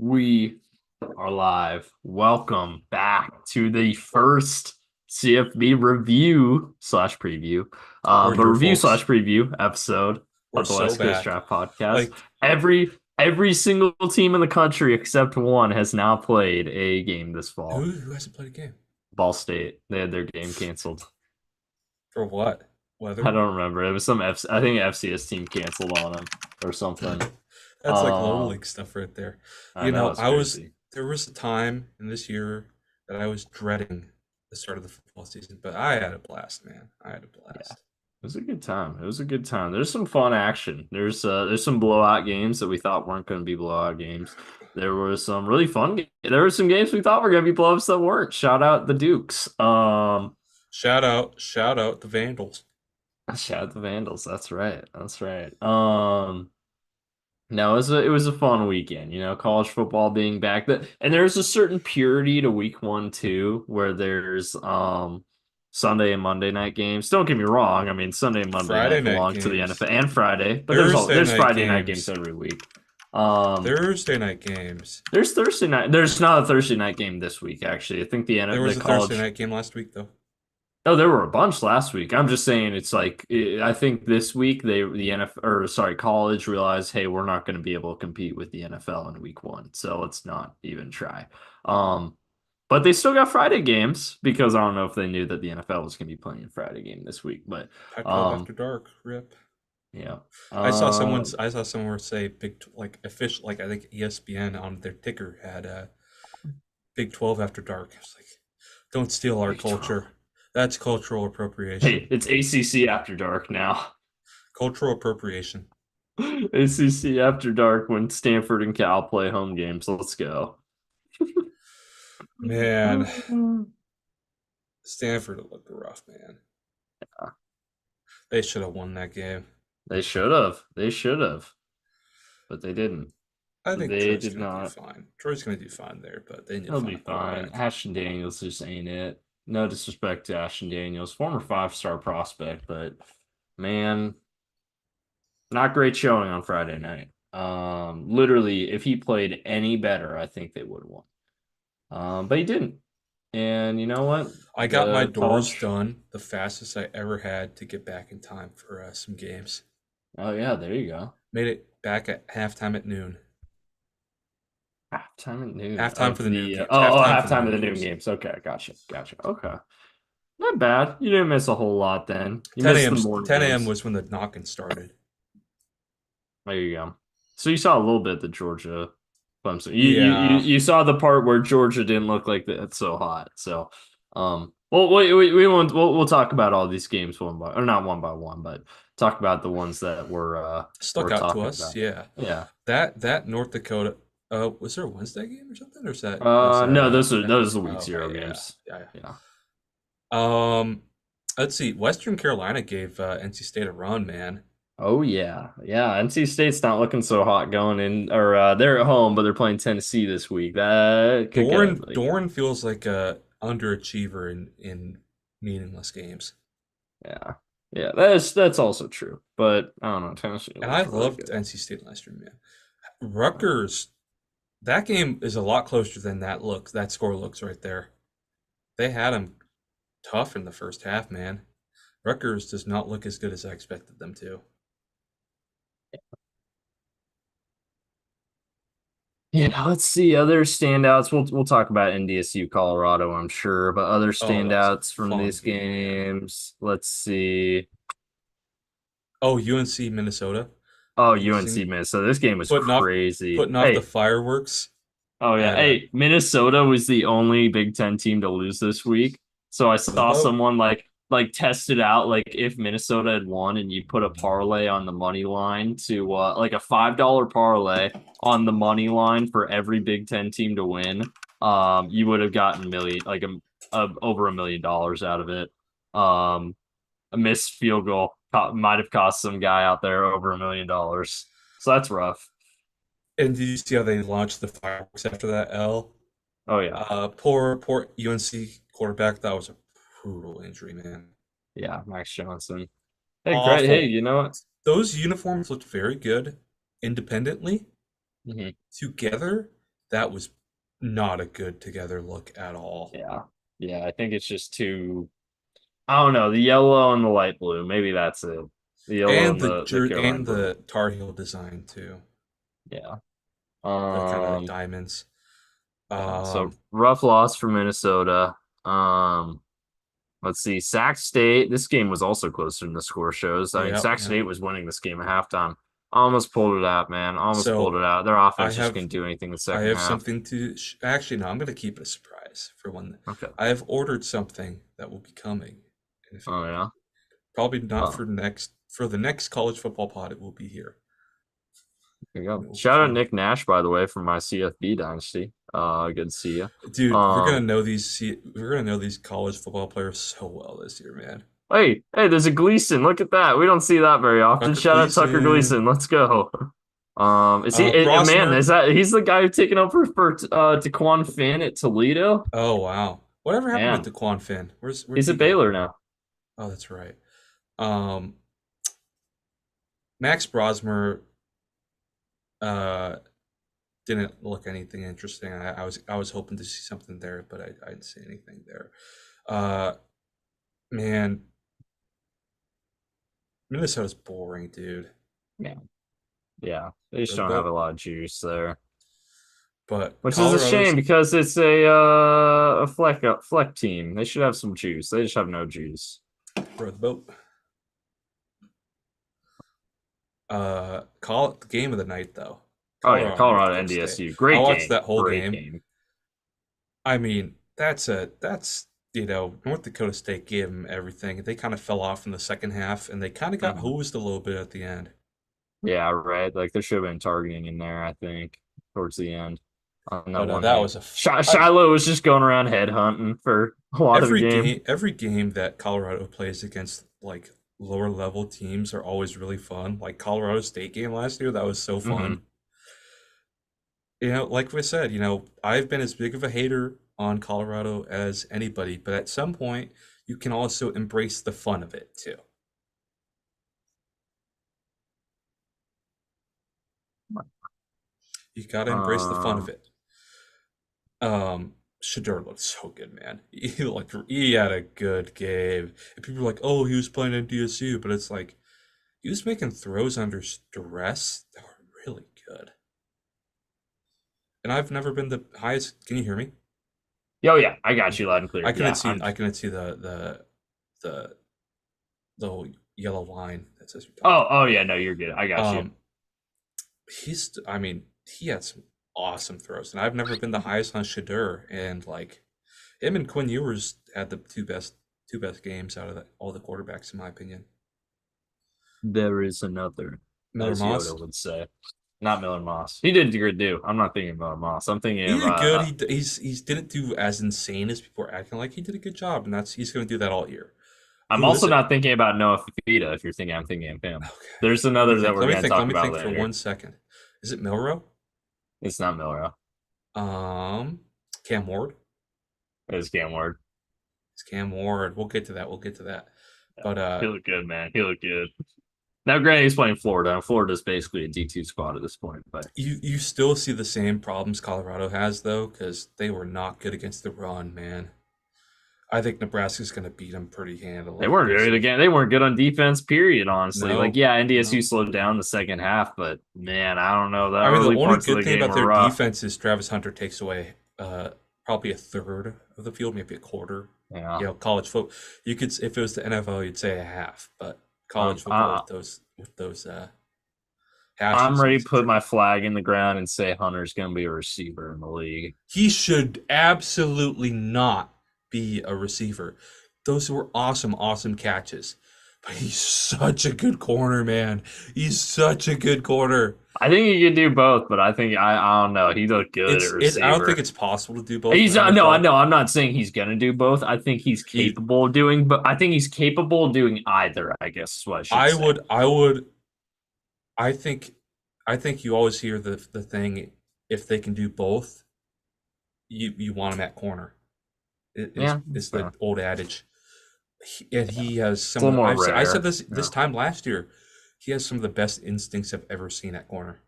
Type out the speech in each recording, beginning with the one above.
We are live. Welcome back to the first CFB review slash preview, We're but here, review folks. slash preview episode We're of the so West Coast back. Draft Podcast. Like, Every single team in the country except one has now played a game this who fall. who hasn't played a game? Ball State, they had their game canceled. For what? I Weather? don't remember. It was I think FCS team canceled on them or something. That's like little Um, league stuff right there. I know it's crazy. There was a time in this year that I was dreading the start of the football season, but I had a blast, man. I had a Yeah. blast. It was a good time. It was a good time. There's some fun action. There's some blowout games that we thought weren't going to be blowout games. There was some really fun. There were some games we thought were going to be blowups that weren't. Shout out the Dukes. Shout out the Vandals. Shout out the Vandals. That's right. That's right. No, it was a fun weekend. College football being back. And there's a certain purity to week one too, where there's Sunday and Monday night games. Don't get me wrong. I mean, Sunday and Monday Friday night night belong to the games. NFL and Friday, but Thursday there's night Friday night games games. every week. Um, Thursday night games. there's Thursday night. There's not a Thursday night game this week, actually. I think There the was a Thursday college. night game last week, though. Oh, there were a bunch last week. I'm just saying it's like I think this week the NFL or sorry, college realized, hey, we're not going to be able to compete with the NFL in week one, so let's not even try. Um, but they still got Friday games because I don't know if they knew that the NFL was going to be playing a Friday game this week, but Pac-12 um, after dark. Rip. yeah. I saw someone say like official, like I think ESPN on their ticker had Big 12 after dark. I was like, don't steal our Big 12. culture. That's cultural appropriation. Hey, it's ACC after dark now. Cultural appropriation. ACC after dark when Stanford and Cal play home games. Let's go. Man, Stanford looked rough, man. They should have won that game. They should have. They should have, but they didn't. I think They Troy's did gonna do not. fine. Troy's gonna do fine there, but they need to He'll find be a fine. quarterback. Ashton Daniels just ain't it. No disrespect to Ashton Daniels, former five-star prospect, but man, not great showing on Friday night. Literally, if he played any better, I think they would have won. But he didn't. And you know what? I got my The doors college. done the fastest I ever had to get back in time for some games. Oh yeah, there you go. Made it back at halftime at noon. Halftime at noon Halftime for of the noon the games. Halftime for the halftime of noon the noon games. games. Okay, gotcha. Okay, not bad. You didn't miss a whole lot then. You 10 missed a.m. the morning 10 a.m. games. was when the knocking started. There you go. So you saw a little bit the Georgia Clemson. Yeah. You saw the part where Georgia didn't look like it's so hot. So, well, we won't. We'll talk about all these games one by or not one by one, but talk about the ones that Stuck we're out to talking us. about. Yeah. Yeah. That North Dakota was there a Wednesday game or something? Or was No, that those are the week oh, zero okay, yeah. games. Yeah. Yeah. Yeah. Let's see. Western Carolina gave NC State a run, man. Oh yeah. NC State's not looking so hot going in, or they're at home, but they're playing Tennessee this week. That could get ugly. Dorn feels like a underachiever in meaningless games. Yeah, yeah, that's also true. But I don't know. Tennessee And I looks really loved good. NC State last year, man. Rutgers, that game is a lot closer than that score looks right there. They had them tough in the first half, man. Rutgers does not look as good as I expected them to. Yeah, let's see other standouts. We'll talk about NDSU Colorado, I'm sure, but other Oh, that was a standouts from fun these game, man. games. Let's see. Oh, UNC Minnesota Oh, UNC losing, Minnesota. This game was putting off crazy. putting off the Hey, fireworks oh yeah. at Hey, Minnesota was the only Big Ten team to lose this week. So I for the saw vote. someone like test it out, like if Minnesota had won and you put a parlay on the money line to like a $5 parlay on the money line for every Big Ten team to win, you would have gotten over $1 million out of it. A missed field goal might have cost some guy out there over $1 million. So that's rough. And did you see how they launched the fireworks after that L? Oh yeah. Poor UNC quarterback. That was a brutal injury, man. Yeah, Max Johnson. Hey, great. Hey, Awful. you know what? Those uniforms looked very good independently. Hmm. Together, that was not a good together look at all. Yeah. Yeah, I think it's just too I don't know, the yellow and the light blue. Maybe that's it. The yellow And and the Carolina and blue. the Tar Heel design too. Yeah. The kind of like Um diamonds. yeah, so Um, rough loss for Minnesota. Um let's see. Sac State. This game was also closer than the score shows. I mean, yep, Sac yep. State was winning this game at halftime. Almost pulled it out, man. Almost pulled So it out. Their I offense just have couldn't do anything the I second have half. something to actually no, I'm going to keep it a surprise for when Okay. I have ordered something that will be coming. And if Oh yeah. probably not Oh, for the next college football pod, it will be here. there you And go. it will be Shout out coming. Nick Nash, by the way, from my CFB dynasty. Good to see you. Dude, Um, we're gonna know these college football players so well this year, man. hey, there's a Gleason. Look at that. We don't see that very often. Tucker Shout out Tucker Gleason, Gleason. Let's go. Is he man, Brosmer. is that he's the guy who taking over for Daquan Finn at Toledo? Oh wow, whatever happened to Man, DeQuan Finn? Where'd he's he at go? Baylor now. Oh, that's right. Um, Max Brosmer uh, didn't look anything interesting. I was hoping to see something there, but I didn't see anything there. Uh, man, Minnesota's boring, dude. Yeah. Yeah. They just For the don't have a boat, lot of juice there. but Which is a shame Colorado's because it's a fleck team. They should have some juice. They just have no juice. for the boat. Call it the game of the night though. Oh yeah, Colorado, North Colorado Dakota State. NDSU. I Great watched game. that whole Great game. game. I mean, that's North Dakota State gave them everything. They kind of fell off in the second half, and they kind of got Mhm. hosed a little bit at the end. Yeah, right. Like there should have been targeting in there, I think, towards the end on that But one that game. was a I, Shiloh was just going around head hunting for a lot of the game. every game that Colorado plays against like lower level teams are always really fun. Like Colorado State game last year, that was so Hmm. fun. Like we said, I've been as big of a hater on Colorado as anybody, but at some point, you can also embrace the fun of it too. You got to embrace the fun of Um, it. Shador looked so good, man. He had a good game. And people are like, "Oh, he was playing in DSU," but it's like he was making throws under stress that were really good. And I've never been the highest. Can you hear me? oh yeah, I got you Okay. loud and clear. Yeah, I'm. I couldn't see the little yellow line that says you're talking. Oh yeah, no, you're good. I got you. Um, I mean, he had some awesome throws, and I've never been the highest on Shador, and like him and Quinn Ewers had the two best games out of all the quarterbacks, in my opinion. There is another, Miller as Moss, Yoda would say. Not Miller Moss. He did good do. I'm not thinking of Miller Moss. I'm thinking he of did good. He's didn't do as insane as people are acting like. He did a good job, and that's he's going to do that all year. I'm Who is also it? not thinking about Noah Fifita if you're thinking I'm thinking of him. Okay, There's another that we're Let me gonna think. Let talk me about think for later. 1 second. Is it Milrow? It's not Miller. Um, Cam Ward. It's Cam Ward. It's Cam Ward. We'll get to that. We'll get to that. Yeah. But He looked good, man. He looked good. Now, granted, he's playing Florida, and Florida's basically a D2 squad at this point. But you still see the same problems Colorado has though, because they were not good against the run, man. I think Nebraska's going to beat them pretty they handily weren't this good year. again. They weren't good on defense. Period. Honestly, like No, yeah, NDSU no. slowed down the second half, but man, I don't know. The I mean, the early only parts of good the thing game about were their rough. defense is Travis Hunter takes away probably a third of the field, maybe a quarter. Yeah. College football. You could, if it was the NFL, you'd say a half, but college Um, football I, with those I'm hashes ready to makes it put my tricky. flag in the ground and say Hunter's going to be a receiver in the league. He should absolutely not be a receiver. Those were awesome, awesome catches. But he's such a good corner, man. He's such a good corner. I think he can do both, but I don't know. He looked good at I don't think receiver. it's possible to do both in He's the no, I NFL. know. I'm not saying he's gonna do both. I think he's He, capable of doing, but I think he's capable of doing either. I guess is what I should I say. would, I would, I think, I think you always hear the thing, if they can do both, you want him at corner. It Yeah, is so the old adage. And yeah, he has it's a some of little the, more I said rare. this Yeah, time last year. He has some of the best instincts I've ever seen at corner.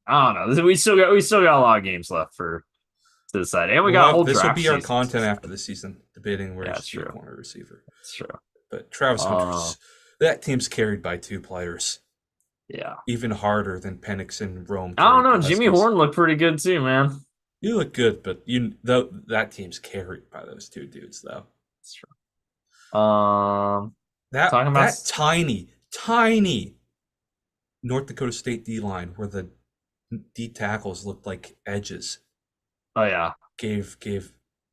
I don't know. We still got a lot of games left for to decide, and we got a whole This will draft be our season to content after decide. the season, debating where he Yeah, it's should be a true. corner receiver. It's true. But Travis Uh, Hunter's that team's carried by two players, yeah. even harder than Penix and Rome I don't carried know. the Jimmy Huskies. Horn looked pretty good too, man. You look good, but that team's carried by those two dudes, though. It's true. That Talking about. that tiny North Dakota State D line where the D tackles looked like edges Oh yeah. gave got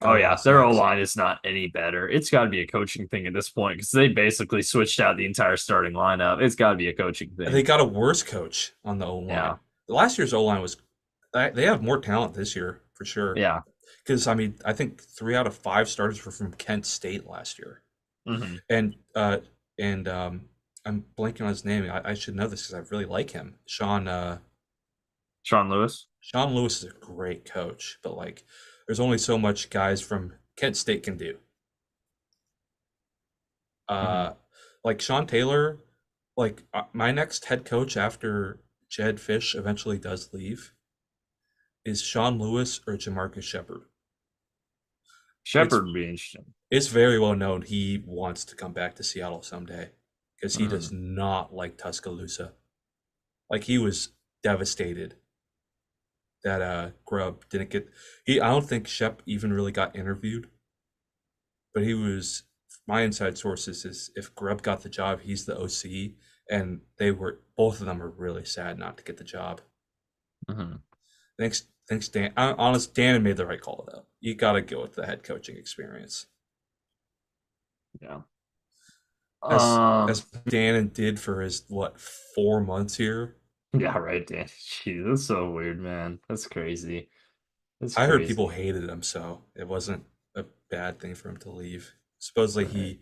Oh a lot yeah. of Their O sacks. line is not any better. It's got to be a coaching thing at this point because they basically switched out the entire starting lineup. It's got to be a coaching They thing. got a worse coach on the O line. Yeah. Last year's O line was they have more talent this year for sure. Yeah. Because I mean, I think 3 out of 5 starters were from Kent State last year, hmm and uh, and I'm blanking on his name. I should know this because I really like him. Sean Lewis. Sean Lewis is a great coach, but like, there's only so much guys from Kent State can do. hmm Uh, like Sean Taylor, like my next head coach after Jed Fish eventually does leave is Sean Lewis or Jamarcus Shepard. It's Shepard would be interesting. it's very well known he wants to come back to Seattle someday because he does Mm. not like Tuscaloosa. Like he was devastated that Grubb didn't get he I don't think Shep even really got interviewed, but he was my inside sources is if Grubb got the job, he's the OC, and they were both of them are really sad not to get the job. hmm Thanks, Dan. Honest, Dan made the right call though. You got to go with the head coaching experience, Yeah. as Dan did for his what 4 months here. Yeah, right, Dan. Jeez, that's so weird, man. That's crazy. That's I heard people crazy. hated him, so it wasn't a bad thing for him to leave. Supposedly Right. he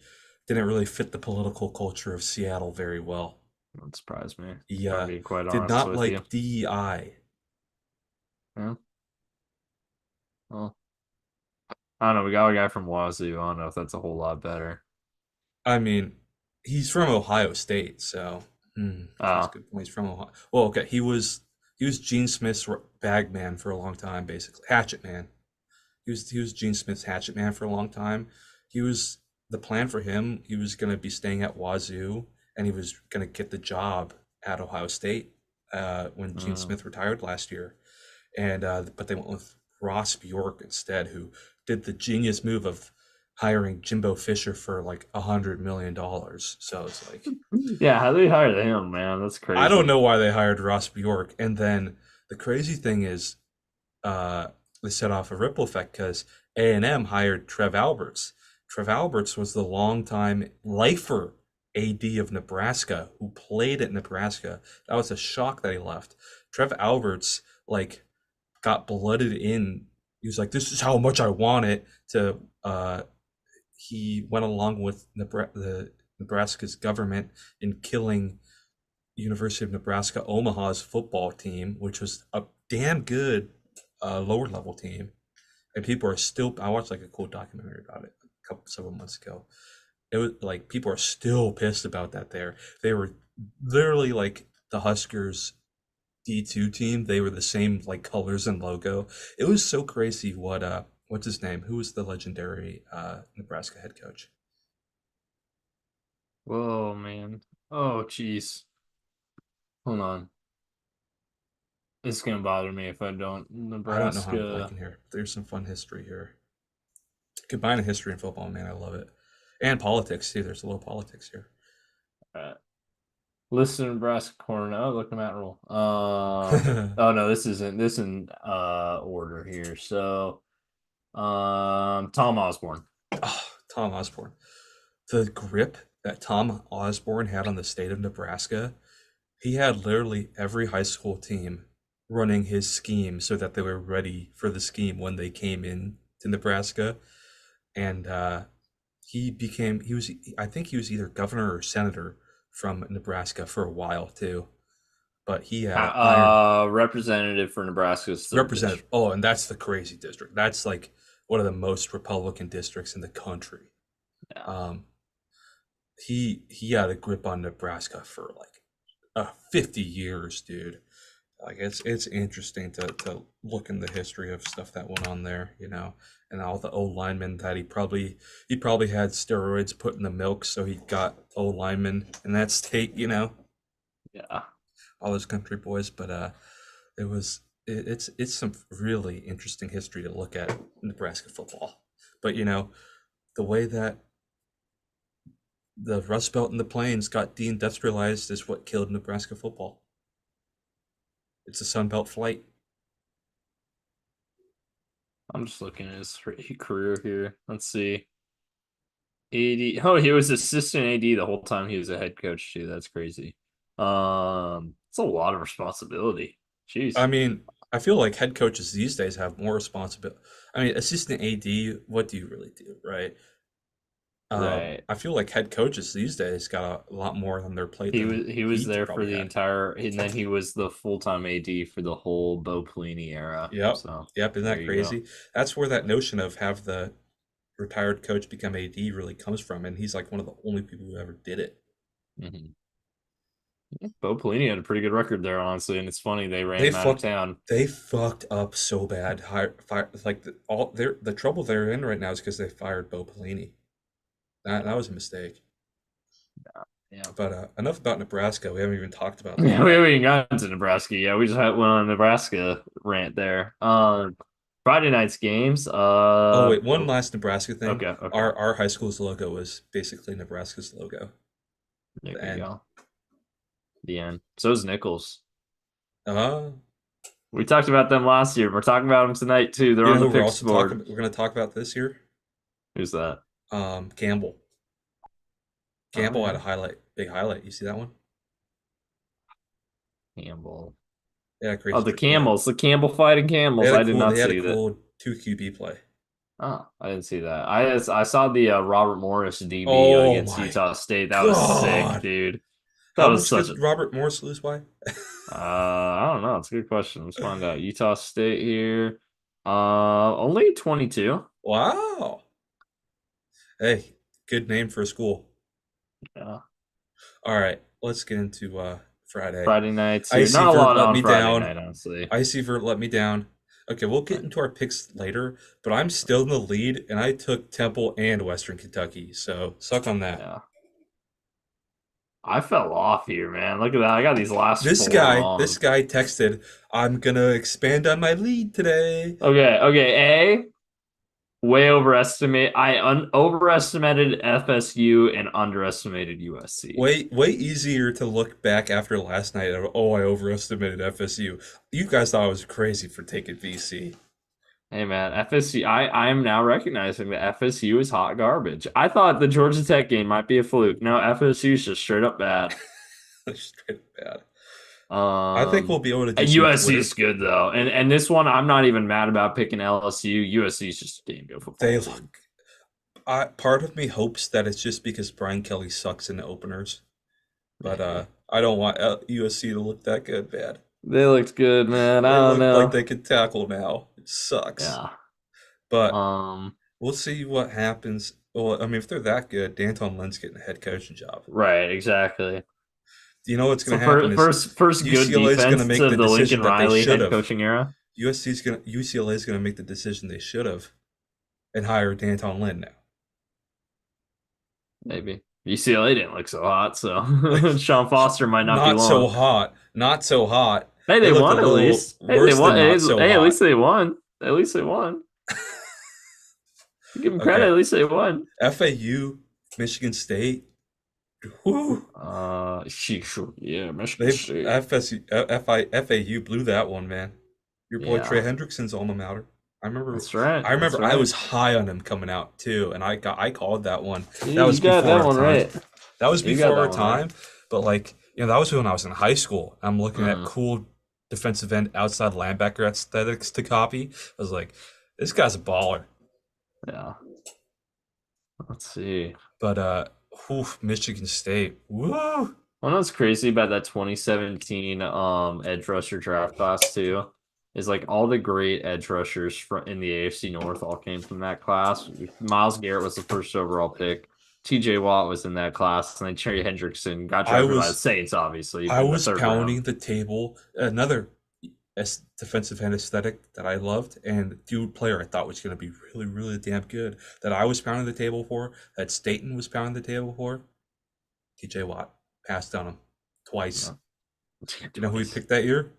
didn't really fit the political culture of Seattle very well. Don't surprise me, He if I'm being quite did honest not with you. like DEI. Yeah. Well, I don't know. We got a guy from Wazoo. I don't know if that's a whole lot better. I mean, he's from Ohio State, so that's a Oh, good point. He's from Ohio. Well, okay, he was Gene Smith's bag man for a long time, basically hatchet man. He was Gene Smith's hatchet man for a long time. He was the plan for him. He was going to be staying at Wazoo, and he was going to get the job at Ohio State when Gene mm, Smith retired last year. And but they went with Ross Bjork instead, who did the genius move of hiring Jimbo Fisher for like $100 million. So it's like yeah. How they hired him, man? That's I don't crazy. know why they hired Ross Bjork. And then the crazy thing is, uh, they set off a ripple effect because A&M hired Trev Alberts. Trev Alberts was the longtime lifer AD of Nebraska who played at Nebraska. That was a shock that he left. Trev Alberts like got blooded in. He was like, "This is how much I want it." To he went along with the Nebraska's government in killing University of Nebraska Omaha's football team, which was a damn good lower level team. And people are still. I watched like a cool documentary about it several months ago. It was like people are still pissed about that. They were literally like the Huskers D2 team. They were the same like colors and logo. It was so crazy. What's his name? Who was the legendary Nebraska head coach? Whoa, man. Oh, jeez. Hold on. It's gonna bother me if I don't. I don't know how I'm Nebraska. blanking here. There's some fun history here. Combining history and football, man, I love it. And politics too. There's a little politics here. Listen to Nebraska corner. Oh, look at Matt Rule. Oh no, this isn't order here. So Tom Osborne. Oh, Tom Osborne. The grip that Tom Osborne had on the state of Nebraska, he had literally every high school team running his scheme so that they were ready for the scheme when they came in to Nebraska. And he was I think he was either governor or senator from Nebraska for a while too. But he had iron Representative for Nebraska's third representative. district. Oh, and that's the crazy district. That's like one of the most Republican districts in the country. Yeah. Um, he had a grip on Nebraska for like 50 years, dude. Like it's interesting to look in the history of stuff that went on there, and all the old linemen that he probably had steroids put in the milk, so he got old linemen in that state, Yeah. all those country boys. But it was it's some really interesting history to look at in Nebraska football. But the way that the Rust Belt and the Plains got deindustrialized is what killed Nebraska football. It's a Sun Belt flight. I'm just looking at his career here. Let's see. AD. Oh, he was assistant AD the whole time he was a head coach too. That's crazy. It's a lot of responsibility. I Jeez. mean, I feel like head coaches these days have more responsibility. I mean, assistant AD, what do you really do, right? Right. I feel like head coaches these days got a lot more on their plate than He was he there for probably the had. entire, and then he was the full-time AD for the whole Bo Pelini era. Yep, So yep, isn't there that you go. crazy? That's where that notion of have the retired coach become AD really comes from, and he's like one of the only people who ever did it. Hmm. Bo Pelini had a pretty good record there, honestly, and it's funny they ran They him out of fucked, town. they fucked up so bad. Like the trouble they're in right now is because they fired Bo Pelini. That was a mistake. Yeah. But enough about Nebraska. We haven't even talked about them Yeah, we yet. haven't even gotten to Nebraska. Yeah, we just had one on Nebraska rant there. Friday night's games. Oh wait, one last Nebraska thing. Okay, okay. Our high school's logo was basically Nebraska's logo. There The you end. go. The end. So is Nichols. Uh, We talked about them last year. We're talking about them tonight too. They're you on know the who picks board. we're gonna talk about this year? Who's that? Campbell. Oh Campbell had yeah, a big highlight. You see that one? Campbell. Yeah, Oh, crazy. the Camels. The Campbell fighting They Camels. had a I did cool. They not had a see that. cool two QB play. Oh, I didn't see that. I saw the Robert Morris DB Oh against my Utah State. That was sick, God! dude. That How was much such a did Robert Morris lose by? I don't know. It's a good question. Let's find out. Utah State here. Only 22. Wow. Hey, good name for a school. Yeah. All right, let's get into Friday. Friday nights here. Icy Not a Vert lot let on me Friday down. night, honestly. Icy Vert let me down. Okay, we'll get into our picks later, but I'm still in the lead, and I took Temple and Western Kentucky, so suck on that. Yeah. I fell off here, man. Look at that. I got these last This four guy, wrong. this guy texted, "I'm gonna expand on my lead today." Okay, okay. Way overestimate. Overestimated FSU and underestimated USC. Way easier to look back after last night. Oh, I overestimated FSU. You guys thought I was crazy for taking VC. Hey man, FSU. I am now recognizing that FSU is hot garbage. I thought the Georgia Tech game might be a fluke. No, FSU is just straight up bad. Straight bad. I think Um, we'll be able to do and some USC Twitter. is good though, and this one I'm not even mad about picking LSU. USC is just a damn good football They team. look. Part of me hopes that it's just because Brian Kelly sucks in the openers, but Maybe I don't want USC to look that good, bad. they looked good, man. I They don't look like know. they could tackle now. It sucks, Yeah. but Um. we'll see what happens. Well, I mean, if they're that good, Danton Lynn's getting a head coaching job. Right. Exactly. You know what's So going to happen is first good UCLA is going to defense make of the the Lincoln decision that they Riley should head have. coaching era. UCLA is going to make the decision they should have and hire Danton Lynn now. Maybe UCLA didn't look so hot, so Like, Sean Foster might not be not so long. hot, not so hot. Hey, They they looked a won at little least. Hey, they worse won. than Hey, not so at least hot. they won. At least they won. Give them credit. Okay, At least they won. FAU, Michigan State. Whew. Yeah, Michigan They State. FAU blew that one, man. Your boy Trey Yeah, Hendrickson's alma mater. I remember, that's right. I That's remember I right. was high on him coming out too, and I called that one. That You was got before that our one time. right. That was You got before that our one right. time, but like that was when I was in high school. I'm looking at Mm, cool defensive end outside linebacker aesthetics to copy. I was like, this guy's a baller. yeah. Let's see. But Michigan State. Woo! One that's crazy about that 2017 edge rusher draft class too is like all the great edge rushers from in the AFC North all came from that class. Miles Garrett was the first overall pick. TJ Watt was in that class, and then Cherry Hendrickson got I drafted by the was Saints, obviously, I in the was third round. pounding the table. Another defensive end aesthetic that I loved, and dude player I thought was going to be really, really damn good. That I was pounding the table for. That Staten was pounding the table for. T.J. Watt passed on him twice. No. You know who he Twice. picked that year?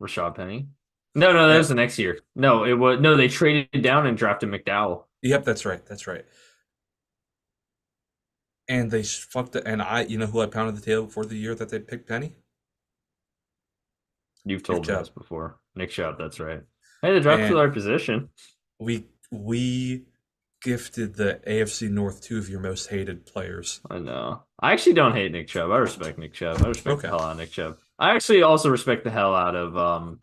Rashad Penny. No, that Eh, was the next year. No, it was no. They traded down and drafted McDowell. yep, that's right. That's right. And they fucked it. And you know who I pounded the table for the year that they picked Penny? You've Nick told me Chubb. this before. Nick Chubb, that's right. Hey, they drafted for And the right position. we gifted the AFC North two of your most hated players. I know. I actually don't hate Nick Chubb. I respect Nick Chubb. I respect the Okay, hell out of Nick Chubb. I actually also respect the hell out of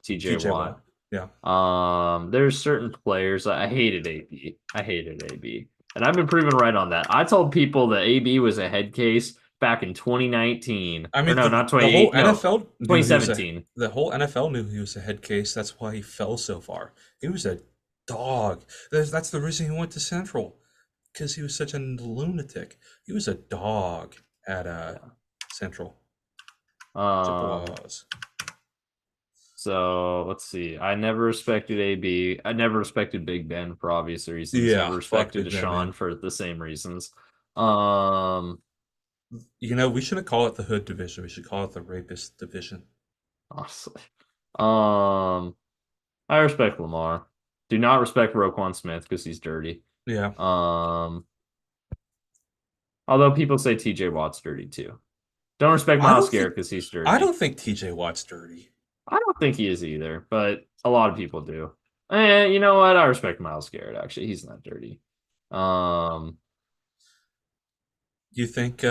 TJ TJ Watt. Watt. Yeah, There's certain players I hated AB. I hated AB. And I've been proven right on that. I told people that AB was a head case back in 2019. I Or mean no, not the whole 28. No, NFL knew he was a 2017. the whole NFL knew he was a head case. That's why he fell so far. He was a dog. That's the reason he went to Central, because he was such a lunatic. He was a dog at Yeah. Central. Um, Chippewas. so let's see. I never respected AB. I never respected Big Ben for obvious reasons. Yeah, Never fuck respected Big Ben, Deshaun man. for the same reasons. Um, You know, we shouldn't call it the Hood division. We should call it the Rapist division. honestly. Um, I respect Lamar. Do not respect Roquan Smith because he's dirty. Yeah, Um, although people say TJ Watt's dirty too. Don't respect I Miles don't Garrett think because he's I dirty. don't think TJ Watt's dirty. I don't think he is either, but a lot of people do. And you know what? I respect Miles Garrett, actually. He's not dirty. Um, You think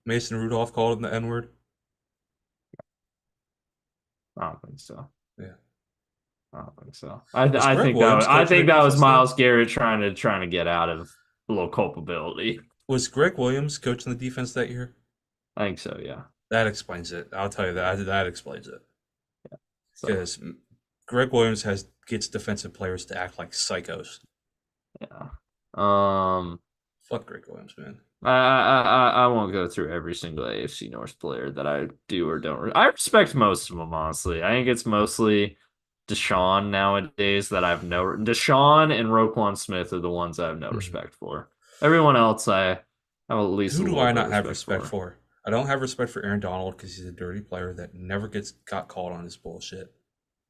Mason Rudolph called him the N word? I don't think so. Yeah. I don't think so. Was I Greg think that Williams I coaching the think that was defense though? Miles Garrett trying to get out of a little culpability. Was Greg Williams coaching the defense that year? I think so, yeah. That explains it. I'll tell you that. That explains it. So Because Greg Williams gets defensive players to act like psychos. yeah. Um, Fuck Greg Williams, man. I won't go through every single AFC North player that I do or don't. I respect most of them, honestly. I think it's mostly Deshaun nowadays that I've no. Deshaun and Roquan Smith are the ones I have no Mhm. respect for. Everyone else, I have at least Who a do little I bit of not have respect respect for. for? I don't have respect for Aaron Donald because he's a dirty player that never got called on his bullshit.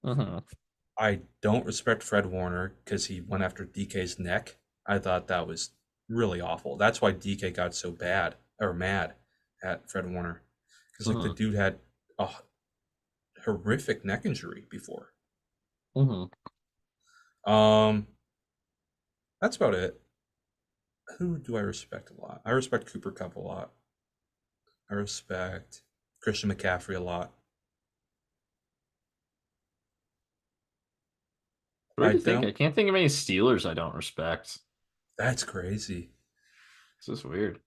Hmm. I don't respect Fred Warner because he went after DK's neck. I thought that was really awful. That's why DK got so bad or mad at Fred Warner, because like the Hmm. dude had a horrific neck injury before. Hmm. Um, that's about it. Who do I respect a lot? I respect Cooper Cup a lot. I respect Christian McCaffrey a lot. What I do you think? don't. I can't think of any Steelers I don't respect. That's crazy. It's just weird.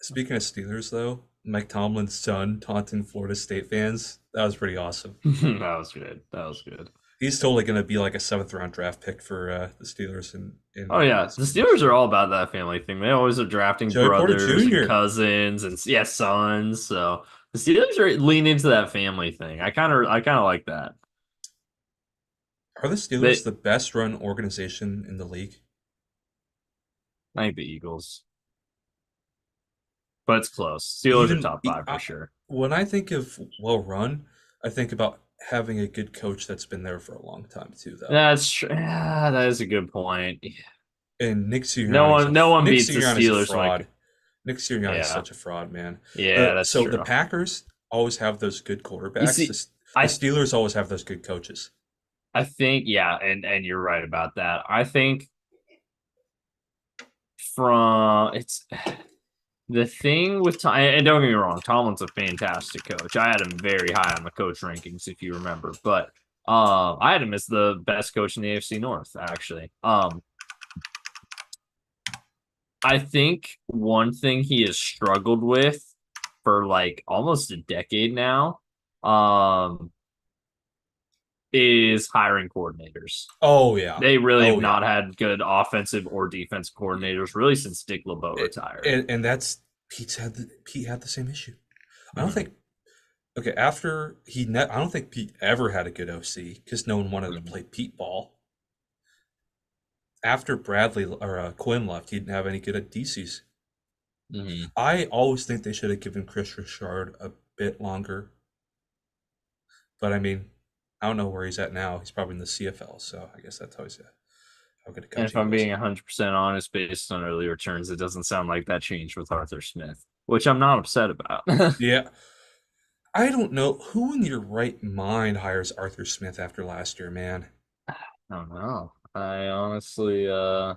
Speaking of Steelers, though, Mike Tomlin's son taunting Florida State fans, that was pretty awesome. That was good. That was good. He's totally going to be like a seventh round draft pick for the Steelers in Oh yeah, this the future. Steelers are all about that family thing. They always are drafting Joey Porter brothers and Jr. cousins and yeah, sons. So the Steelers are lean into that family thing. I kind of like that. Are the Steelers They, the best run organization in the league? I think the Eagles, but it's close. Steelers are Even top five for sure. when I think of well run, I think about having a good coach that's been there for a long time too, though. Yeah, that is a good point. And No one Nick beats the Sirianni's a Steelers fraud. like Nick Sirianni's yeah, such a fraud, man. yeah, that's So the true. Packers always have those good You quarterbacks. see, The I Steelers always have those good coaches. I think yeah, and you're right about that. I think from it's the thing with Tom, and don't get me wrong, Tomlin's a fantastic coach. I had him very high on the coach rankings, if you remember. But I had him as the best coach in the AFC North, actually. I think one thing he has struggled with for like almost a decade now, is hiring coordinators. Oh yeah. They really have Oh not yeah. had good offensive or defense coordinators really since Dick LeBeau retired. And that's Pete had the same issue. I don't Mhm. think Okay, after I don't think Pete ever had a good OC because no one wanted to Mhm. play Pete ball. After Bradley or Quinn left, he didn't have any good at DCs. Mhm. I always think they should have given Chris Richard a bit longer, but I mean, I don't know where he's at now. He's probably in the CFL, so I guess that tells you how good a And coach if he I'm was. being 100% honest, based on early returns, it doesn't sound like that changed with Arthur Smith, which I'm not upset about. I Yeah, I don't know who in your right mind hires Arthur Smith after last year, man. don't know. I honestly, I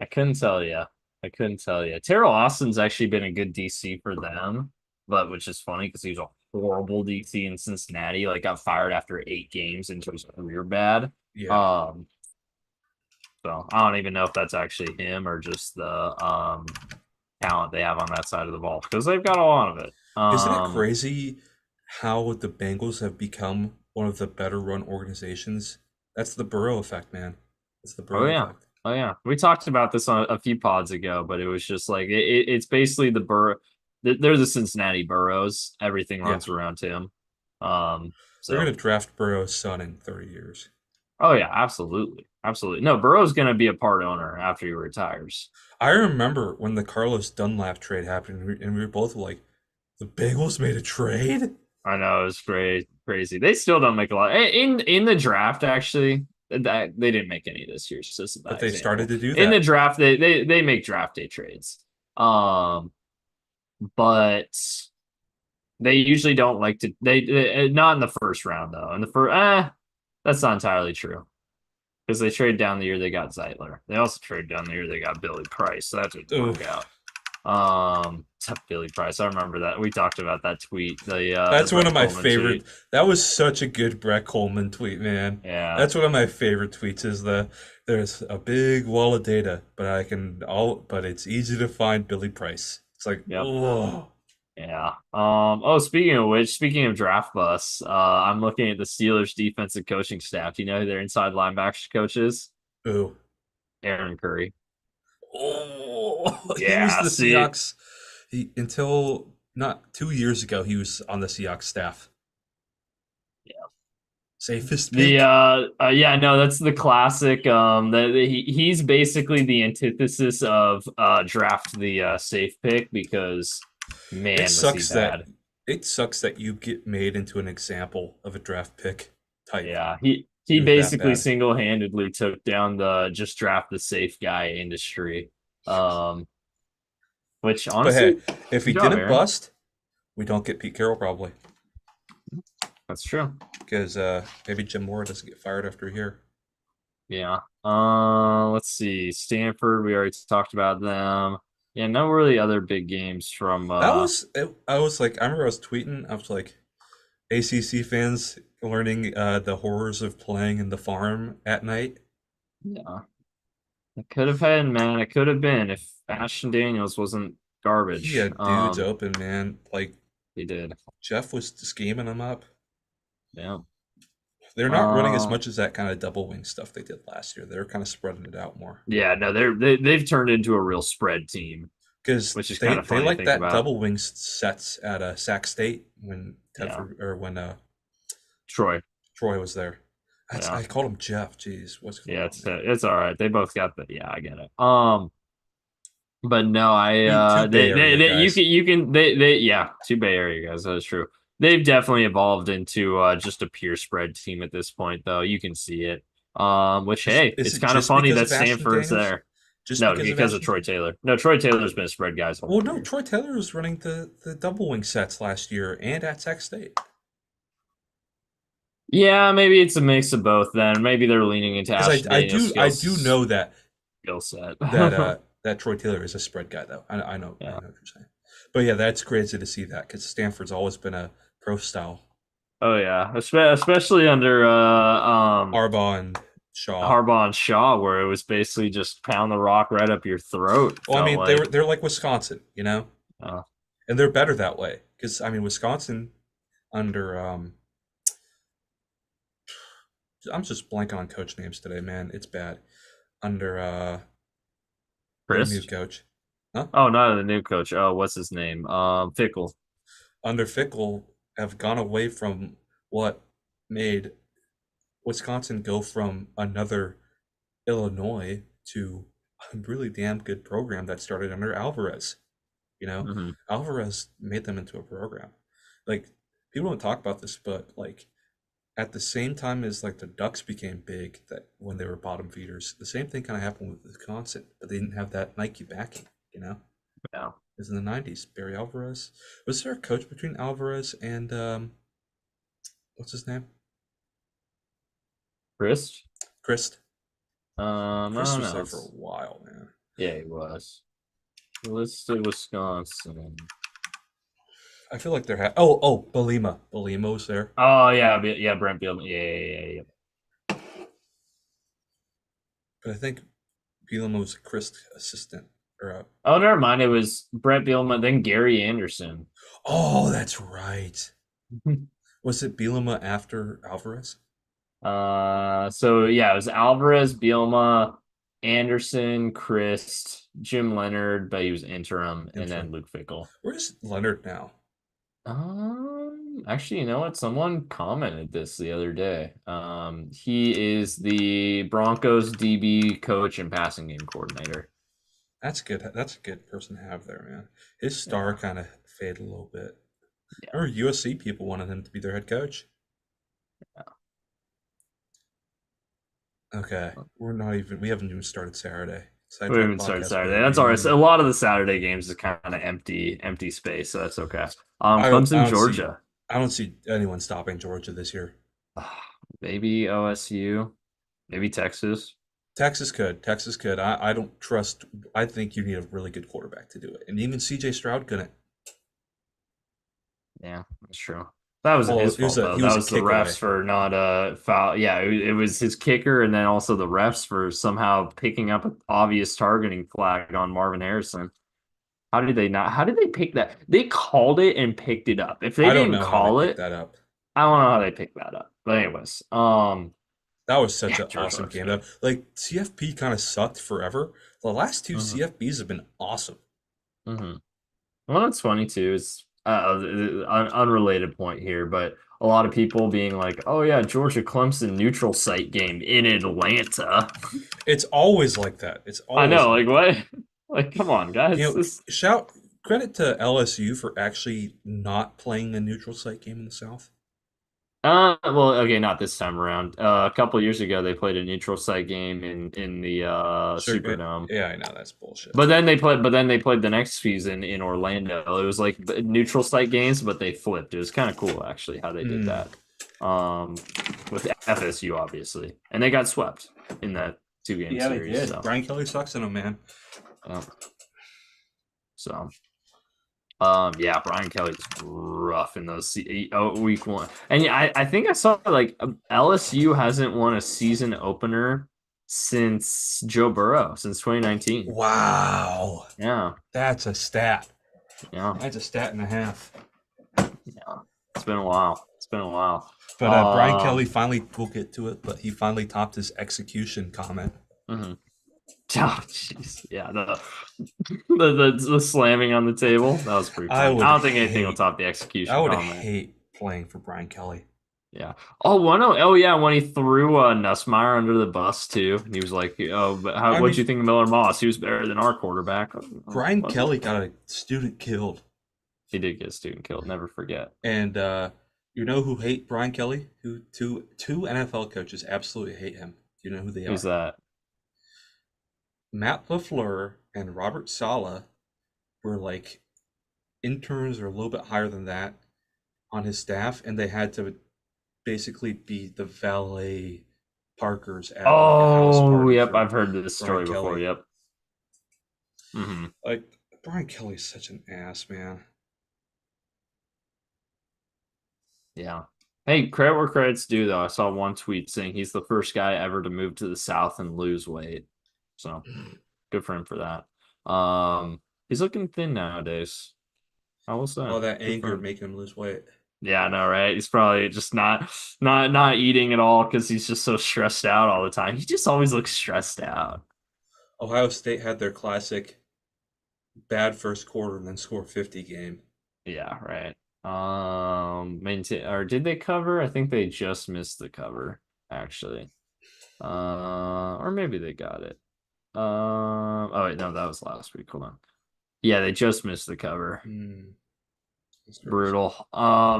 couldn't tell you. I couldn't tell you. Terrell Austin's actually been a good DC for them, but which is funny because he was a horrible DC in Cincinnati. Like got fired after 8 games into his career bad. Yeah, Um, so I don't even know if that's actually him or just the talent they have on that side of the ball because they've got a lot of it. isn't it crazy how the Bengals have become one of the better run organizations? That's the Burrow effect, man. That's the Oh Burrow yeah. effect. Oh yeah. We talked about this on a few pods ago, but it was just like it's basically the they're the Cincinnati Burrows. Everything Yeah, runs around him. Um they're gonna so draft Burrow's son in 30 years. oh yeah, absolutely. Absolutely. No, Burrow's gonna be a part owner after he retires. I remember when the Carlos Dunlap trade happened, and we were both like, "The Bengals made a trade," I know it's great crazy. They still don't make a lot. In the draft, actually, that they didn't make any this year, so it's a but bad they started example. to do In the that. draft, they make draft day trades. But they usually don't like to. They not in the first round though. In the first, that's not entirely true because they traded down the year they got Zeitler. They also traded down the year they got Billy Price, so that didn't work Oof. out. Billy Price, I remember that we talked about that tweet, the That's one Brett of my Coleman favorite. tweet. That was such a good Brett Coleman tweet, man. Yeah, That's one of my favorite tweets. Is there's a big wall of data, but it's easy to find Billy Price. It's like, yep, oh, yeah. Oh, speaking of which, speaking of draft bus, I'm looking at the Steelers defensive coaching staff. Do you know who their inside linebackers coach is? ooh, Aaron Curry. oh. He was Yeah, the see, Seahawks. He until not 2 years ago, he was on the Seahawks staff. Safest the pick. yeah, no, that's the classic. He's basically the antithesis of draft the safe pick because It man was he sucks that bad. it sucks that you get made into an example of a draft pick type. Yeah, he He was that basically bad. single-handedly took down the just draft the safe guy industry. Um, which But hey, honestly, if he good job, didn't Aaron. bust, we don't get Pete Carroll probably That's true. because maybe Jim Moore doesn't get fired after here. Yeah. Let's see. Stanford, we already talked about them. Yeah, no really other big games from That was I was like I remember I was tweeting. I was like ACC fans learning the horrors of playing in the farm at night. yeah. It could have been, man. It could have been if Ashton Daniels wasn't He garbage. had dudes open, man. Like He did. Jeff was scheming them up. Yeah. They're not running as Uh, much as that kind of double wing stuff they did last year. They're kind of spreading it out more. yeah, no, they've turned into a real spread team, Because which is kind they of they funny to like think that about. double wing sets at Sac State when Yeah. Tedford or when Troy. Troy was there. Yeah. I called him Jeff. Jeez, what's going Yeah, on, man? it's all right. They both got the yeah, I get it. But no, I Two Bay Area they guys. you can they yeah, two Bay Area guys, that is true. They've definitely evolved into just a pure spread team at this point, though. You can see it. Which hey, Is it's it kind of just funny because that of Ashton Stanford's Daniels? there. Just No, because of because of Ashton? Troy Taylor. No, Troy Taylor's been a spread guy his whole Well, no. career. Troy Taylor was running the double wing sets last year and at Sac State. Yeah, maybe it's a mix of both then. Maybe they're leaning into Because Ashton Daniels' I do know skill set. that Troy Taylor is a spread guy though. I Yeah. know what you're saying. But yeah, that's crazy to see that because Stanford's always been a pro style. Oh yeah, especially under Harbaugh and Shaw. Harbaugh and Shaw, where it was basically just pound the rock right up your throat. Well, I Felt mean, like, they're like Wisconsin, you know, uh, and they're better that way because I mean, Wisconsin under I'm just blanking on coach names today, man. It's bad. Under their new Chris. coach, huh? Oh no, the new coach. Oh, what's his name? Fickle. Under Fickle. have gone away from what made Wisconsin go from another Illinois to a really damn good program that started under Alvarez. You know, Hmm. Alvarez made them into a program. Like, people don't talk about this, but like at the same time as like the Ducks became big, that when they were bottom feeders, the same thing kind of happened with Wisconsin, but they didn't have that Nike backing. You know, Yeah. it was in the '90s. Barry Alvarez, was there a coach between Alvarez and what's his name? Chris? Chris. I Chris don't was know. there for a It's while, man. Yeah, he was. Let's say Wisconsin. I feel like oh, Belima was there. Oh yeah, yeah, Brent Bielema. Yeah, yeah, yeah, yeah. But I think Belima was a Chris assistant or a. Oh, never mind. It was Brent Bielema, then Gary Anderson. Oh, that's right. Was it Bielema after Alvarez? So yeah, it was Alvarez, Bielema, Anderson, Christ, Jim Leonard, but he was interim, and then Interim. Luke Fickle. Where's Leonard now? Actually, you know what? Someone commented this the other day. He is the Broncos DB coach and passing game coordinator. That's good. That's a good person to have there, man. His star Yeah, kind of faded a little bit. yeah. Remember, USC people wanted him to be their head coach. Okay, we're not even. We haven't even started Saturday. We Sidetrack haven't started podcast, Saturday. That's all right. So baby. a lot of the Saturday games is kind of empty space, so that's okay. I don't. I Clemson, don't see. Georgia. I don't see anyone stopping Georgia this year. Maybe OSU, maybe Texas. Texas could. Texas could. I don't trust. I think you need a really good quarterback to do it, and even C.J. Stroud couldn't. Yeah, that's true. That wasn't Well, his fault though. he That was a was the kick refs away. for not foul. Yeah, it was his kicker, and then also the refs for somehow picking up an obvious targeting flag on Marvin Harrison. How did they not? How did they pick that? They called it and picked it up. If they I don't didn't know how they call picked it, that up. I don't know how they picked that up. But anyways, That was such yeah, an Georgia awesome looks game, though. good. Like CFP kind of sucked forever. The last two Hmm. CFBs have been awesome. Hmm. Well, that's funny too. Is unrelated point here, but a lot of people being like, "Oh yeah, Georgia Clemson neutral site game in Atlanta." It's always like that. It's I always know, like like that. what? Like, come on, You guys. know, This shout credit to LSU for actually not playing a neutral site game in the South. well, okay, not this time around. A couple years ago, they played a neutral site game in the Sure, Superdome. yeah, I know that's bullshit. But then they played the next season in Orlando. It was like neutral site games, but they flipped. It was kind of cool actually how they did Hmm. that. With FSU obviously, and they got swept in that two-game Yeah, they series. did. So, Brian Kelly sucks in them, man. um, so yeah, Brian Kelly's rough in those week one, and yeah, I think I saw like LSU hasn't won a season opener since Joe Burrow since 2019. Wow, Yeah, that's a stat. yeah, That's a stat and a half. yeah. It's been a while. It's been a while. But Brian Kelly finally, we'll get to it, but he finally topped his execution comment. Mhm. Oh, jeez, yeah, the slamming on the table that was pretty I funny. would I don't think anything will hate, top the I execution would comment. hate playing for Brian Kelly. Yeah. Oh yeah, when he threw Nussmeier under the bus too, and he was like, "Oh, but I what'd mean, you think of Miller Moss? He was better than our quarterback." Brian Was he? Kelly got a student killed. He did get a student killed. Never forget. And you know who hate Brian Kelly? Who two NFL coaches absolutely hate him. Do you know who they Who's are? that? Matt LaFleur and Robert Sala were like interns or a little bit higher than that on his staff, and they had to basically be the valet parkers at like a house Oh, party yep, for I've heard this Brian story before. Kelly. Yep. Hmm. Like Brian Kelly's such an ass, man. Yeah. Hey, credit where credit's due, though. I saw one tweet saying he's the first guy ever to move to the South and lose weight. So good for him for that. He's looking thin nowadays. I will say, All that good for anger him. making him lose weight. Yeah, I know, right? He's probably just not eating at all because he's just so stressed out all the time. He just always looks stressed out. Ohio State had their classic bad first quarter and then score 50 game. Yeah, right. Maintain or did they cover? I think they just missed the cover, actually. Or maybe they got it. Oh wait, no, that was last week. Hold on. Yeah, they just missed the cover. Hmm, that's crazy. Brutal.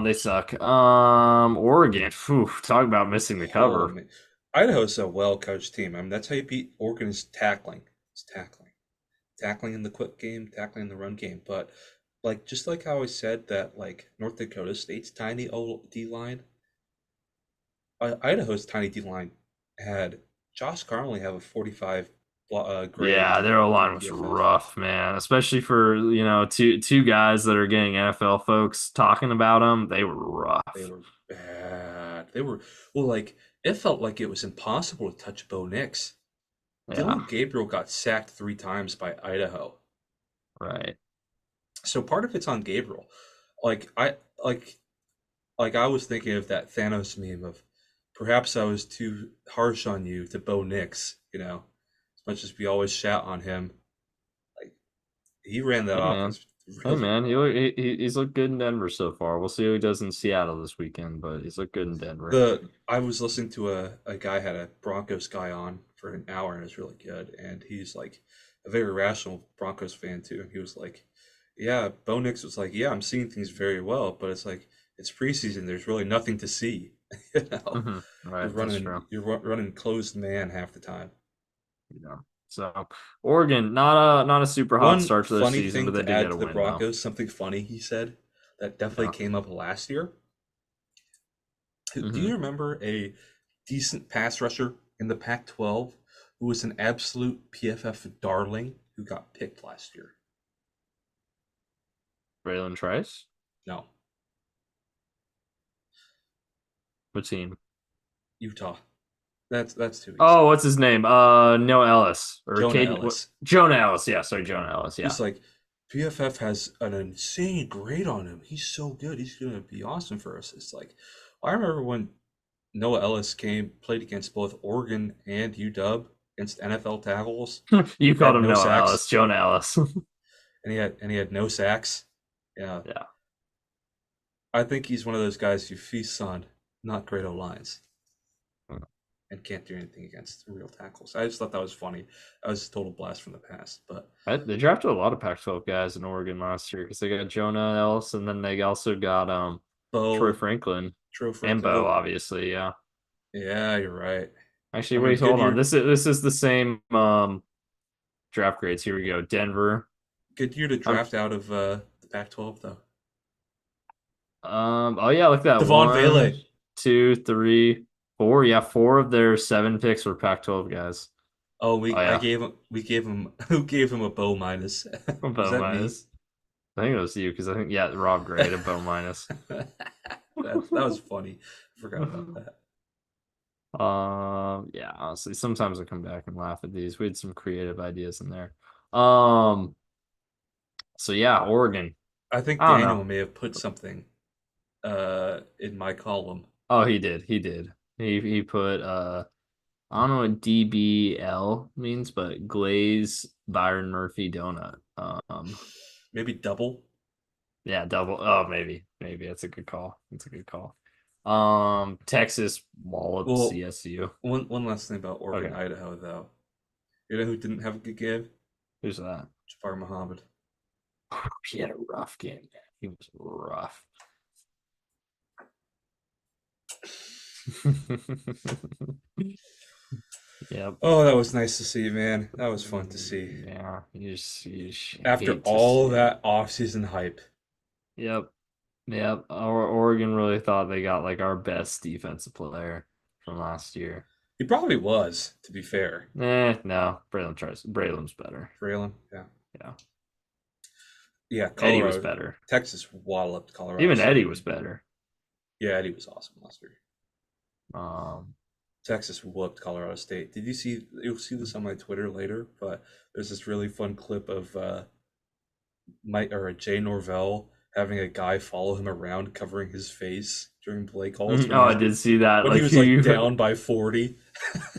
They suck. Oregon. Phew, talk about missing the Oh cover. man, Idaho's a well-coached team. I mean, that's how you beat Oregon is tackling. It's tackling in the quick game, tackling in the run game. But like just like how I said that like North Dakota State's tiny old D line, Idaho's tiny D line had Josh Carnley have a 45 grade Yeah, their O on line was PFF. rough, man. Especially for two guys that are getting NFL folks talking about them. They were They rough. were bad. They were well, like it felt like it was impossible to touch Bo Nix. Yeah, Dylan Gabriel got sacked 3 times by Idaho. right. So part of it's on Gabriel. Like I like like I was thinking of that Thanos meme of perhaps I was too harsh on you to Bo Nix, as much as we always shout on him. Like he ran that Hey man, offense hey really man. well. He's looked good in Denver so far. We'll see how he does in Seattle this weekend, but he's looked good in Denver. I was listening to a guy had a Broncos guy on for an hour and it was really good. And he's like a very rational Broncos fan too. And he was like, yeah, Bo Nix was like, yeah, I'm seeing things very well, but it's like it's preseason. There's really nothing to see. You know, Right, that's true. you're running closed man half the time. Yeah. So Oregon, not a super hot One start to their funny season, thing but they to did add get to a the win though. Broncos, something funny he said that definitely Yeah. came up last year. Do hmm you remember a decent pass rusher in the Pac-12 who was an absolute PFF darling who got picked last year? Braylon Trice? No, What team? Utah. That's too Oh, easy. what's his name? Noah Ellis or Jonah Caden? What? Ellis. Jonah Ellis. Yeah, sorry, Jonah Ellis. Yeah. He's like PFF has an insane grade on him. He's so good. He's gonna be awesome for us. It's like I remember when Noah Ellis played against both Oregon and UW against NFL tackles, You called had him no Noah sacks, Ellis. Jonah Ellis. and he had no sacks. Yeah, Yeah. I think he's one of those guys who feasts on not great O lines and can't do anything against real tackles. I just thought that was funny. That was a total blast from the past. But They drafted a lot of Pac-12 guys in Oregon last year because they got Jonah Ellis and then they also got Troy Bo, Franklin Tro and Franklin. Beau, Well, obviously. Yeah. yeah, you're right. Actually, I mean, wait, hold on. Goodyear, This is the same draft grades. Here we go. Denver. Goodyear to I'm draft out of the Pac-12 though. oh yeah, look at that. Devon One, Vele. two, three, four. Yeah, four of their seven picks were Pac-12 guys. Oh, Oh yeah, we gave him who gave him a Bo minus? Was Bo that me? minus. I think it was you because I think yeah, Rob grade a Bo minus. That was funny. I forgot about that. Yeah, honestly, sometimes I come back and laugh at these. We had some creative ideas in there. Um, so yeah, Oregon. I think I don't know. Daniel may have put something in my column. Oh, he did. He did. He put I don't know what DBL means, but glaze Byron Murphy donut. Maybe double. Yeah, double. Oh, maybe that's a good call. That's a good call. Texas walloped Well, CSU. one last thing about Okay, Oregon, Idaho, though. You know who didn't have a good game? who's that? Jafar Muhammad. He had a rough game, man. He was rough. Yep. Oh, that was nice to see, man. That was fun to see. Yeah, you just After hate to all see of it. that off-season hype, Yep. Yep. Oregon really thought they got like our best defensive player from last year. he probably was, to be fair. No. Braylon's better. Braylon, yeah. Yeah. Yeah, Eddie was Colorado. better. Texas walloped Colorado Even Eddie State. was better. Yeah, Eddie was awesome last year. Um, Texas whooped Colorado State. Did you see? You'll see this on my Twitter later, but there's this really fun clip of Mike or Jay Norvell having a guy follow him around, covering his face during play calls oh, I did see that. when he Like was like down by 40.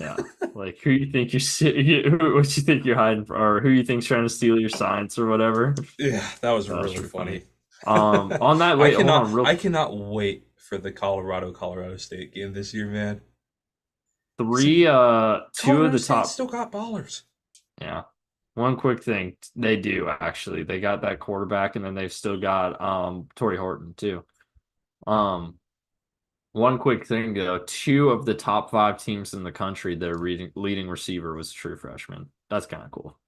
yeah. Like who you think what you think you're hiding from, or who you think's trying to steal your science or whatever. Yeah, that was That was really pretty funny. funny. On that, wait, hold on, I real cannot wait for the Colorado State game this year, man. three, See, two of Colorado the State top, still got ballers. yeah. One quick thing, they do actually. They got that quarterback, and then they've still got Torrey Horton too. Um, One quick thing though, two of the top five teams in the country, their leading receiver was a true freshman. That's kind of cool.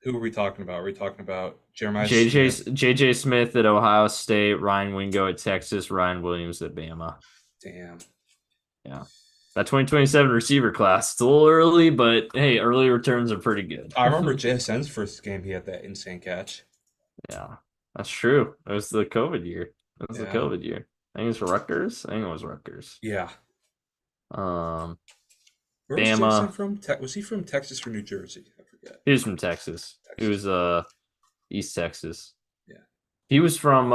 Who are we talking about? Are we talking about Jeremiah JJ Smith? JJ Smith at Ohio State, Ryan Wingo at Texas, Ryan Williams at Bama. Damn. Yeah. That 2027 receiver class. It's a little early, but hey, early returns are pretty good. I remember JSN's first game. He had that insane catch. Yeah. That's true. It was the COVID year. It was the Yeah. COVID year. I think it was Rutgers. I think it was Rutgers. Yeah. Um, Where was JSN Bama. from? Was he from Texas or New Jersey? I forget. He was from Texas. He Texas. was East Texas. Yeah. He was from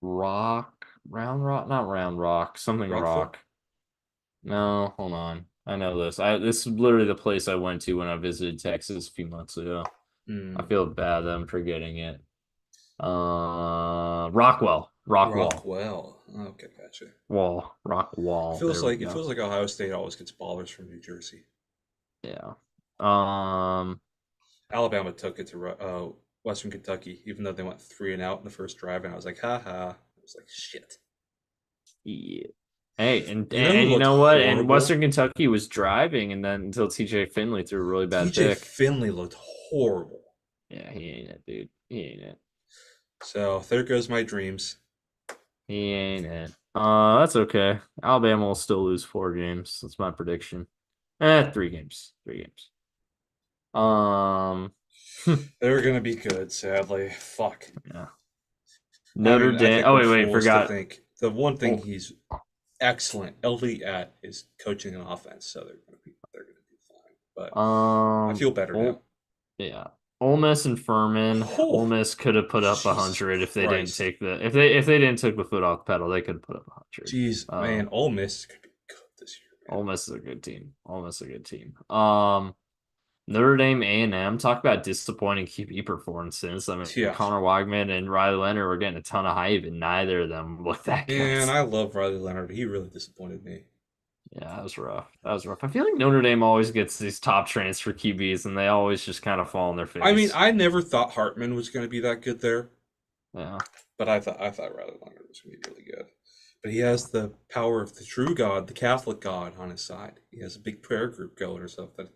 Round Rock, not Round Rock, something Rockville? Rock. No, hold on. I know this. This is literally the place I went to when I visited Texas a few months ago. I Hmm. feel bad that I'm forgetting it. Rockwell. Rockwall. Rockwell. Okay, gotcha. Rockwall. There we It go. feels like Ohio State always gets ballers from New Jersey. Yeah. Um, Alabama took it to Western Kentucky, even though they went 3-and-out in the first drive, and I was like, haha. I was like, shit. yeah. Hey, and, You know who and you looked know what? And horrible? Western Kentucky was driving, and then until TJ Finley threw a really bad TJ pick. Finley looked horrible. Yeah, he ain't it, dude. He ain't it. So there goes my dreams. He ain't it. That's okay. Alabama will still lose 4 games. That's my prediction. 3 games. 3 games. Um, They're gonna be good, sadly. Fuck. yeah. I Notre mean, I Dame. think Oh we're wait, fools to forgot. think the one thing Oh, he's excellent, elite at is coaching an offense. So they're gonna be fine. But I feel better now. oh, yeah. Ole Miss and Furman. Ole Oh, Miss could have put up a Jesus hundred if they didn't Christ. take the if they didn't take the foot off the pedal, they could have put up 100. Jeez, man, Ole Miss is gonna be good this year, man. Ole Miss is a good team. Ole Miss is a good team. Notre Dame A&M. Talk about disappointing QB performances. I mean, Yeah, Connor Wagman and Riley Leonard were getting a ton of hype, and neither of them looked that good. man, I love Riley Leonard. He really disappointed me. Yeah, that was rough. That was rough. I feel like Notre Dame always gets these top transfer QBs, and they always just kind of fall on their I mean, face. I never thought Hartman was gonna be that good there, Yeah, but I thought Riley Leonard was gonna be really good. But he has the power of the true God, the Catholic God, on his side. He has a big prayer group going or something.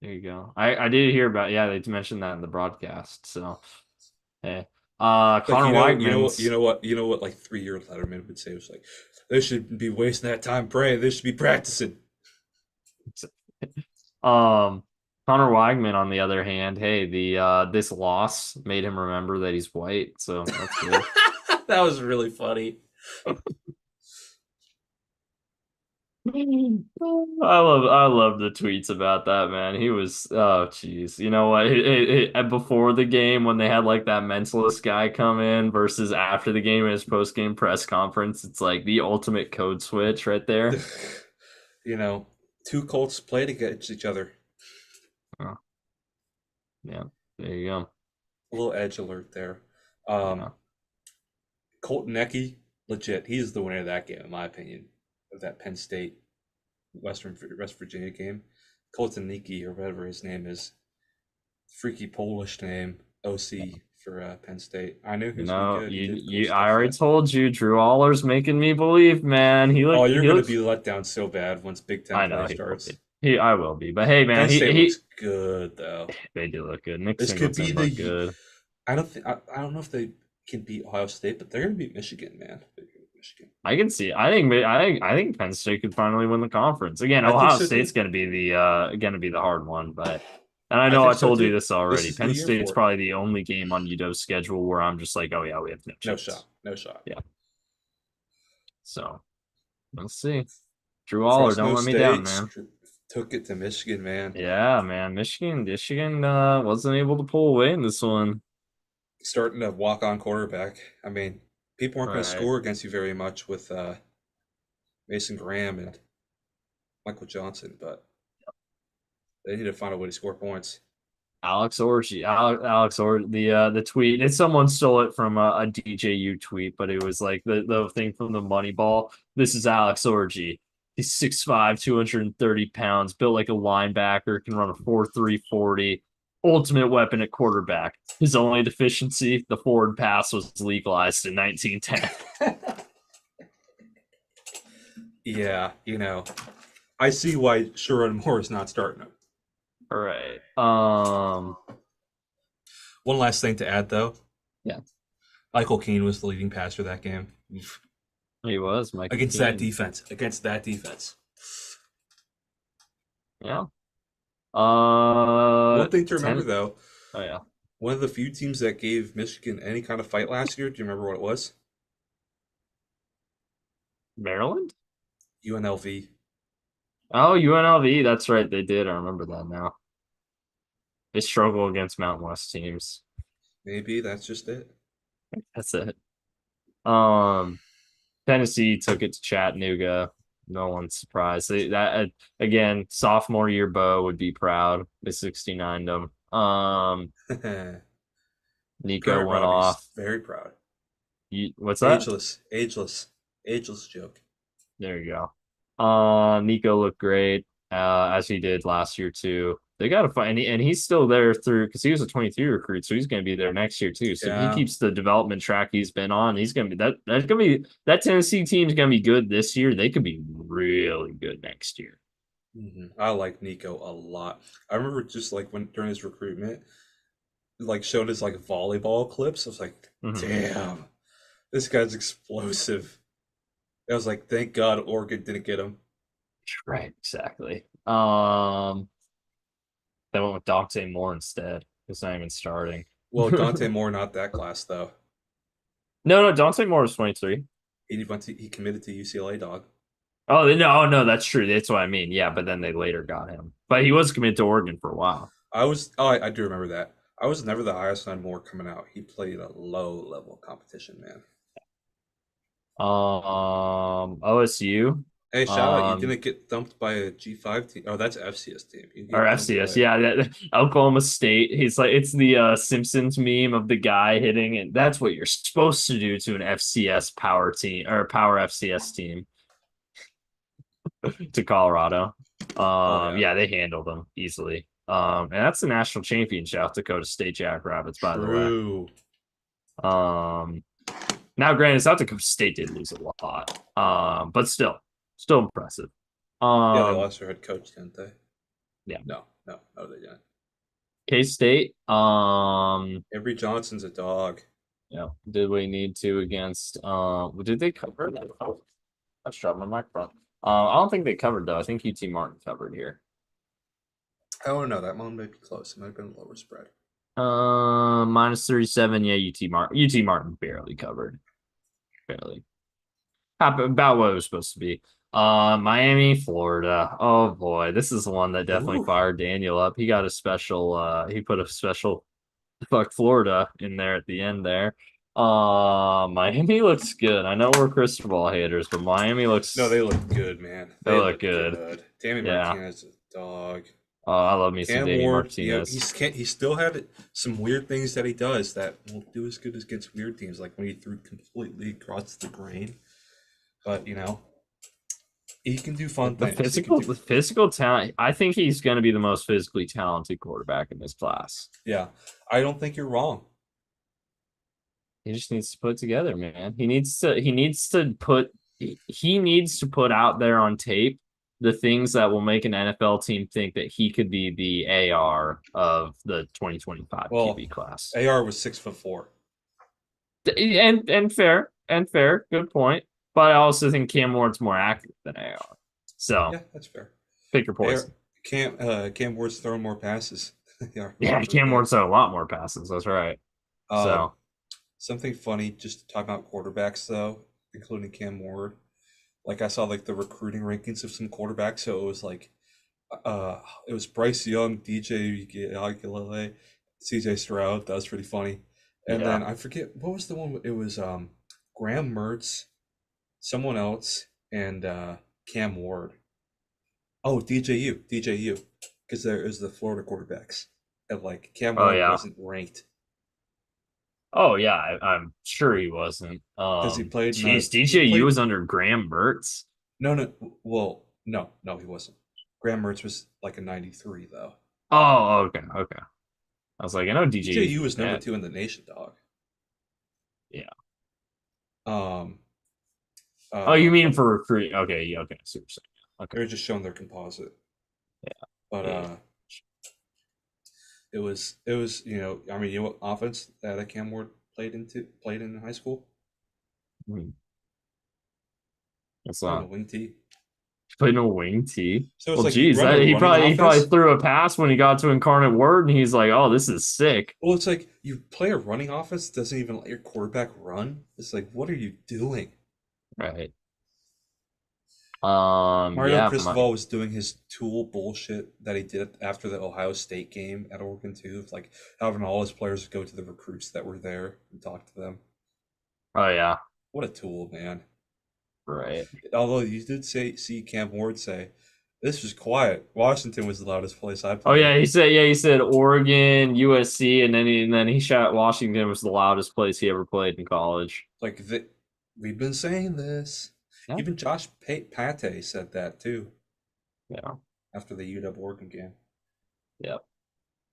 there you go. I did hear about, yeah, they mentioned that in the broadcast. So hey, Like Connor Wagman's. you know what like 3 year Letterman would say was like, they should be wasting that time praying. They should be practicing. Um, Connor Wagman, on the other hand, hey, the this loss made him remember that he's white, so that's good. That was really funny. I love the tweets about that, man. He was, oh jeez. You know what? Before the game when they had like that mentalist guy come in versus after the game in his post game press conference, it's like the ultimate code switch right there. You know, two Colts played against each other. Oh, yeah, there you go. A little edge alert there. Um, Yeah. Colton Necky, legit. He's the winner of that game, in my opinion, of that Penn State West Virginia game. Colton Necky, or whatever his name is, freaky Polish name, OC for Penn State. I knew he You was gonna be know, good. He did cool I stuff already yet. told you, Drew Aller's making me believe, man. Oh, you're He gonna be looks. let down so bad once Big Ten I play know he will starts. be. I will be. But hey, Penn man, State looks good though. they do look good. Nick This could be Singleton looked the. good. I don't know if they can beat Ohio State, but they're gonna beat Michigan, man. They're gonna beat Michigan. I can see. I think Penn State could finally win the conference. Again, I think Ohio so State's too. gonna be the hard one, but and I I know think I so told you too. this This already. is the Penn year State's for it. probably the only game on UW's schedule where I'm just like, oh yeah, we have no No chance. shot. No shot. Yeah. So let's see. Drew Aller, don't Fresno let me down, State man. took it to Michigan, man. Yeah, man. Michigan wasn't able to pull away in this one. Starting to walk on quarterback. I mean, people aren't going to Right. score against you very much with Mason Graham and Michael Johnson, but they need to find a way to score points. Alex Orgy, the tweet. It's someone stole it from a DJU tweet, but it was like the thing from the Moneyball. This is Alex Orgy. He's 6'5", 230 pounds, built like a linebacker, can run a 4.3 40. Ultimate weapon at quarterback. His only deficiency, the forward pass was legalized in 1910. Yeah, I see why Sherrod Moore is not starting him. All right. One last thing to add, though. Yeah, Michael Keane was the leading passer that game. he was Michael Against that Keane. defense. Against that defense. Yeah. One thing to remember, 10. though, Oh yeah. one of the few teams that gave Michigan any kind of fight last year, do you remember what it was? Maryland? UNLV. Oh, UNLV. That's right. They did. I remember that now. They struggle against Mountain West teams. Maybe that's just it. That's it. Um, Tennessee took it to Chattanooga. No one's surprised. That again, sophomore year Beau would be proud. They 69'd them. Nico Current went Rob, he's off. very proud. What's that? Ageless joke. There you go. Nico looked great, as he did last year too. They got to find, and he's still there through because he was a 23 recruit, so he's going to be there next year too. So if he Yeah. keeps the development track he's been on, he's going to be that. That's going to be that Tennessee team's going to be good this year. They could be really good next year. I like Nico a lot. I remember just like when during his recruitment, like showed his like volleyball clips. I was like, Mhm. damn, this guy's explosive. I was like, thank God Oregon didn't get him. Right, exactly. They went with Dante Moore instead. He's not even starting. Well, Dante Moore, not that class though. No, Dante Moore was 23. He committed to UCLA, dog. Oh no, that's true. That's what I mean. Yeah, but then they later got him. But he was committed to Oregon for a while. I do remember that. I was never the highest on Moore coming out. He played a low level competition, man. OSU, Hey, shout out! You um, didn't get thumped by a G5 team. Oh, that's FCS team. You or get thumped FCS. by. Yeah, Oklahoma State. He's like it's the Simpsons meme of the guy hitting, and that's what you're supposed to do to an FCS power team or power FCS team to Colorado. Oh yeah, Yeah, they handled them easily. And that's the national champion, South Dakota State Jackrabbits, by the way. true. Um, Now, granted, South Dakota State did lose a lot, but still impressive. Yeah, they Um, lost their head coach, didn't they? yeah, No, they didn't. K State. Avery Johnson's a dog. Yeah, did we need to against? Did they cover that? Oh, I just dropped my microphone. I don't think they covered though. I think UT Martin covered here. I don't know. That one might be close. It might have been a lower spread. Minus 37. Yeah, UT Martin barely covered. Barely. About what it was supposed to be. Miami, Florida. Oh boy, this is the one that definitely Ooh. fired Daniel up. He got a special he put a special fuck Florida in there at the end there. Miami looks good. I know we're crystal ball haters, but Miami No, looks they look good, man. they They look look good. good. Damien Yeah. Martinez is a dog. Oh, I love me some Cam Danny Ward, Martinez. he still had some weird things that he does that won't do as good as against weird teams, like when he threw completely across the grain. But he can do fun The things. He can do, physical talent. I think he's going to be the most physically talented quarterback in this class. yeah. I don't think you're wrong. He just needs to put it together, man. He needs to put out there on tape the things that will make an NFL team think that he could be the AR of the 2025 Well, QB class. AR was 6'4". And fair, good point. But I also think Cam Ward's more accurate than AR. So Yeah, that's fair. pick your AR, poison. Cam Ward's throwing more passes. Yeah, Cam Ward's had a lot more passes. That's right. Um, So something funny, just to talk about quarterbacks though, including Cam Ward. Like I saw like the recruiting rankings of some quarterbacks, so it was like it was Bryce Young, DJ Aguilera, CJ Stroud. That was pretty funny. And yeah, then I forget what was the one. It was Graham Mertz, someone else, and Cam Ward. Oh, DJU, because there is the Florida quarterbacks. And like Cam Oh Ward yeah. wasn't ranked Oh yeah, I'm sure he wasn't. because he DJU played was under Graham Mertz. no, well, no, he wasn't. Graham Mertz was like a 93 though. Oh, okay, okay. I was like, I know DJU's DJU pretty was number bad. 2 in the nation, dog. Yeah. Um, Oh, you mean but for recruit? Okay, yeah, okay, super sick. Okay, they were just showing their composite. But yeah, it was I mean what offense that Cam Ward played in high school? hmm. It's Played in a wing tee. played no wing T. So it's Well, like you geez, run a he running probably offense. threw a pass when he got to Incarnate Word, and he's like, "Oh, this is sick." Well, it's like you play a running offense doesn't even let your quarterback run. It's like, what are you doing? Right. Mario Yeah, my, Cristobal was doing his tool bullshit that he did after the Ohio State game at Oregon too, of like having all his players go to the recruits that were there and talk to them. oh yeah, What a tool, man. right. Although you did see Cam Ward say, "This was quiet. Washington was the loudest place I Oh played." yeah, he said Oregon, USC, and then he shot Washington was the loudest place he ever played in college. We've been saying this. Yeah, Even Josh Pate said that too yeah, after the UW Oregon game. yeah.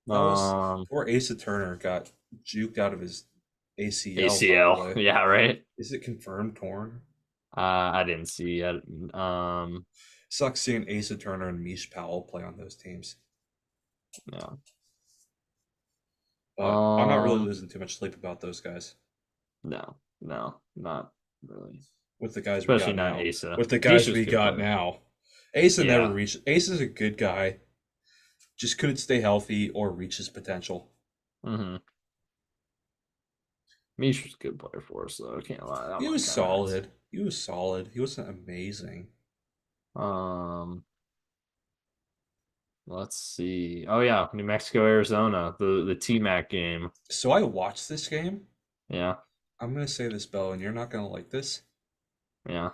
That was Um, poor Asa Turner got juked out of his ACL, by the ACL. way. Yeah, right. Is it confirmed torn? I didn't see it. Sucks seeing Asa Turner and Mish Powell play on those teams. No. But I'm not really Um, losing too much sleep about those guys. no, not really. With the guys we Especially got not now. Asa. With the guys Isha's a we good got player. now. Asa never Yeah. reached. Asa's a good guy. Just couldn't stay healthy or reach his potential. Mm-hmm. Misha's a good player for us, though. I can't lie. That He one was kind of hurts. solid. He was solid. He wasn't amazing. Um, let's see. Oh yeah, New Mexico, Arizona, the T-Mac game. So I watched this game. Yeah, I'm gonna say this, Bell, and you're not gonna like this. yeah.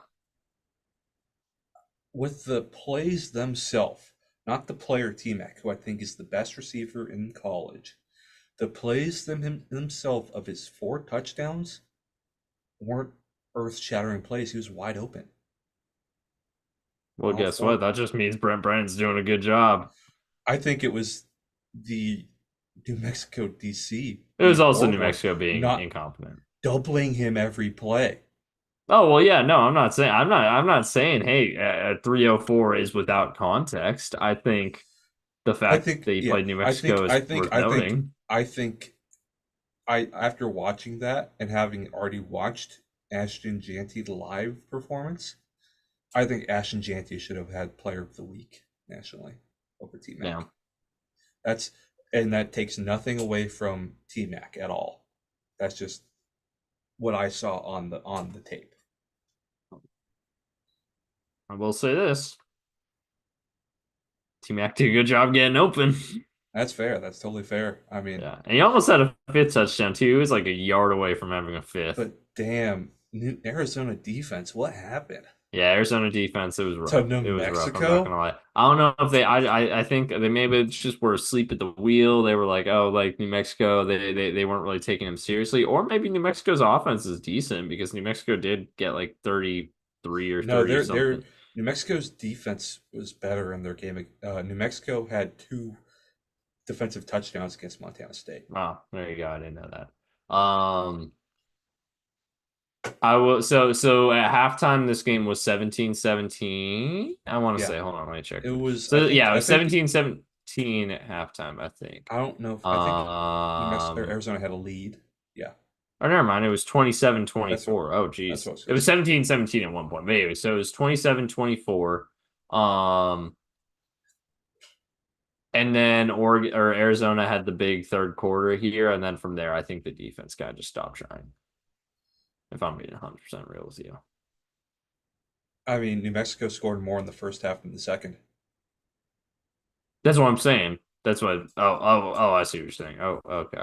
With the plays themselves, not the player T-Mac, who I think is the best receiver in college. The plays themselves of his 4 touchdowns weren't earth-shattering plays. He was wide open Well, on all guess what? four. That just means Brent Brennan's doing a good job. I think it was the New Mexico DC It was being also New horrible, Mexico being not incompetent. doubling him every play. Oh well, yeah. No, I'm not saying. Hey, 304 is without context. I think the I fact think, that he yeah, played New I think, Mexico I is think, worth I think, noting. I think, I after watching that and having already watched Ashton Janty live performance, I think Ashton Janty should have had Player of the Week nationally over T Yeah. Mac. That's and that takes nothing away from T Mac at all. That's just what I saw on the tape. I will say this. T-Mac did a good job getting open. That's fair. That's totally fair. I mean, Yeah. And he almost had a fifth touchdown, too. He was like a yard away from having a fifth. but damn, Arizona defense, what happened Yeah, Arizona defense, it was to rough. New It was rough. I'm not Mexico? gonna lie. I don't know if they I think they maybe just were asleep at the wheel. They were like, oh, like New Mexico, they weren't really taking him seriously. Or maybe New Mexico's offense is decent because New Mexico did get like 33 or No, 30 they're something. New Mexico's defense was better in their game. New Mexico had 2 defensive touchdowns against Montana State. Wow, there you go. I didn't know that. I will so at halftime this game was 17-17. I want to Yeah, say, hold on, let me check. it was. So yeah, it was 17-17 at halftime, I think. I don't know. I think New Mexico or Um Arizona had a lead. Yeah, or never mind, it was that's what 27-24. Oh that's geez. what I was It gonna was say. 17-17 at one point. But anyway, so it was 27-24. Um and then Oregon or Arizona had the big third quarter here, and then from there I think the defense guy just stopped trying. If I'm being 100% real with you. I mean, New Mexico scored more in the first half than the second. That's what I'm saying. That's what. Oh! I see what you're saying. Oh, okay,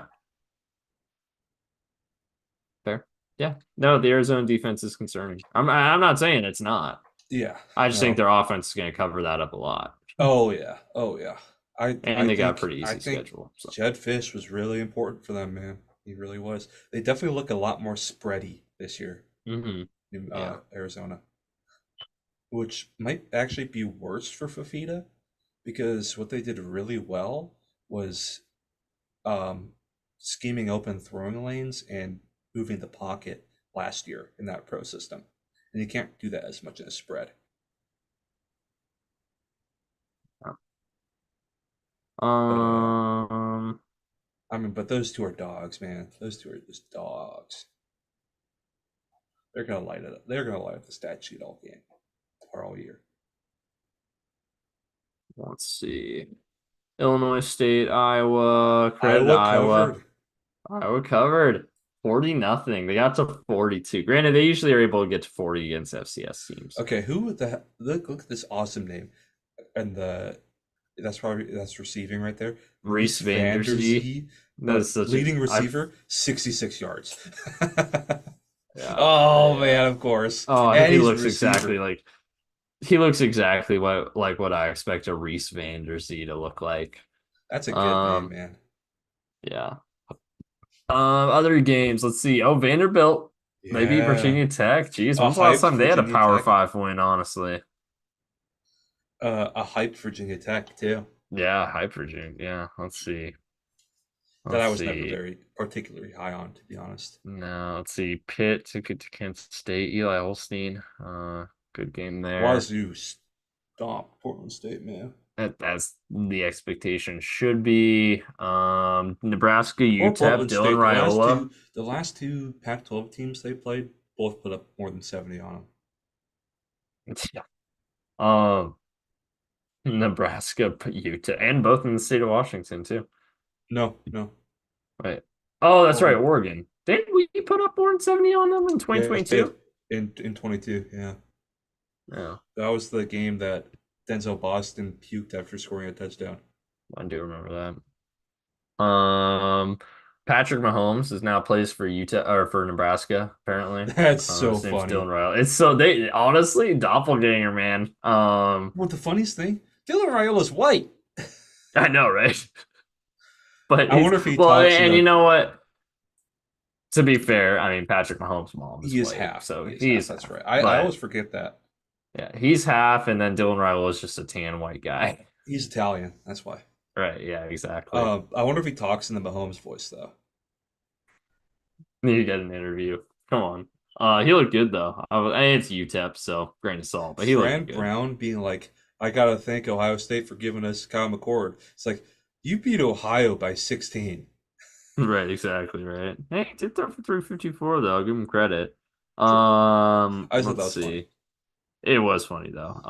fair. Yeah. No, the Arizona defense is concerning. I'm not saying it's not. Yeah, I just think no. their offense is going to cover that up a lot. Oh yeah, oh yeah. and they got a pretty I easy think schedule. So Jed Fish was really important for them, man. He really was. They definitely look a lot more spready this year hmm in yeah. Arizona, which might actually be worse for Fafita because what they did really well was um, scheming open throwing lanes and moving the pocket last year in that pro system, and you can't do that as much in a spread. But Um, I mean, but those two are dogs, man. Those two are just dogs. They're gonna light it up. They're gonna light up the stat sheet all game or all year. let's see. Illinois State, Iowa. Credit to Iowa Iowa. covered. Iowa covered 40 nothing. They got to 42. Granted, they usually are able to get to 40 against FCS teams. Okay, who the look at this awesome name, and that's receiving right there. Reese Reese van der Vanderzee. Zee, That's such a leading I receiver, 66 yards. yeah, Oh yeah. man, of course, Oh, and he's a receiver. he looks exactly what I expect a Reese Vanderzee to look like. That's a good name, Um, man. yeah. Other games. Let's see. Oh, Vanderbilt. They beat Yeah, Virginia Tech. Jeez, a when's the last hyped time they had a Virginia Power Tech. Five win? Honestly, A hyped Virginia Tech too. yeah, hype Virginia. Yeah, let's see. That Let's I was never see. very particularly high on, to be honest. No, let's see. Pitt took it to Kansas State. Eli Holstein. Good game there. Wazoo stomped Portland State, man. That's the expectation should be. Nebraska, Or UTEP, Portland Dylan State. Raiola. The last two Pac-12 teams they played both put up more than 70 on them. Yeah. Um, Nebraska, UTEP, and both in the state of Washington too. No, no, Right. Oh, that's right. Portland. Oregon. Didn't we put up more than 70 on them in Yes, they have 2022? in 22. Yeah, Yeah, that was the game that Denzel Boston puked after scoring a touchdown. I do remember that. Patrick Mahomes is now plays for Utah or for Nebraska, apparently. That's so His name's Dylan funny. Riley. It's so they honestly doppelganger, man. What the funniest thing? Dylan Raiola's white. I know, right? But I he's wonder if he well, talks in and you a. know what? To be fair, I mean Patrick Mahomes' mom is He is white, half. so He is half. he's That's half. right. I always But forget that. yeah, he's half, and then Dylan Riley is just a tan white guy. He's Italian. That's why. Right, yeah, exactly. I wonder if he talks in the Mahomes voice though. Need to get an interview. Come on. He looked good though. It's UTEP, so grain of salt, but he looked Trent good. Brown being like, I gotta thank Ohio State for giving us Kyle McCord. It's like you beat Ohio by 16. Right, exactly, right. Hey, he did throw for 354 though. I'll give him credit. True. I just thought that Let's was funny. see. It was funny though.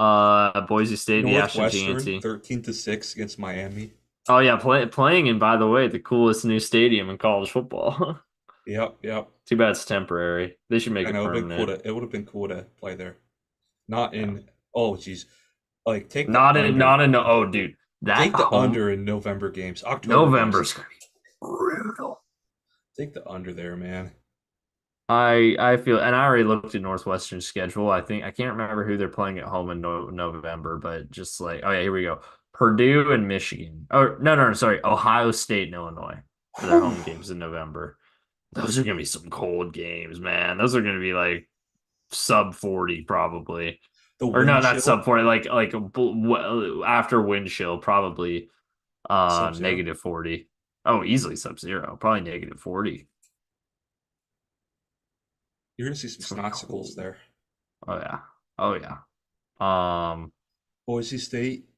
Boise State, the Ashton Northwestern Jeanty. 13-6 against Miami. Oh yeah, playing in, by the way, the coolest new stadium in college football. Yep, yep. Too bad it's temporary. They should make I it know permanent. it would have been cool to play there. Not Yeah. in oh geez. Like take the under. Not in oh dude. That Take the home under in November games, October games. November's gonna be brutal. Take the under there, man. I feel, and I already looked at Northwestern's schedule. I think I can't remember who they're playing at home in November, but just like, oh yeah, here we go. Purdue and Michigan. Oh no, sorry, Ohio State and Illinois for their Whew. home games in November. Those are gonna be some cold games, man. Those are gonna be like sub 40 probably, The or no, wind not sub chill, 40, like after wind chill, probably Sub-Zero. negative 40. Oh, easily sub zero, probably negative 40. You're gonna see some It's gonna be snoxicles cold. there. Oh yeah. Oh yeah. Um, Boise State,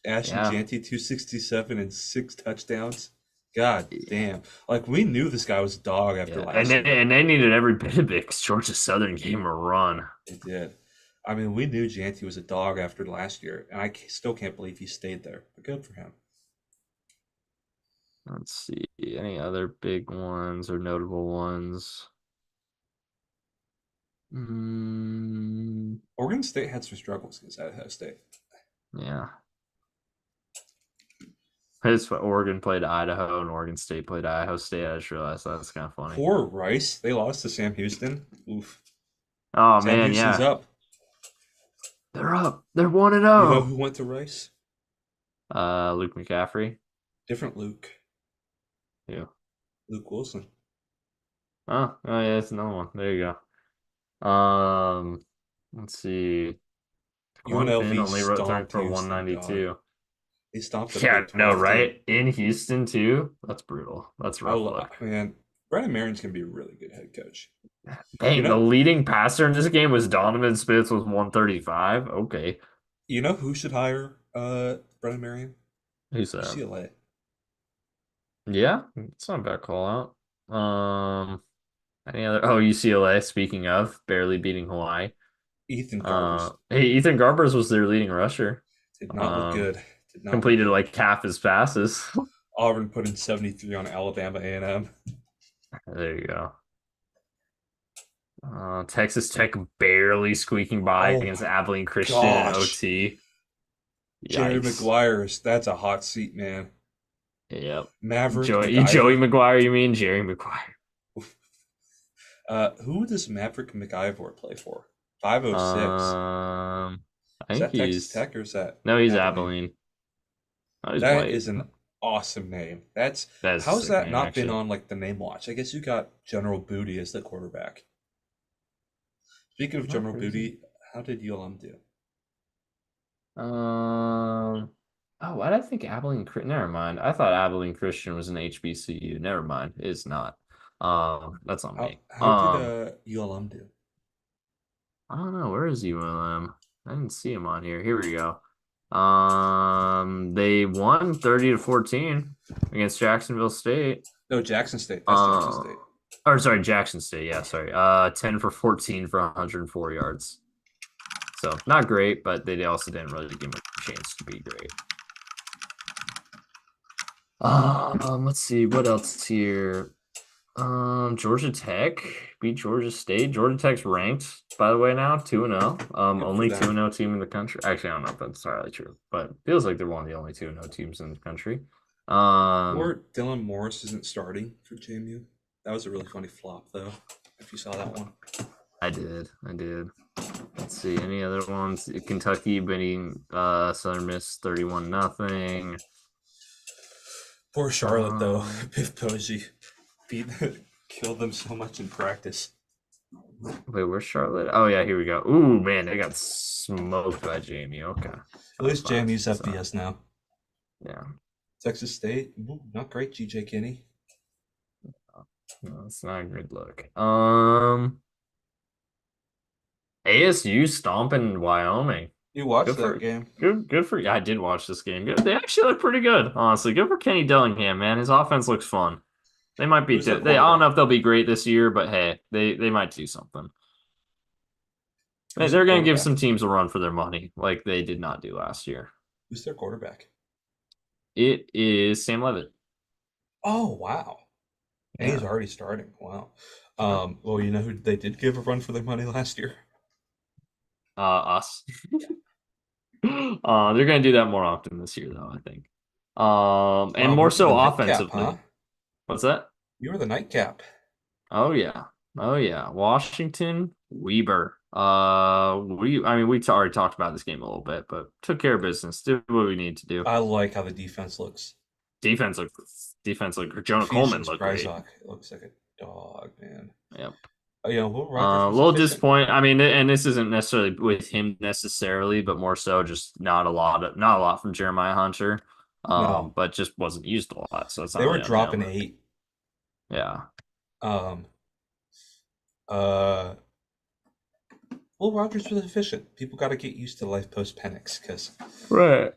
Ashton yeah. Jeanty, 267 and 6 touchdowns. God damn. Like, we knew this guy was a dog after Yeah. last year. And they needed every bit of it because Georgia Southern gave him a run. They did. I mean, we knew Jeanty was a dog after last year, and still can't believe he stayed there. But good for him. Let's see. Any other big ones or notable ones? Mm, Oregon State had some struggles against Ohio State. yeah. It's what Oregon played Idaho and Oregon State played Idaho State. I just realized that's kind of funny. Poor Rice. They lost to Sam Houston. Oof. Oh Sam man, Houston's yeah. up. They're up. They're 1 and You know 0. who went to Rice? Luke McCaffrey. Different Luke. Yeah. Luke Wilson. Oh yeah, it's another one. There you go. Let's see. Quan Finn UNLV only returned stomped for Houston, dog. 192. They stomped a Yeah, Big no, 12 team. right? In Houston too. That's brutal. That's a rough look. Man, Brennan Marion's gonna be a really good head coach. You Dang, the know, leading passer in this game was Donovan Smith with 135. Okay. you know who should hire Brennan Marion? Who's that? UCLA. Yeah, it's not a bad call out. Any other? Oh, UCLA. Speaking of barely beating Hawaii. Ethan Garbers Hey, Ethan Garbers was their leading rusher. did not look Um, good. Did not look completed good. like half his passes. Auburn put in 73 on Alabama A&M. There you go. Texas Tech barely squeaking by Oh against my Abilene Christian in gosh. OT. Jerry Yikes. Maguire's, that's a hot seat, man. Yep. Maverick Joey McIvor. McGuire, you mean Jerry Maguire? Who does Maverick McIvor play for? 506. I Is think that Texas he's Tech or is that no, he's Abilene? Abilene. Oh, he's That white. is an awesome name. That's That is a how's sick that name, not been actually. on like the name watch? I guess you got General Booty as the quarterback. Speaking of Not General crazy. Booty, how did ULM do? Oh, why did I think Abilene? Never mind. I thought Abilene Christian was an HBCU. Never mind. It's not. That's on How me. how did ULM do? I don't know. Where is ULM? I didn't see him on here. Here we go. They won 30-14 against Jacksonville State. No, Jackson State. That's Jackson Uh, State. or sorry, Jackson State. Yeah, sorry. 10 for 14 for 104 yards. So not great, but they also didn't really give him a chance to be great. Let's see what else here. Georgia Tech beat Georgia State. Georgia Tech's ranked, by the way, now 2-0. Good for Only them. 2-0 team in the country. Actually, I don't know if that's entirely true, but feels like they're one of the only 2-0 teams in the country. Or Dylan Morris isn't starting for JMU. That was a really funny flop, though. If you saw that one. I did. Let's see any other ones. Kentucky beating Southern Miss 31-0. Poor Charlotte, though. Um, Biff Posey beat killed them so much in practice. Wait, where's Charlotte? Oh yeah, here we go. Ooh man, they got smoked by Jamie. Okay, At least JMU's so FBS now. yeah, Texas State, not great. GJ Kinney. no, it's not a good look. ASU stomping Wyoming. You watched Good that for game? good for. I did watch this game. Good. They actually look pretty good, honestly. Good for Kenny Dillingham, man. His offense looks fun. They might be. Who's their They. I don't know quarterback? if they'll be great this year, but hey, they might do something. Who's their They're going to give some quarterback? teams a run for their money, like they did not do last year. Who's their quarterback? It is Sam Levitt. Oh wow, and he's Yeah. already starting. Wow. Yep. Well, you know who they did give a run for their money last year? Us. They're going to do that more often this year, though, I think. And Wow, more we were the so nightcap, huh? offensively. What's that? You were the nightcap. Oh yeah. Oh yeah. Washington, Weber. We already talked about this game a little bit, but took care of business. Did what we need to do. I like how the defense looks. Defense looked defense looked Jonah Coleman Ephesians looked great. Prysock looks like a dog, man. Yep. Oh, you know, Will Rogers A was little efficient. disappointed. I mean, and this isn't necessarily with him necessarily, but more so just not a lot from Jeremiah Hunter. No, But just wasn't used a lot, so it's not they were really on dropping him. 8. Yeah. Um, uh, Will Rogers was efficient. People got to get used to life post Penix because Right.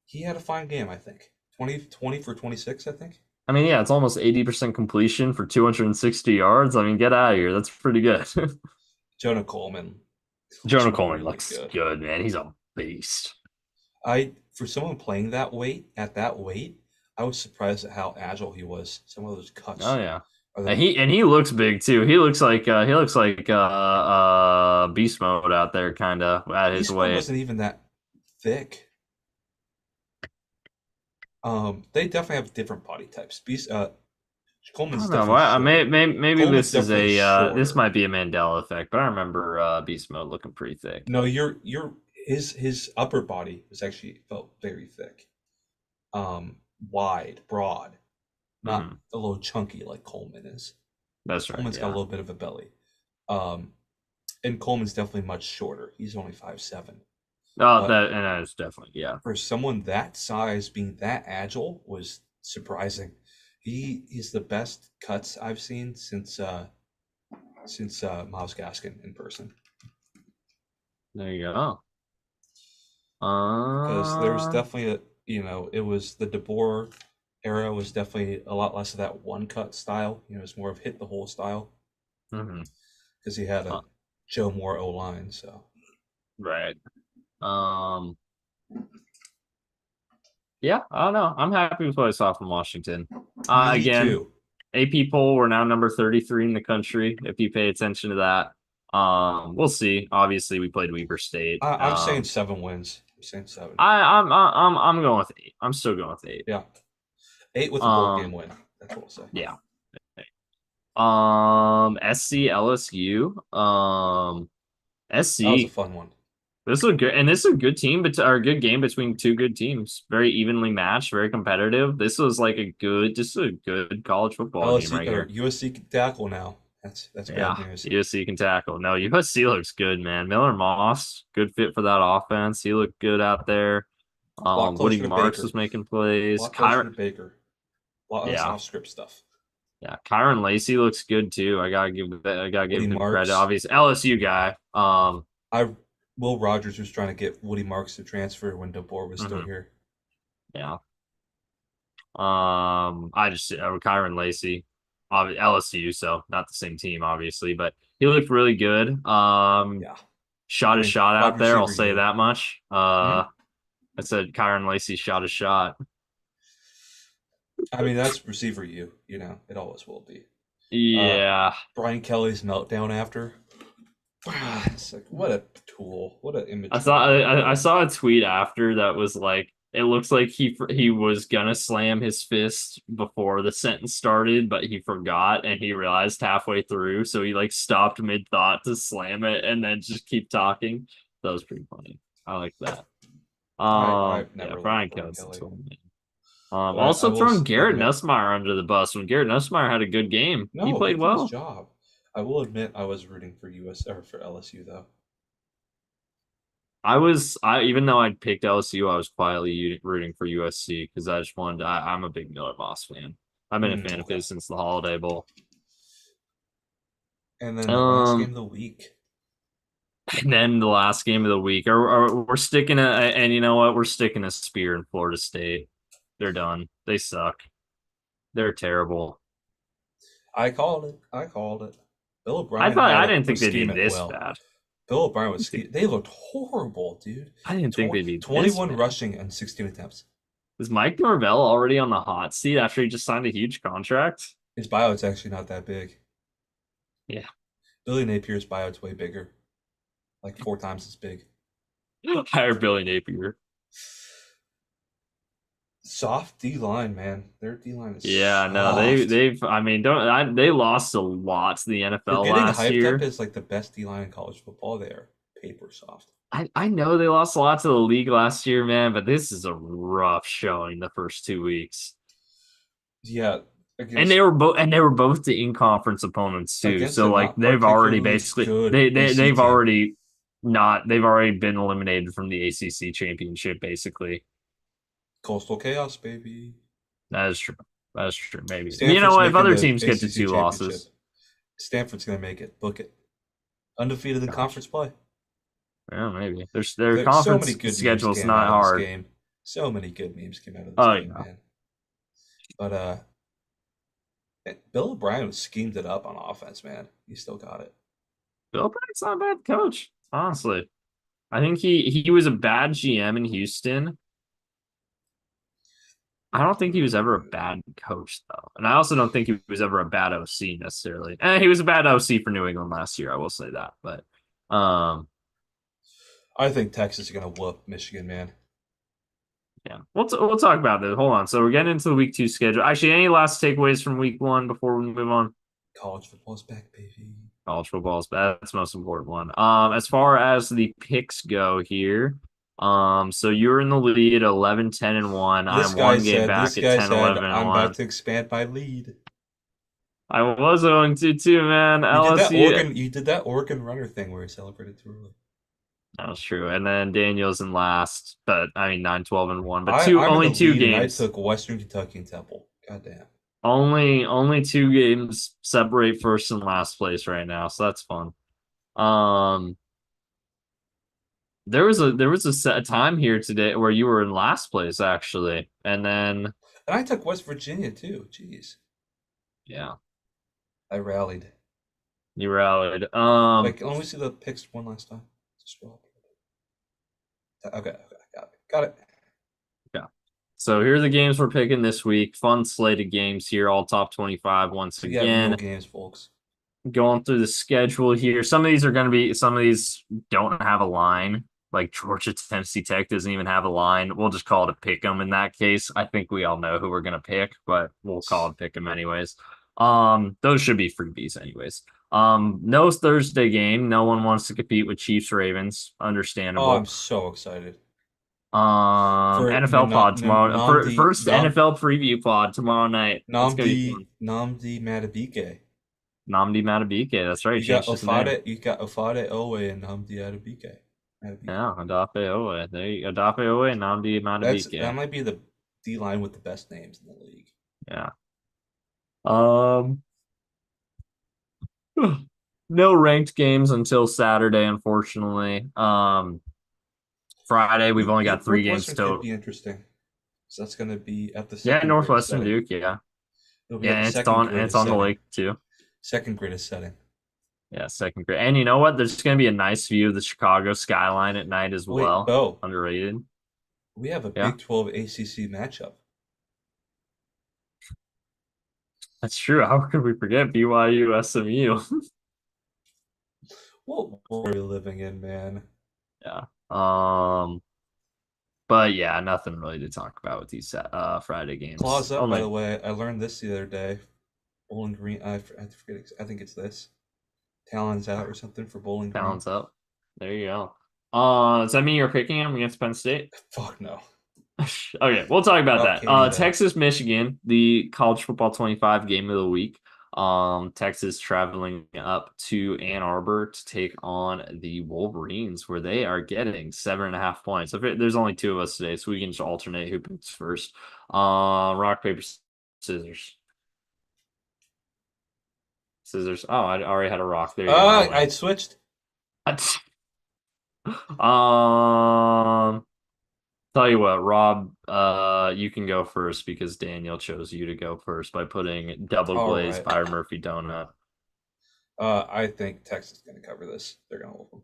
he had a fine game, I think. 20 for 26, I think. I mean, yeah, it's almost 80% completion for 260 yards. I mean, get out of here. That's pretty good. Jonah Coleman looks Jonah Coleman really looks good. good, man. He's a beast. For someone playing that weight, at that weight, I was surprised at how agile he was. Some of those Oh cuts yeah. are And the he looks big too. He looks like beast mode out there kind of at his Beast Mode weight. wasn't even that thick. They definitely have different body types. I Coleman's don't know. definitely Why short. maybe Coleman's this is definitely this shorter. might be a Mandela effect, but I remember beast mode looking pretty thick. No, his upper body was actually felt very thick. um, wide, broad, not Hmm. a little chunky like Coleman is. That's right. Coleman's got a Yeah. little bit of a belly. Um, and Coleman's definitely much shorter. He's only 5'7". Oh, But that is definitely yeah. for someone that size being that agile was surprising. He is the best cuts I've seen since Miles Gaskin in person. There you go. Because there's Uh, definitely it was the DeBoer era was definitely a lot less of that one cut style. You know, it's more of hit the hole style mhm. because he had a Uh, Joe Moore O line. So right. Um, yeah, I don't know. I'm happy with what I saw from Washington. me Again, too. AP poll, we're now number 33 in the country. If you pay attention to that, we'll see. Obviously, we played Weber State. I'm saying 7 wins. I'm saying 7. I'm going with 8. I'm still going with 8. Yeah, 8 with a bowl game Um, win. That's what I'll say. yeah. SC LSU. That was a SC. fun one. This is a good, and this is a good team, but or a good game between two good teams. Very evenly matched, very competitive. This was like just a good college football game LSU right or here. USC can tackle now. That's bad Yeah, news. USC can tackle. No, USC looks good, man. Miller Moss, good fit for that offense. He looked good out there. A lot Woody closer to Marks Baker. was making A plays. lot closer to Baker. A lot less Yeah, off script stuff. yeah. Kyron Lacey looks good too. I gotta Woody give him credit. Marks. Obviously, LSU guy. I Will Rogers was trying to get Woody Marks to transfer when DeBoer was still Mhm, here. yeah. I just Kyron Lacey, LSU, so not the same team, obviously, but he looked really good. Yeah. I Shot his mean, shot wide out there. I'll receiver say you. that much. Hmm? I said Kyron Lacey shot a shot. I mean, that's receiver you. You know, it always will be. Uh, Yeah, Brian Kelly's meltdown after. It's like, what a tool. What an I saw immature I player. saw a tweet after that was like it looks like he was gonna slam his fist before the sentence started, but he forgot and he realized halfway through, so he like stopped mid thought to slam it and then just keep talking. That was pretty funny. I like that. I've Yeah, never liked Brian Brian Kelly's Kelly. the man. But I Also will throwing Garrett admit, Nussmeier under the bus when Garrett Nussmeier had a good game. He no, he played did his well. job. I will admit I was rooting for US or for LSU though. I even though I picked LSU, I was quietly rooting for USC because I just wanted. I'm a big Miller Boss fan. I've been a fan of Okay. his since the Holiday Bowl. And then the last game Um, of the week, and then the last game of the week, we're sticking and you know what? We're sticking a spear in Florida State. They're done. They suck. They're terrible. I called it. I called it. Bill I O'Brien thought had I it didn't think was they'd be scheming this well. bad. Bill O'Brien was I didn't they looked horrible, dude. think they'd be this 21 bad. rushing and 16 attempts. Is Mike Norvell already on the hot seat after he just signed a huge contract? His buyouts actually not that big. Yeah. Billy Napier's buyout's way bigger, like 4 times as big. Hire Billy Napier. Soft D line, man. Their D line is Yeah, no, soft. I mean, they lost a lot to the For NFL getting last hyped up year. as like the best D line in college football, they are paper soft. I know they lost a lot to the league last year, man, but this is a rough showing the first 2 weeks. Yeah, And against they were both the in-conference opponents too. against So a like not particularly good AC they've team. already not they've already been eliminated from the ACC championship basically. Coastal Chaos, baby. That is true. That is true. Maybe. You know Stanford's what? If making other the teams get to ACC two championship. losses, Stanford's gonna make it. Book it. Undefeated in gosh, conference play. yeah, maybe. Their So many conference good memes schedule is came not out of this hard. game. So many good memes came out of this Oh game, yeah. man. But Bill O'Brien schemed it up on offense, man. He still got it. Bill Bryant's not a bad coach, honestly. I think he was a bad GM in Houston. I don't think he was ever a bad coach though, and I also don't think he was ever a bad OC necessarily. He was a bad OC for New England last year. I will say that, but um, I think Texas is gonna whoop Michigan, man. yeah, we'll talk about this. Hold on. So we're getting into the week 2 schedule. Actually, any last takeaways from week 1 before we move on? College football's back, baby. College football is that's the most important one. As far as the picks go here, So you're in the lead, 11, 10, and 1. I'm one game This back at guy 10, said, 11, and I'm about 1. to expand my lead. I was going to too, man. LSU. You did that Oregon runner thing where he celebrated too early. That was true. And then Daniel's in last, but I mean 9, 12, and 1. But two I'm in the only two lead and I games. took Western Kentucky and Temple. God damn. Only two games separate first and last place right now, so that's fun. Um there was a time here today where you were in last place actually. And then And I took West Virginia too. Jeez. yeah, I rallied. you rallied. Like, let me see the picks one last time. Scroll up. Okay, got it. Got it. Yeah. So here are the games we're picking this week. Fun slate of games here, all top 25 once We got real again. games, folks. Going through the schedule here. Some of these don't have a line. Like Georgia, Tennessee Tech doesn't even have a line. We'll just call it a pick 'em in that case. I think we all know who we're gonna pick, but we'll call it pick 'em anyways. Those should be freebies anyways. No Thursday game. No one wants to compete with Chiefs Ravens. Oh, I'm Understandable. so excited for NFL pod tomorrow. First Nam, NFL preview pod tomorrow night. That's gonna be fun. Namdi Matabike. Namdi Matabike. That's right. He changed his name. You got Ofade Owe and Namdi Matabike. Yeah, Adafe Owe. There you Adafe Owe and Namdi That Matabike. might be the D line with the best names in the league. Yeah. Um, no ranked games until Saturday, unfortunately. Friday we've only got three games Northwestern could total. be interesting. So that's going to be at the Yeah, second greatest Northwestern setting. Duke. Yeah, It'll be yeah, at the and second it's greatest on the setting. lake too. Second greatest setting. Yeah, second grade. And you know what? There's going to be a nice view of the Chicago skyline at night as Wait, well. Bo, Underrated. we have a Yeah, Big 12 ACC matchup. that's true. How could we forget BYU SMU? What world are we living in, man? Yeah. But yeah, nothing really to talk about with these Friday games. Claws up, by the Only way. I learned this the other day. Bowling Green. I forget. I think it's this. Talon's out or something for Bowling Green. balance up. There you go. Does that mean you're picking him against Penn State? Fuck no. Okay, we'll talk about Oh, that. Katie, though. Texas, Michigan, the college football 25 game of the week. Texas traveling up to Ann Arbor to take on the Wolverines, where they are getting 7.5 points. There's only two of us today, so we can just alternate who picks first. Rock, paper, scissors. Scissors. Oh, I already had a rock. There you go. I switched. Um, Tell you what, Rob, you can go first because Daniel chose you to go first by putting double All glazed right. Fire Murphy donut. I think Texas is going to cover this. They're going to hold them.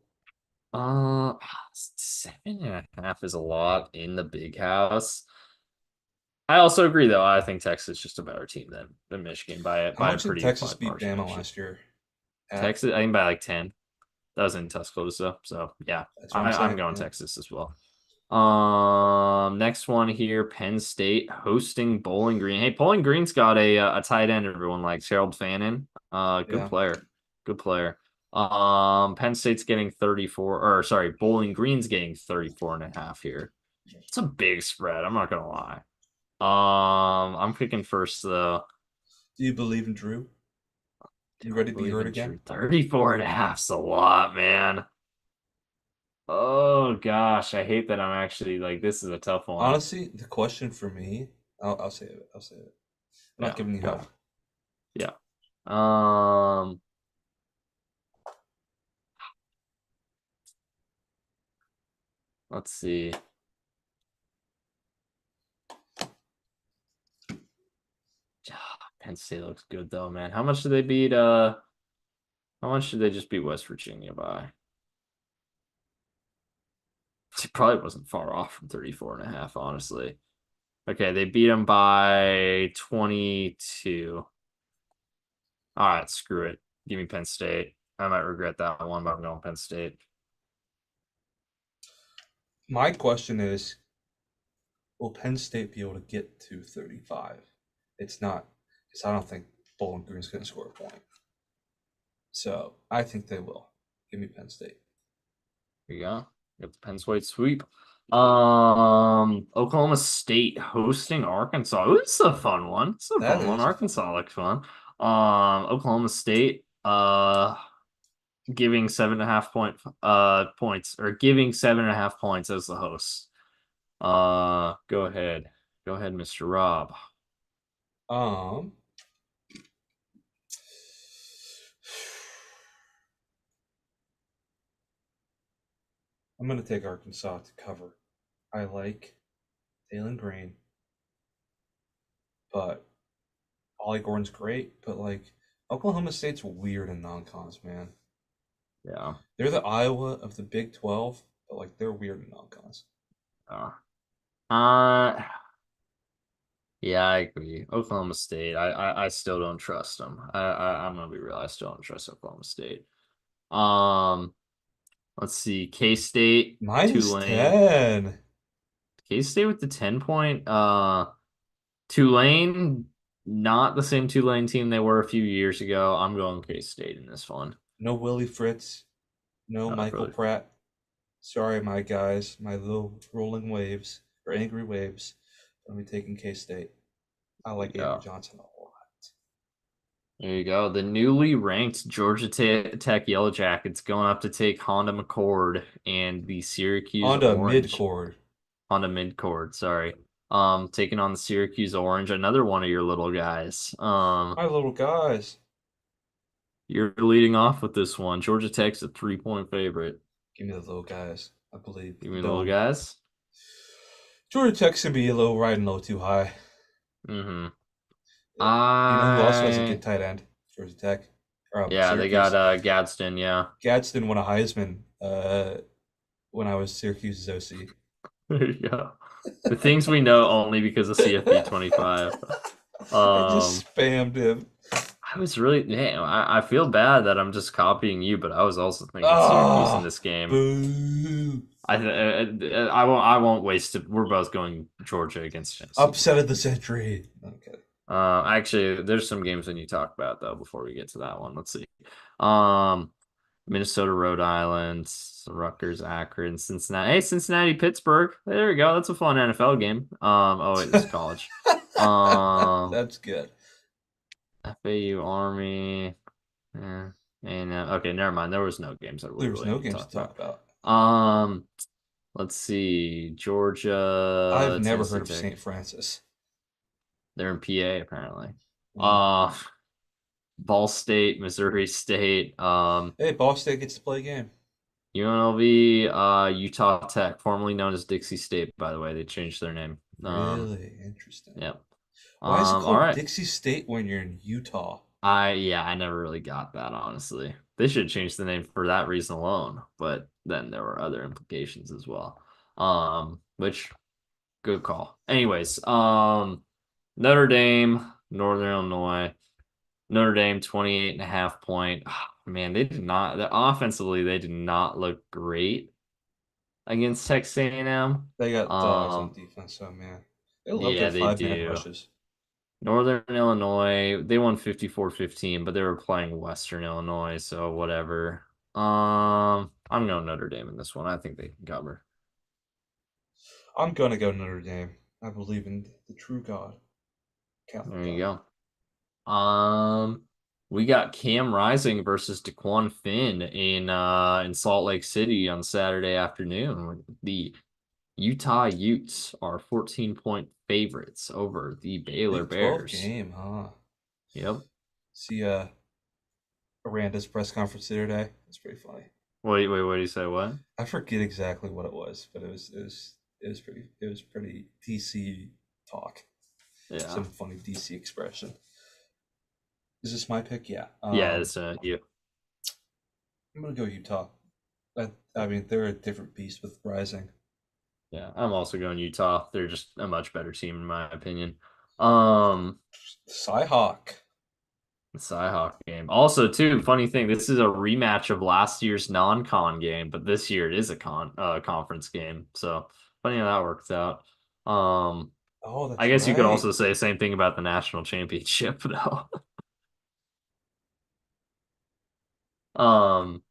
7.5 is a lot in the big house. I also agree, though. I think Texas is just a better team than Michigan How by a much did pretty Texas wide beat margin, Bama actually. last year? Texas, I think by like 10. That was in Tuscaloosa. So yeah, That's what I'm I'm saying. going Yeah. Texas as well. Next one here, Penn State hosting Bowling Green. Hey, Bowling Green's got a tight end everyone likes, Harold Fannin. Good Yeah. player. Good player. Penn State's getting 34, or sorry, Bowling Green's getting 34.5 here. It's a big spread, I'm not gonna lie. I'm picking first though. Do you believe in Drew? You ready to be Believe heard in again? true. 34.5's a lot, man. Oh gosh, I hate that I'm actually like this is a tough one. Honestly, the question for me, I'll say it. I'll say it. I'm not Yeah, giving you go. hope. Yeah. Um, let's see. Penn State looks good though, man. How much did they beat how much did they just beat West Virginia by? It probably wasn't far off from 34.5, honestly. Okay, they beat them by 22. All right, screw it. Give me Penn State. I might regret that one, but I'm going Penn State. My question is, will Penn State be able to get to 35? It's not, because I don't think Bowling Green's going to score a point. So I think they will. Give me Penn State. Here you go. Got the Penn State sweep. Oklahoma State hosting Arkansas. Ooh, this is a fun one. It's a That fun one. is a fun Arkansas one. looks fun. Oklahoma State, giving 7.5 points, or giving 7.5 points as the host. Go ahead. Go ahead, Mr. Rob. Um, I'm gonna take Arkansas to cover. I like Jalen Green, but Ollie Gordon's great. But like Oklahoma State's weird in non-cons, man. Yeah. They're the Iowa of the Big 12, but like they're weird in non-cons. Uh, uh yeah, I agree. Oklahoma State. I still don't trust them. I'm gonna be real. I still don't trust Oklahoma State. Um, let's see. K-State, Minus Tulane. 10. K-State with the 10 point. Tulane, not the same Tulane team they were a few years ago. I'm going K-State in this one. No Willie Fritz. No Not Michael really. Pratt. Sorry, my guys, my little rolling waves or angry waves. I'll be taking K State. I like Avery Yeah. Johnson a lot. There you go. The newly ranked Georgia Tech Yellow Jackets going up to take Honda McCord and the Syracuse Honda Orange. midcord. Honda midcourt, sorry. Taking on the Syracuse Orange, another one of your little guys. My little guys. You're leading off with this one. Georgia Tech's a 3-point favorite. Give me the little guys. I believe You the mean little dome. guys? Georgia Tech's gonna be a little riding low too high. Mm-hmm. You know who also has a good I tight end? Georgia Tech. Yeah, they got Syracuse. Gadsden, yeah. Gadsden won a Heisman when I was Syracuse's OC. There you go. The things we know only because of CFB 25. I just Um, spammed him. I was really, damn, I feel bad that I'm just copying you, but I was also thinking Syracuse in Ah, this game. boo. I won't waste it. We're both going Georgia against Tennessee. Upset of the century. Okay. Actually, there's some games we need to talk about though before we get to that one. Let's see. Um, Minnesota, Rhode Island, Rutgers, Akron, Cincinnati. Hey, Cincinnati, Pittsburgh. There we go. That's a fun NFL game. Oh wait, this is college. Um, That's good. FAU, Army. Yeah. And okay, never mind. There was no games that we There was really no need to games talk to talk about. about. Let's see. I've Georgia, never Tennessee heard of Tech. St. Francis. They're in PA apparently. Well, Uh, Ball State, Missouri State, hey, Ball State gets to play a game. UNLV, Utah Tech, formerly known as Dixie State, by the way. They changed their name. Really interesting. Yep. Why is it All called right. Dixie State when you're in Utah? I never really got that, honestly. They should change the name for that reason alone, but then there were other implications as well. Which good call. Anyways, Notre Dame, Northern Illinois. Notre Dame 28.5 point. Man, they did not offensively they did not look great against Texas A&M. They got dogs on defense, so man. They love their Yeah, they 5-man do. rushes. Northern Illinois, they won 54-15, but they were playing Western Illinois, so whatever. I'm going Notre Dame in this one. I think they can cover. I'm gonna go Notre Dame. I believe in the true God, Catholic There you God. go. We got Cam Rising versus DeQuan Finn in Salt Lake City on Saturday afternoon. The Utah Utes are 14-point favorites over the Baylor Big 12 Bears. game, huh? Yep. See Aranda's press conference the other day. It's pretty funny. Wait, what do you say? What? I forget exactly what it was, but it was pretty DC talk. Yeah. Some funny DC expression. Is this my pick? Yeah. Yeah, it's you. I'm gonna go Utah. I mean, they're a different beast with Rising. Yeah, I'm also going Utah. They're just a much better team in my opinion. Um, Cyhawk. the Cyhawk game. Also, too, funny thing, this is a rematch of last year's non-con game, but this year it is a conference game. So funny how that works out. Oh, I that's guess you could right. also say the same thing about the national championship, though. Um,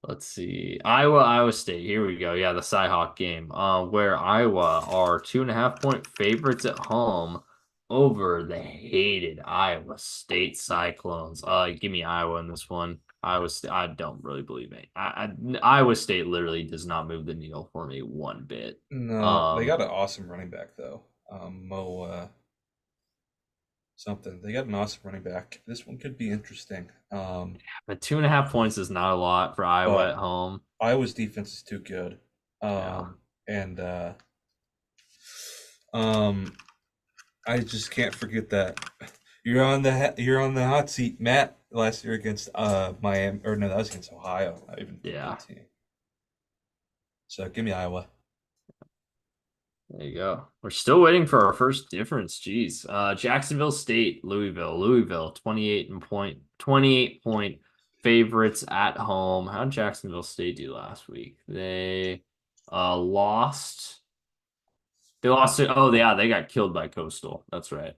Let's see. Iowa State. Here we go. Yeah, the Cyhawk game. Where Iowa are 2.5 point favorites at home over the hated Iowa State Cyclones. Give me Iowa in this one. Iowa State. I don't really believe it. Iowa State literally does not move the needle for me one bit. No, they Um, got an awesome running back though. Mo something. They got an awesome running back. This one could be interesting. but 2.5 points is not a lot for Iowa But at home. Iowa's defense is too good. Yeah. And um, I just can't forget that you're on the hot seat, Matt. Last year against Miami, or no, that was against Ohio. Not even a Yeah. good team. So give me Iowa. There you go. We're still waiting for our first difference. Jeez. Jacksonville State, Louisville. Louisville, 28 point favorites at home. How did Jacksonville State do last week? They lost. They lost it. Oh, yeah, they got killed by Coastal. That's right.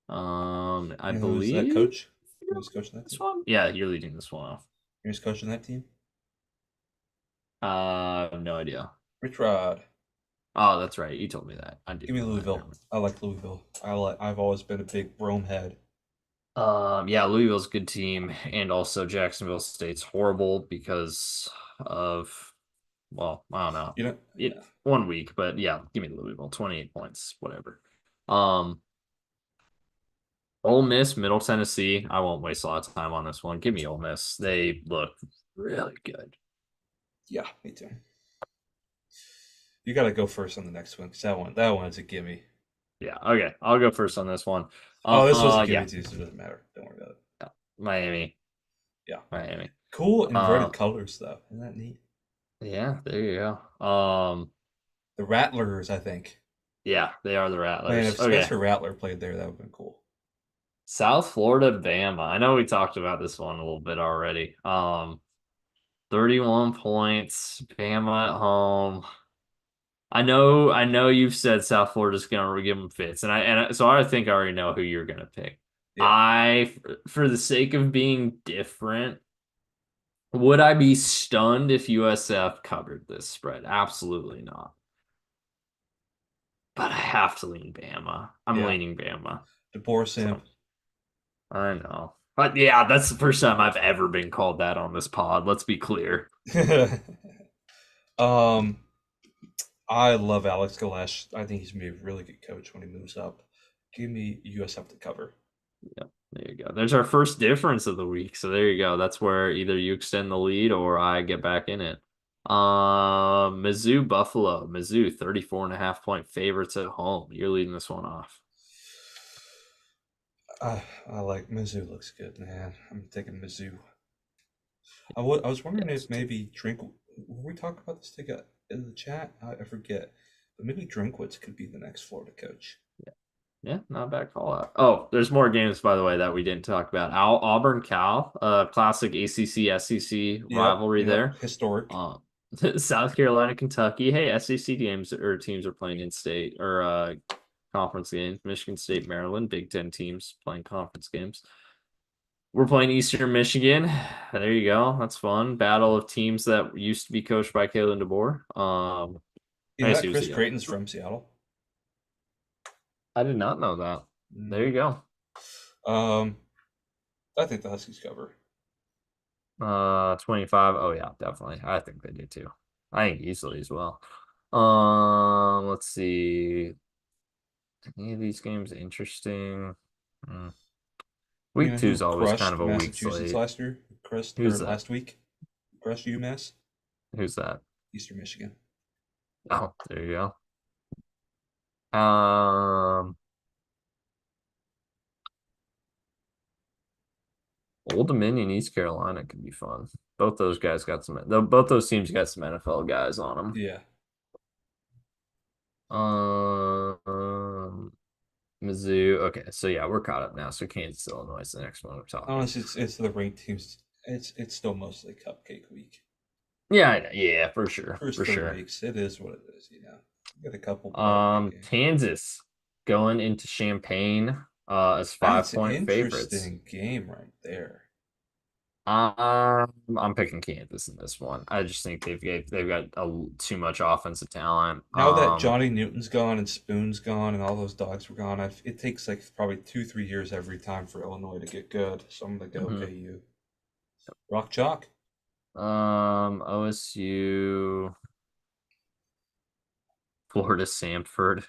I You know who's that believe coach? Who's coaching that this team? one. Yeah, you're leading this one off. Who's coaching that team? No idea. Rich Rod. Oh, that's right. You told me that. I do Give me know that. Louisville. I like Louisville. I've always been a big Rome head. Yeah, Louisville's a good team, and also Jacksonville State's horrible because of, well, I don't know, You know, it yeah. 1 week, but yeah, give me Louisville, 28 points, whatever. Um, Ole Miss, Middle Tennessee. I won't waste a lot of time on this one. Give me Ole Miss. They look really good. Yeah, me too. You got to go first on the next one because that one's a gimme. Yeah, okay, I'll go first on this one. Oh, this was a gimme Yeah, too, so it doesn't matter. Don't worry about it. yeah. Miami, Yeah, Miami. cool inverted Um, colors though. Isn't that neat? yeah, there you go. The Rattlers, I think. Yeah, they are the Man, Rattlers. if Okay. Spencer Rattler played there, that would have been cool. South Florida, Bama. I know we talked about this one a little bit already. 31 points, Bama at home. I know you've said South Florida's gonna give them fits, so I think I already know who you're gonna pick. Yeah. For the sake of being different, would I be stunned if USF covered this spread? Absolutely not. But I have to lean Bama. I'm Yeah. leaning Bama. DeBoer Simp. So I know. But yeah, that's the first time I've ever been called that on this pod. Let's be clear. um, I love Alex Galesh. I think he's gonna be a really good coach when he moves up. Give me USF to cover. Yep, there you go. There's our first difference of the week. So there you go. That's where either you extend the lead or I get back in it. Mizzou Buffalo. Mizzou 34.5 point favorites at home. You're leading this one off. I like Mizzou. Looks good, man. I'm taking Mizzou. I was wondering Yes. if maybe we talk about this together in the chat? I forget, but maybe Drinkwitz could be the next Florida coach. Yeah, not a bad call out. Oh, there's more games, by the way, that we didn't talk about. Auburn Cal, classic ACC SEC Yep, rivalry yep, there. historic. Uh, South Carolina, Kentucky. Hey, SEC games or teams are playing in state or conference games. Michigan State, Maryland, Big Ten teams playing conference games. We're playing Eastern Michigan. There you go. That's fun. Battle of teams that used to be coached by Kalen DeBoer. You know Nice that years Chris together. Creighton's from Seattle. I did not know that. There you Mhm. go. I think the Huskies cover. 25. Oh yeah, definitely. I think they do too. I think easily as well. Let's see. Any of these games interesting? Hmm. You Week know two who is always kind crushed of a weak Massachusetts slate. last year? Crushed or Who's that? last week? Crushed UMass. Who's that? Eastern Michigan. Oh, there you go. Old Dominion, East Carolina could be fun. Both those guys got some. Both those teams got some NFL guys on them. Yeah. Mizzou. Okay, so yeah, we're caught up now. So Kansas, Illinois is the next one we're talking. Honestly, it's the ranked teams. It's still mostly cupcake week. Yeah, yeah, for sure, First for 3 sure. weeks, it is what it is. You got a couple big games. Kansas going into Champaign as five That's an point favorites. interesting game right there. I'm picking Kansas in this one. I just think they've got too much offensive talent. Now that Johnny Newton's gone and Spoon's gone and all those dogs were gone, it takes like probably 2, 3 years every time for Illinois to get good. So I'm gonna go mhm. KU. Rock chalk. OSU, Florida, Samford.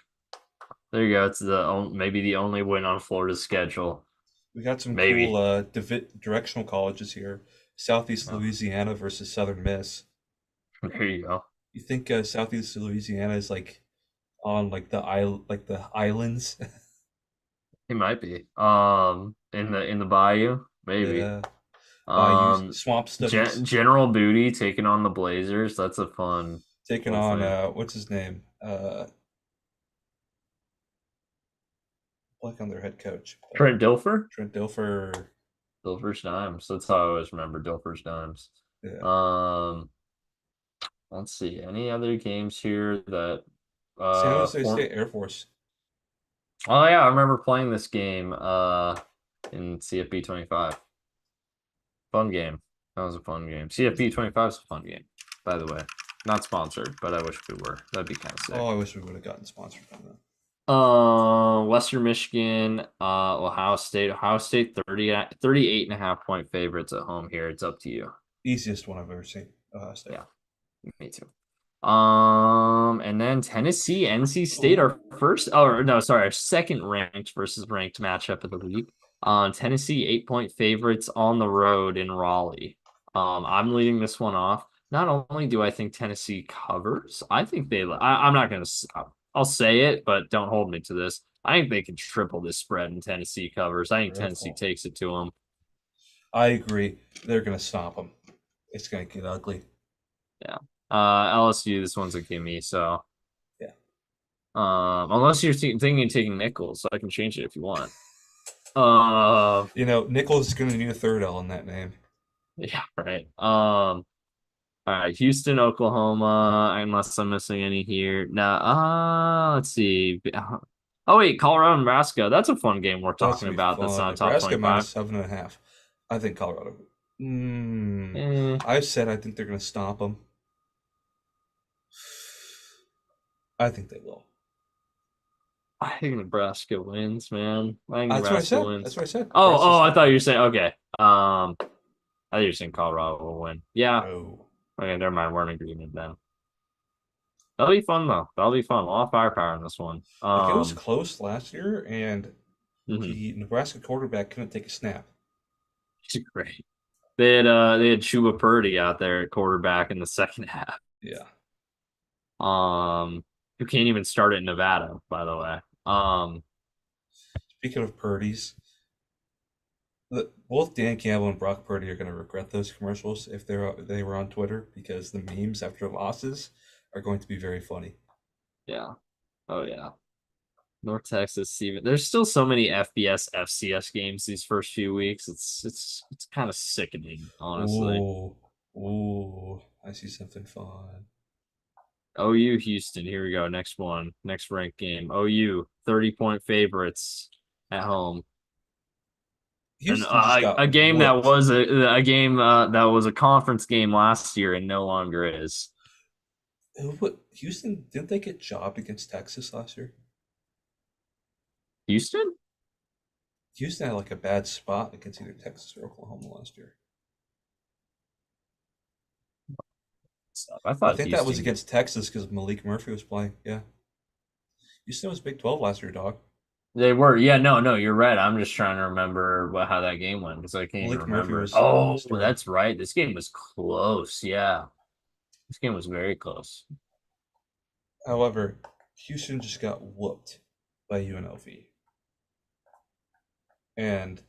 There you go. It's maybe the only win on Florida's schedule. We got some cool Maybe. directional colleges here. Southeast Oh, Louisiana versus Southern Miss. there you go. You think Southeast Louisiana is like on like the islands? He might be. In the Bayou, maybe. Yeah, Bayou Um, swamp studies General Booty taking on the Blazers. That's a taking fun on thing. what's his name? Like on their head coach, Trent Dilfer. Trent Dilfer. Dilfer's Dimes. That's how I always remember Dilfer's Dimes. Yeah, Um, let's see. Any other games here that San Jose form? State Air Force. Oh yeah, I remember playing this game in CFB 25. Fun game. That was a fun game. CFB 25 is a fun game, by the way. Not sponsored, but I wish we were. That'd be kind of sick. Oh, I wish we would have gotten sponsored from that. Western Michigan, Ohio State. Ohio State 38.5 point favorites at home here. It's up to you. Easiest one I've ever seen. Ohio State. Yeah, me too. And then Tennessee, NC State, Ooh. our first, oh no, sorry, our second ranked versus ranked matchup of the week. Tennessee 8 point favorites on the road in Raleigh. I'm leading this one off. Not only do I think Tennessee covers, I think I'm not gonna. I'll say it, but don't hold me to this. I think they can triple this spread and Tennessee covers. I think Tennessee Triple. takes it to them. I agree. They're gonna stop them. It's gonna get ugly. Yeah. LSU, this one's a gimme. So, Yeah. unless you're thinking of taking Nichols, so I can change it if you want. Uh, You know, Nichols is gonna need a third L in that name. yeah, right. All right, Houston, Oklahoma, unless I'm missing any here. Now, let's see. Oh wait, Colorado, Nebraska. That's a fun game we're That's talking gonna be about. That's fun. not top Nebraska 25. -7.5. I think Colorado. Eh, I've said I think they're gonna stop them. I think they will. I think Nebraska wins, man. I think That's what I Nebraska said. That's wins. what I said. Oh, Nebraska's I thought you were saying okay. I thought you were saying Colorado will win. Yeah. no. Okay, never mind. We're in agreement then. That'll be fun though. That'll be fun. A lot of firepower in this one. Like it was close last year, and Mhm. the Nebraska quarterback couldn't take a snap. Great. They had Chuba Purdy out there at quarterback in the second half. Yeah. Who can't even start at Nevada, by the way. Speaking of Purdy's, both Dan Campbell and Brock Purdy are going to regret those commercials if they were on Twitter because the memes after losses are going to be very funny. Yeah. Oh yeah. North Texas, Steven. There's still so many FBS, FCS games these first few weeks. It's kind of sickening, honestly. Ooh, ooh, I see something fun. OU Houston. Here we go. Next one. Next ranked game. OU 30 point favorites at home. And Houston just a got game that whooped. was a game that was a conference game last year and no longer is. Houston, didn't they get jobbed against Texas last year? Houston? Houston had like a bad spot against either Texas or Oklahoma last year. I I thought think that was Houston. against Texas because Malik Murphy was playing. Yeah. Houston was Big 12 last year, dog. They were. Yeah, no, you're right. I'm just trying to remember how that game went because I can't even Malik Murphy remember. was Oh, starting. that's right. This game was close. Yeah. This game was very close. However, Houston just got whooped by UNLV. And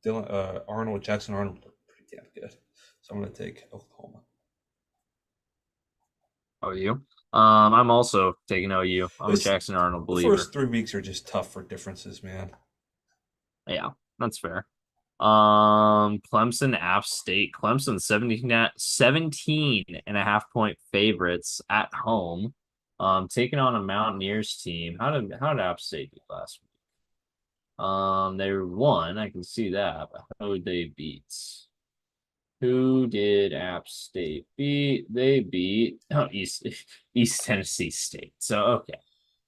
Jackson Arnold looked pretty damn good. So I'm going to take Oklahoma. OU. I'm also taking OU. I'm a This Jackson Arnold The first believer. 3 weeks are just tough for differences, man. Yeah, that's fair. Clemson, App State. Clemson 17.5 point favorites at home. Taking on a Mountaineers team. How did App State do last week? They won. I can see that. But how would they beat? Who did App State beat? They beat East Tennessee State. So okay.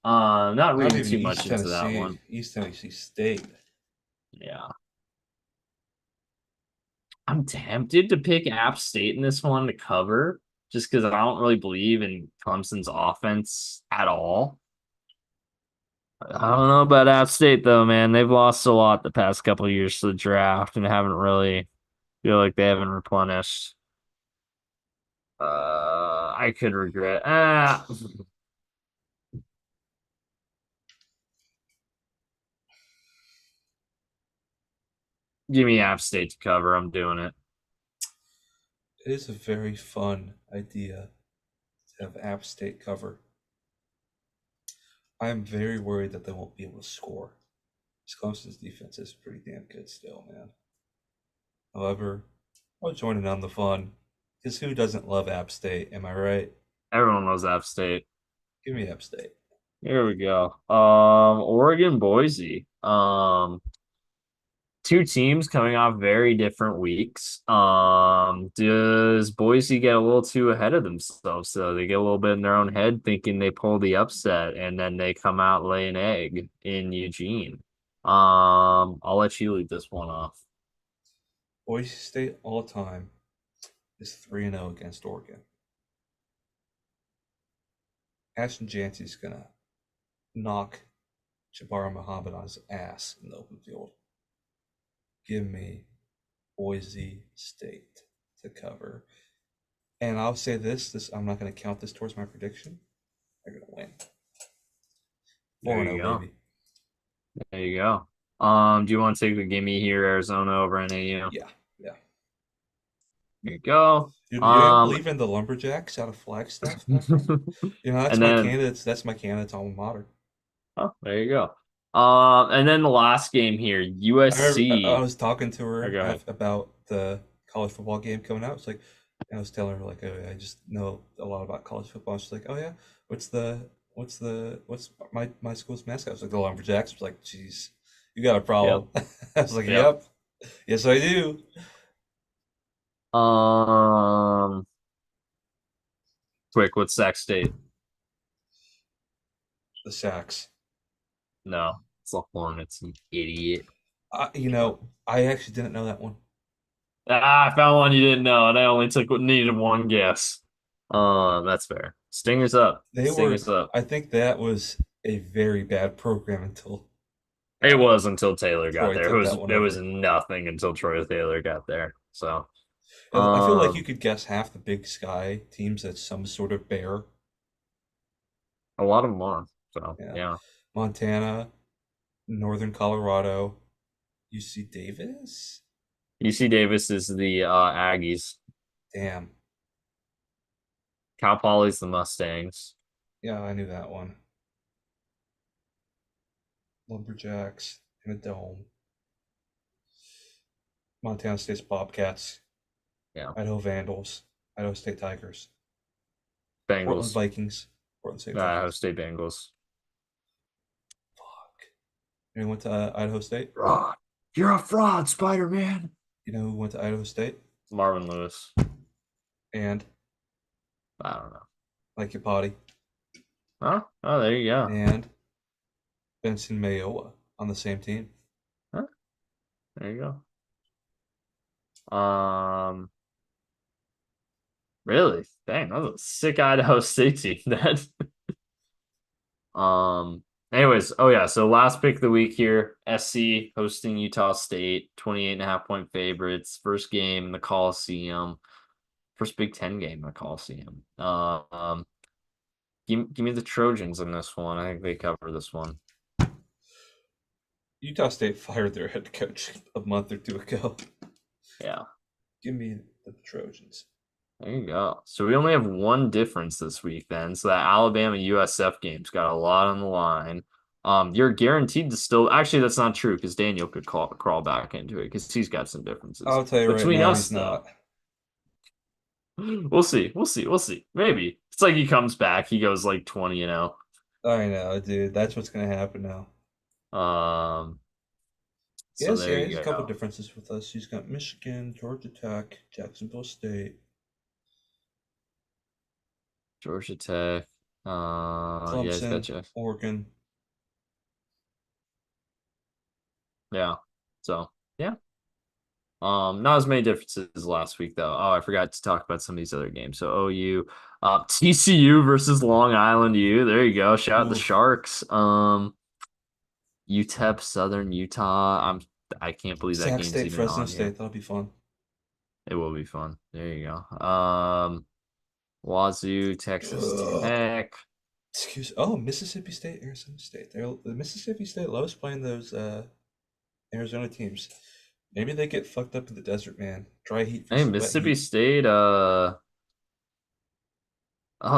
Not Not reading even too much East into that Tennessee, one. East Tennessee State. Yeah. I'm tempted to pick App State in this one to cover just because I don't really believe in Clemson's offense at all. I don't know about App State though, man. They've lost a lot the past couple of years to the draft and haven't really feel like they haven't replenished. I could regret. Give me App State to cover. I'm doing it. It is a very fun idea to have App State cover. I'm very worried that they won't be able to score. Clemson's defense is pretty damn good still, man. However, I'll join in on the fun. Because who doesn't love App State? Am I right? Everyone knows App State. Give me App State. Here we go. Oregon, Boise. Two teams coming off very different weeks. Does Boise get a little too ahead of themselves? So they get a little bit in their own head, thinking they pull the upset, and then they come out lay an egg in Eugene. I'll let you lead this one off. Boise State all time is 3-0 against Oregon. Ashton Janty's going to knock Jabbar Muhammad on his ass in the open field. Give me Boise State to cover. And I'll say this I'm not going to count this towards my prediction. They're going to win. There 4 you 0, go. baby. There you go. Do you want to take the gimme here, Arizona over NAU? Yeah, yeah. There you go. Dude, you don't believe in the Lumberjacks out of Flagstaff, my friend? That's And my then candidate's. That's my candidate's alma mater. oh, there you go. And then the last game here, I remember I USC. was talking to Oh, her go ahead. about the college football game coming out. It's like, and I was telling her like, oh, yeah, I just know a lot about college football. She's like, oh yeah, what's my school's mascot? I was like the Lumberjacks. I was like, geez, you got a Yep. problem. I was like, Yep. yep, yes I do. Um, Quick, what's Sac State? The Sacks. No, it's the Hornets, you idiot. I actually didn't know that one. I found one you didn't know, and I only needed one guess. That's fair. Stingers up. They were. Stingers up. I think that was a very bad program until It uh, was until Taylor got Troy there. It took was that one it was over. nothing until Troy Taylor got there. So, I feel like you um, could guess half the Big Sky teams as some sort of bear. a lot of them are. So, Yeah, yeah. Montana, Northern Colorado, UC Davis. UC Davis is the Aggies. Damn. Cal Poly's the Mustangs. Yeah, I knew that one. Lumberjacks in a dome. Montana State's Bobcats. Yeah. Idaho Vandals. Idaho State Tigers. Portland Bengals. Vikings. Portland State Ohio Vikings. State Bengals. Fuck. You know who went to Idaho State? Fraud. You're a fraud, Spider-Man. You know who went to Idaho State? Marvin Lewis. And I don't know. Mike Potty Huh? Oh, there you go. and Benson Mayowa on the same team. Huh? There you go. Really? Dang, that was a sick Idaho State team. That. Um. Anyways, oh yeah. So last pick of the week here: SC hosting Utah State, 28.5 point favorites. First game in the Coliseum. First Big Ten game in the Coliseum. Give me the Trojans in this one. I think they cover this one. Utah State fired their head coach a month or two ago. Yeah. Give me the Trojans. There you go. So we only have one difference this week then. So that Alabama USF game's got a lot on the line. You're guaranteed to still actually that's not true because Daniel could crawl back into it because he's got some differences. I'll tell you right Between now, us he's though, not. we'll see. We'll see. We'll see. Maybe. It's like he comes back, he goes like 20. I know, dude. That's what's gonna happen now. Um So Yes, there yeah, he has a you couple go. differences with us. He's got Michigan, Georgia Tech, Jacksonville State, Georgia Tech. Yeah, he's got Clemson, Jeff. Oregon. Yeah. So yeah. Not as many differences last week though. Oh, I forgot to talk about some of these other games. So OU, TCU versus Long Island U. There you go. Shout out the Oof. Sharks. UTEP Southern Utah. I can't believe that Sac game's State, even Fresno on here. State. That'll be fun. It will be fun. There you go. Wazoo, Texas Ugh. Tech. Oh, Mississippi State, Arizona State. The Mississippi State loves playing those Arizona teams. Maybe they get fucked up in the desert, man. Dry heat Hey, versus wet Mississippi heat. State. Oh,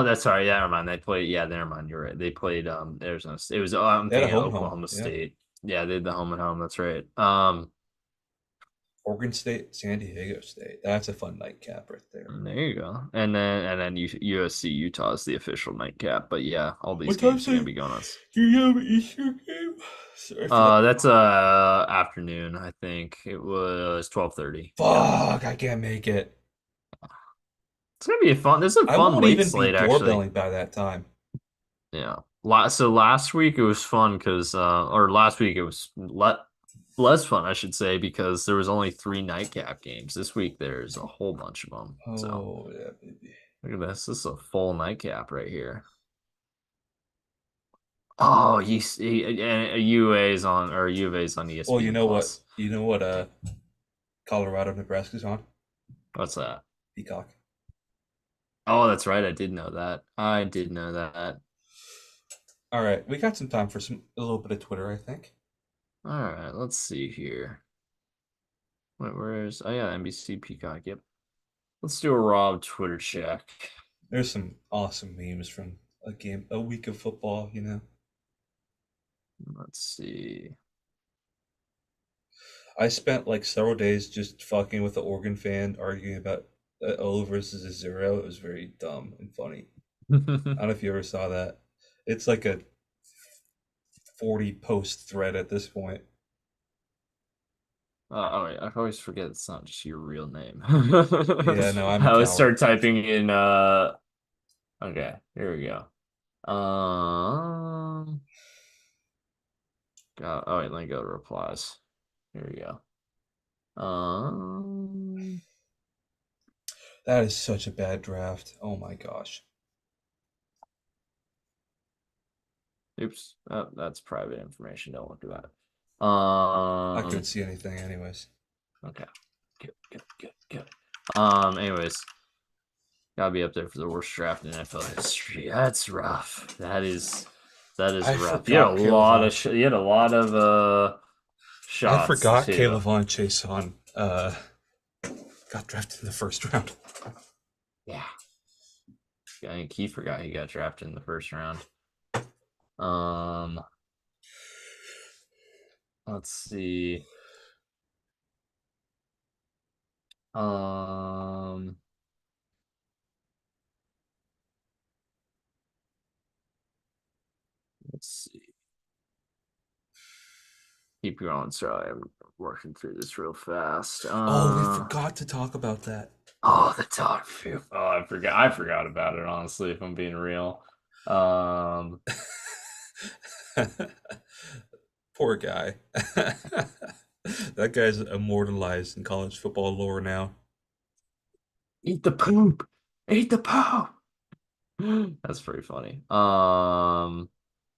that's right. Yeah, never mind. They played. Yeah, never mind. You're right. They played Arizona State. It was. Oh, I'm They had a thinking of home. Oklahoma Yeah. State. Yeah, they did the home and home. That's right. Oregon State, San Diego State. That's a fun nightcap right there. There you go. And then USC Utah is the official nightcap. But yeah, all these What games time's are gonna it? be going on. Do you have an Easter game? Sorry for that. That's afternoon. I think it was 12:30. Yeah, Fuck, I can't make it. it's gonna be a fun. There's a I fun won't late even be slate actually. doorbelling by that time. Yeah. So last week it was fun because or last week it was less fun, I should say, because there was only three nightcap games. This week there's a whole bunch of them. So Oh, yeah, baby. look at this. This is a full nightcap right here. Oh, you see, and UA is on or U of A is on Well, you ESPN know what? Plus. Colorado, Nebraska's on? What's that? Peacock. Oh, that's right. I did know that. I did know that. All right, we got some time for a little bit of Twitter, I think. All right, let's see here. Wait, where's oh yeah, NBC Peacock. Yep. Let's do a Rob Twitter check. There's some awesome memes from a week of football, you know. Let's see. I spent like several days just fucking with the Oregon fan, arguing about O versus a zero. It was very dumb and funny. I don't know if you ever saw that. It's like a 40 post thread at this point. Oh wait, I always forget it's not just your real name. Yeah, no, I'm I a always coward. start typing in okay, here we go. Oh wait, let me go to replies. Here we go. Um That is such a bad draft. Oh my gosh. oops. Oh, that's private information. Don't look at that. I couldn't see anything anyways. Okay. Good. Anyways, gotta be up there for the worst draft in NFL history. That's rough. That is I rough. You had a forgot Caleb lot Von of you had a lot of I shots forgot too. Caleb Von Chason got drafted in the first round. Yeah. I think he forgot he got drafted in the first round. Um, let's see. Um, let's see. Keep going. Sorry, I'm working through this real fast. Oh, we forgot to talk about that. Oh, the dog food. Oh, I forgot. I forgot about it. Honestly, if I'm being real. Um, Poor guy. That guy's immortalized in college football lore now. eat the poop. Eat the poop. That's pretty funny. I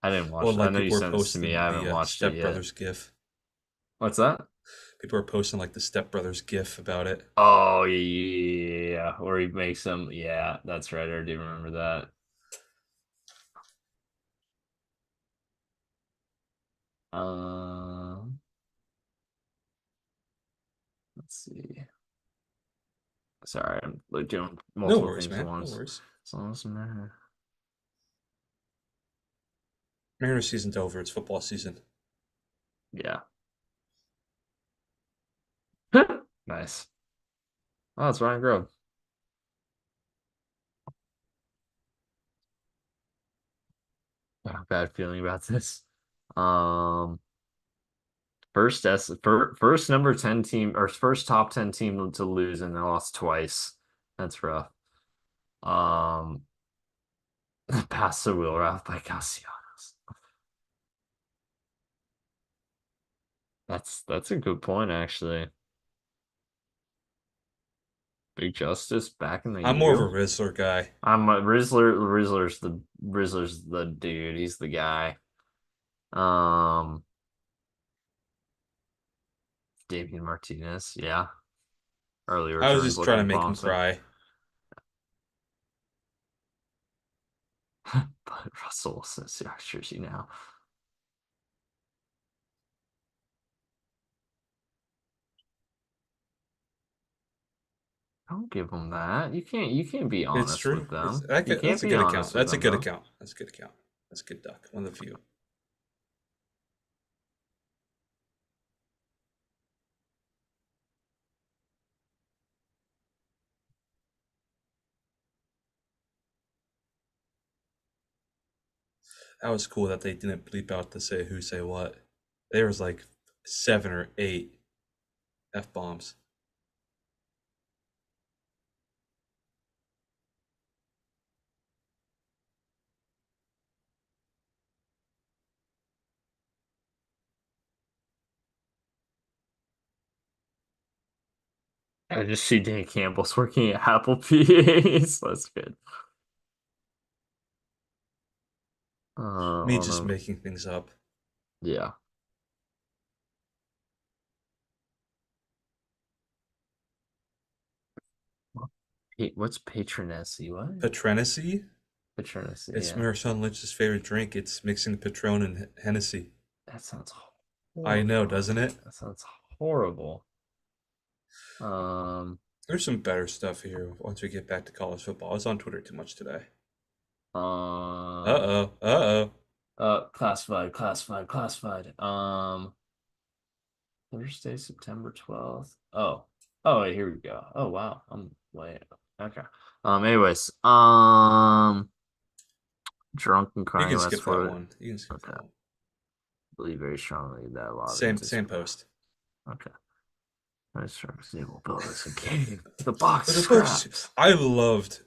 didn't Or watch. I like know you people are sent this to me. posting I the haven't watched it Step yet. Brothers gif. What's that? People are posting like the Step Brothers gif about it. Oh yeah, or he makes them. Yeah, that's right. I do remember that. Um, let's see. Sorry, I'm like doing No multiple worries, things at man. No once. worries. So doesn't matter. Mariners season's over. It's football season. Yeah. Nice. Oh, that's Ryan Grove. Oh, bad feeling about this. Um, first number 10 team or first top 10 team to lose and they lost twice. That's rough. Um, pass the wheel route by Castellanos. That's a good point actually. Big Justice back in the I'm more of a U. Rizzler guy. I'm a Rizzler. Rizzler's the dude. He's the guy. Um, Damian Martinez. Yeah, early I was returns just trying to looking make him promising. cry. But Russell Wilson's Seahawks jersey now. Don't give them that. You can't be It's honest true. with them. You can't That's a be good account. honest with That's a them good though. account. That's a good account. That's a good duck. One of the few. That was cool that they didn't bleep out to say who say what. There was like 7 or 8 F bombs. I just see Dan Campbell's working at Applebee's. That's good. Me Oh just no. making things up. Yeah. What's Patronesy? What? Patronacy? Patronesy, It's yeah. Marshawn Lynch's favorite drink. It's mixing Patron and Hennessy. That sounds I know, horrifying. doesn't it? That sounds horrible. Um, There's some better stuff here once we get back to college football. I was on Twitter too much today. um, Uh-oh. Uh-oh. classified. Thursday, September 12th. Oh, wait, here we go. Oh, wow. I'm wait. Okay. Anyways, drunk and You crying can in West skip that Florida. one. You can skip Okay. that one. Believe very strongly that a lot of Same anticipate. post. Okay. Nice strong they will build us a game. The box But of course, scraps. I loved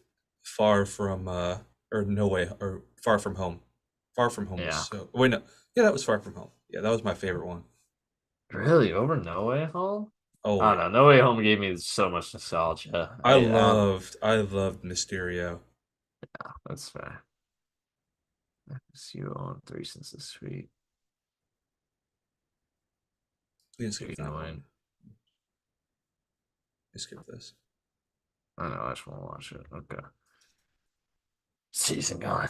Far From or No Way or Far From Home. Far From Home was Yeah. so wait no. Yeah, that was Far From Home. Yeah, that was my favorite one. Really? Over No Way Home? Oh I yeah. don't know. No Way Home gave me so much nostalgia. I loved Mysterio. That's fair. See you on three since this week. You can skip Pretty that annoying. one. You skip this. I know. I just want to watch it. Okay. Season gone.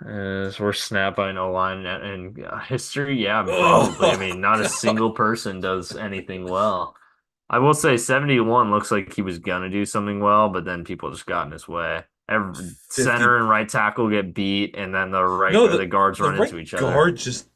Is worst snap by no line in history? Yeah, probably. I Oh mean, not a god. single person does anything well. I will say 71 looks like he was gonna do something well, but then people just got in his way. Every 50. center and right tackle get beat, and then No, the guards the run right into each other. guard just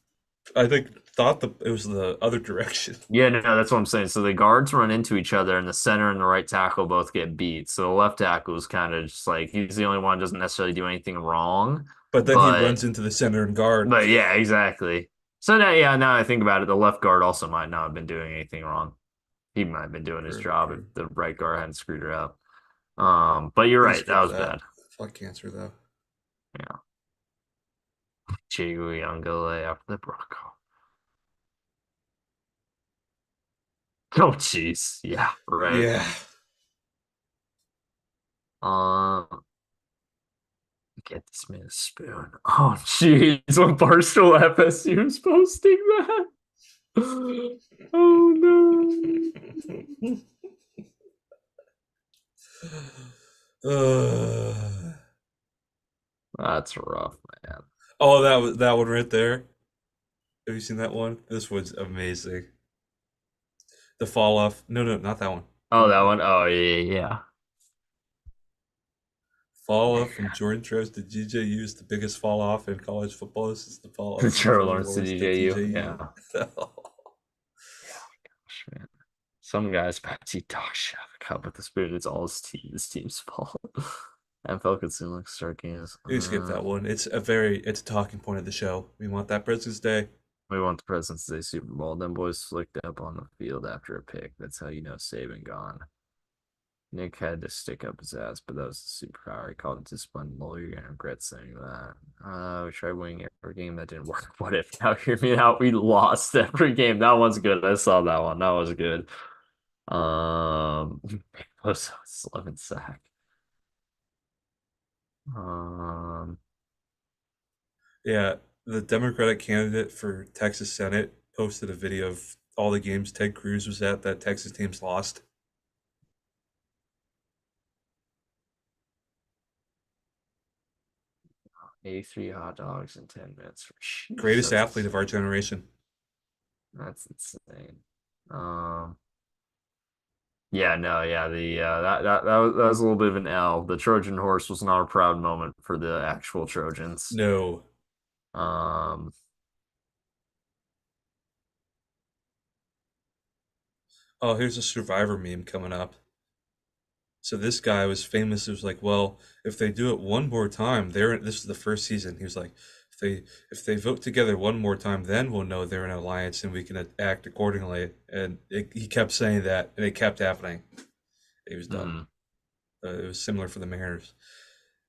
I think thought it was the other direction. Yeah, no, that's what I'm saying. So the guards run into each other, and the center and the right tackle both get beat. So the left tackle is kind of just like he's the only one who doesn't necessarily do anything wrong, But then he but runs into the center and guard. but yeah, exactly. So now, yeah, now I think about it, the left guard also might not have been doing anything wrong. He might have been doing his True, job if true. the right guard hadn't screwed her up. But you're You can right, that skip was that. bad. Fuck cancer though. Yeah, Chigu Yangale after the Bronco. Oh, jeez, yeah, right. Yeah. Uh, get this man a spoon. Oh, jeez, when Barstool FSU was posting that. Oh no, Uh, that's rough, man. oh, that one right there. Have you seen that one? This one's amazing. The fall off. No, no, not that one. Oh, that one. Oh, yeah, Fall off from Jordan Travis to GJU is the biggest fall off in college football since the fall yeah. off from Trevor Trevor Lawrence to Lawrence to DJU. TJU. Yeah, yeah. Gosh, man. Some guys fancy dog shit out of the cup with the spirit. It's all this team's fault. NFL could soon like start games. You can skip that one. It's a talking point of the show. We want that President's Day. We won the President's Day Super Bowl. Them boys flicked up on the field after a pick. That's how you know Saban gone. Nick had to stick up his ass, but that was the superpower. He called it discipline. Lawyer, you're gonna regret saying that. We tried winning every game that didn't work. What if now hear me out? We lost every game. That one's good. I saw that one. That was good. Um, was 11 sack. Um, Yeah, the Democratic candidate for Texas Senate posted a video of all the games Ted Cruz was at that Texas teams lost. 83 hot dogs in 10 minutes. Sheesh, Greatest that's athlete of our insane. generation. That's insane. Um, yeah, no, yeah, the that was a little bit of an L. The Trojan horse was not a proud moment for the actual Trojans. No. Um, Oh, here's a Survivor meme coming up. So this guy was famous. It was like, well, if they do it one more time, they're this is the first season. He was like, if they vote together one more time, then we'll know they're in an alliance and we can act accordingly. And he kept saying that, and it kept happening. He was done. mm, It was similar for the Mariners.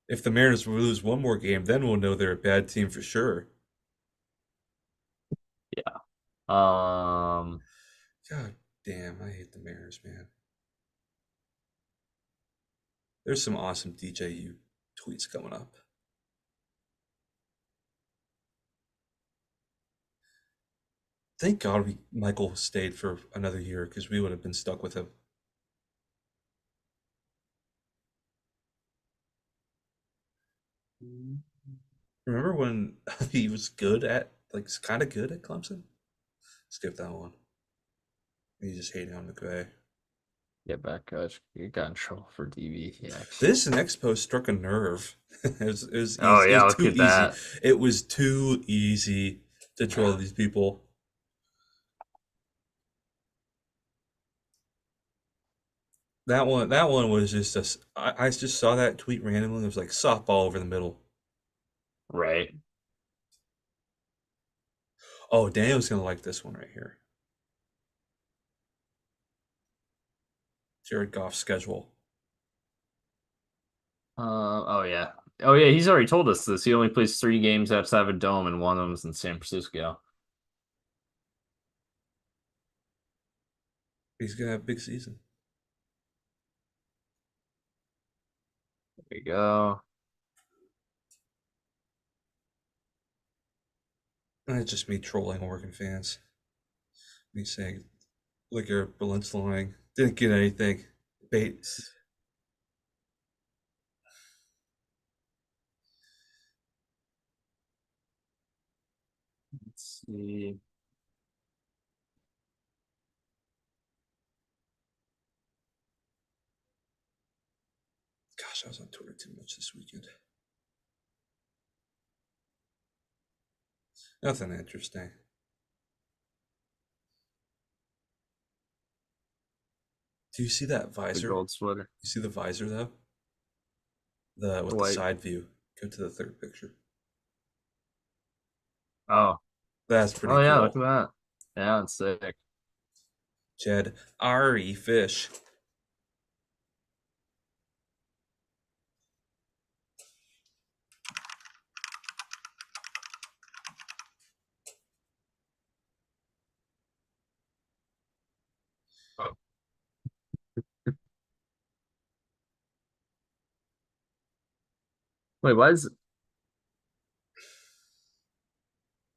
If the Mariners lose one more game, then we'll know they're a bad team for sure. yeah. Um, God damn, I hate the Mariners, man. There's some awesome DJU tweets coming up. Thank God Michael stayed for another year because we would have been stuck with him. Remember when he was good at, like, kind of good at Clemson? Skip that one. He just hated on McVay. get back, coach. You got in trouble for DB. This next post struck a nerve. It was Oh easy. It yeah, was look too at easy. that. It was too easy to troll these people. That one was just I just saw that tweet randomly. It was like softball over the middle. Right. Oh, Daniel's gonna like this one right here. Jared Goff's schedule. Oh yeah. Oh yeah, he's already told us this. He only plays 3 games outside of a dome, and one of them's in San Francisco. He's gonna have a big season. There you go. And it's just me trolling Oregon fans. Me saying, "Look, your Balint's lying. Didn't get anything. Bait." Let's see. Gosh, I was on Twitter too much this weekend. Nothing interesting. Do you see that The visor? gold sweater. You see the visor though? The The with the white. side view. Go to the third picture. Oh. That's pretty Oh yeah, look cool. at that. Yeah, it's sick. Jed Ari Fish. Wait, why is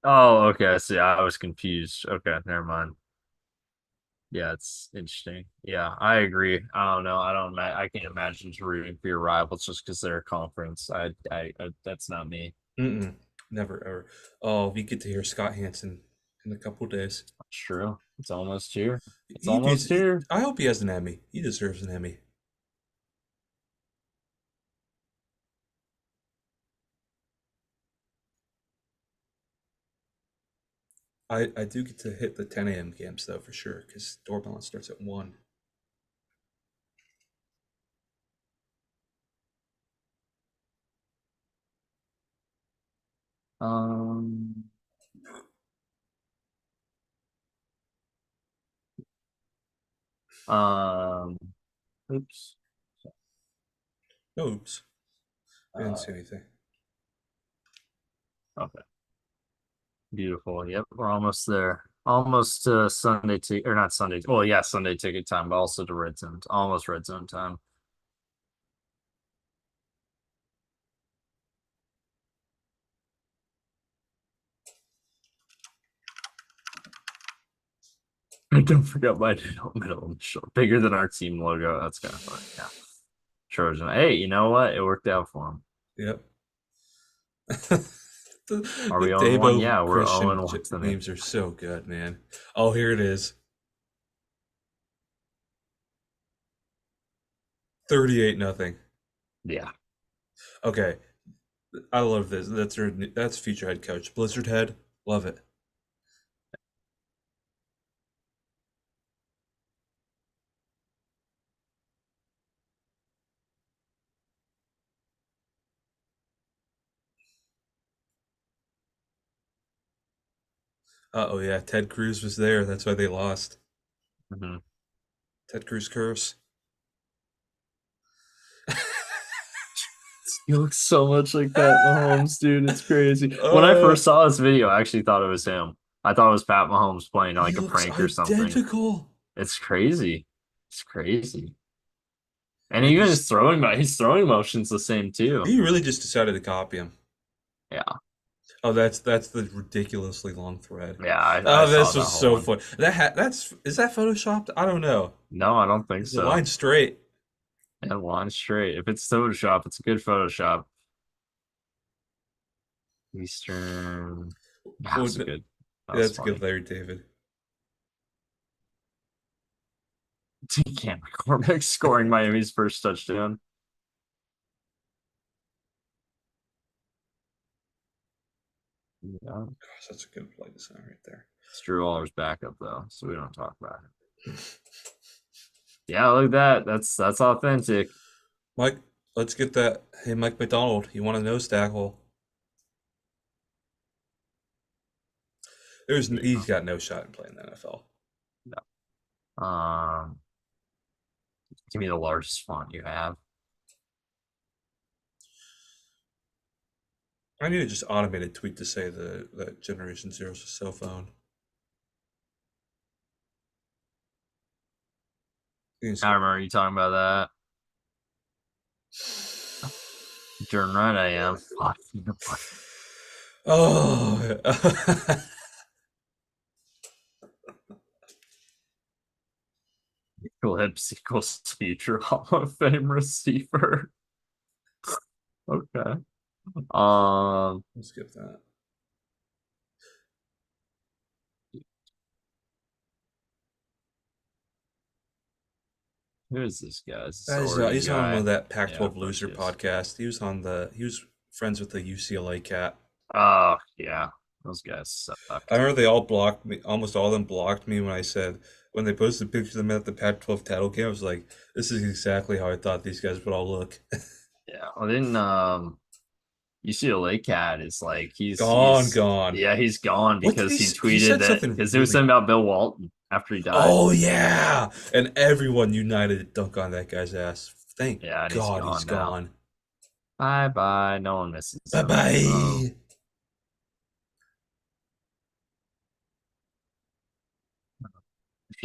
Oh, okay. I see. I was confused. Okay, never mind. Yeah, it's interesting. Yeah, I agree. I don't know. I can't imagine just rooting for your rivals just because they're a conference. That's not me. Mm-mm. Never ever. Oh, we get to hear Scott Hansen in a couple days. It's true. It's almost here. It's He almost needs. here. I hope he has an Emmy. He deserves an Emmy. I do get to hit the 10 a.m. games though for sure because doorbell starts at 1. Um, Um, oops. Oops. I didn't Uh, see anything. okay. Beautiful. Yep, we're almost there. Almost to Sunday ticket or not Sunday. Well, yeah, Sunday ticket time, but also to red zone. Almost red zone time. Don't forget my middle and short. Bigger than our team logo. That's kind of funny. Yeah. Trojan. Hey, you know what? It worked out for him. Yep. the, Are the we on one? Dabo Yeah, we're Christian 0-1 today. memes are so good, man. Oh, here it is. 38 nothing. Yeah. Okay, I love this. That's future head coach Blizzard Head. Love it. Oh yeah, Ted Cruz was there. That's why they lost. Hmm. Ted Cruz curse. He looks so much like Pat Mahomes, dude. It's crazy. When I uh, first saw this video, I actually thought it was him. I thought it was Pat Mahomes playing he like a looks prank or something. identical. It's crazy. It's crazy. And And even his throwing motion's the same too. he really just decided to copy him. Yeah. Oh, that's the ridiculously long thread. Yeah, I Oh, saw this that was whole so one. fun. That's is that photoshopped? I don't know. No, I don't think Is the so. line straight? Yeah, line straight. If it's Photoshop, it's a good Photoshop. Eastern. That Well, was a good. That was that's good, funny. Larry David. Cam McCormick scoring Miami's first touchdown. Yeah. Gosh, that's a good play design right there. It's Drew Waller's backup though, so we don't talk about it. Yeah, look at that. That's authentic. Mike, let's get that. Hey, Mike McDonald, you want a nose tackle? He's Yeah. got no shot in playing the NFL. No. Give me the largest font you have. I need to just automate a tweet to say that Generation Zero's a cell phone. You can I skip remember you talking about that. Darn right I am. Fuck. Oh, Eclipse equals future Hall of Fame receiver. Okay. let's skip that. Who is this guy? Is this That is, Oregon he's on one guy? of that Yeah, Pac-12 of course loser he is. podcast. He was friends with the UCLA cat. Oh, yeah. Those guys I suck. remember they all blocked me. Almost all of them blocked me when they posted pictures of them at the Pac-12 title game. I was like, this is exactly how I thought these guys would all look. Yeah. Well, then UCLA cat is like Gone, he's gone. yeah, he's gone What did because he he tweeted said that something because it was really. something about Bill Walton after he died. Oh yeah, and everyone united to dunk on that guy's ass. Thank Yeah, and he's God he's gone now. gone. Bye bye. No one misses Bye him. Oh, bye.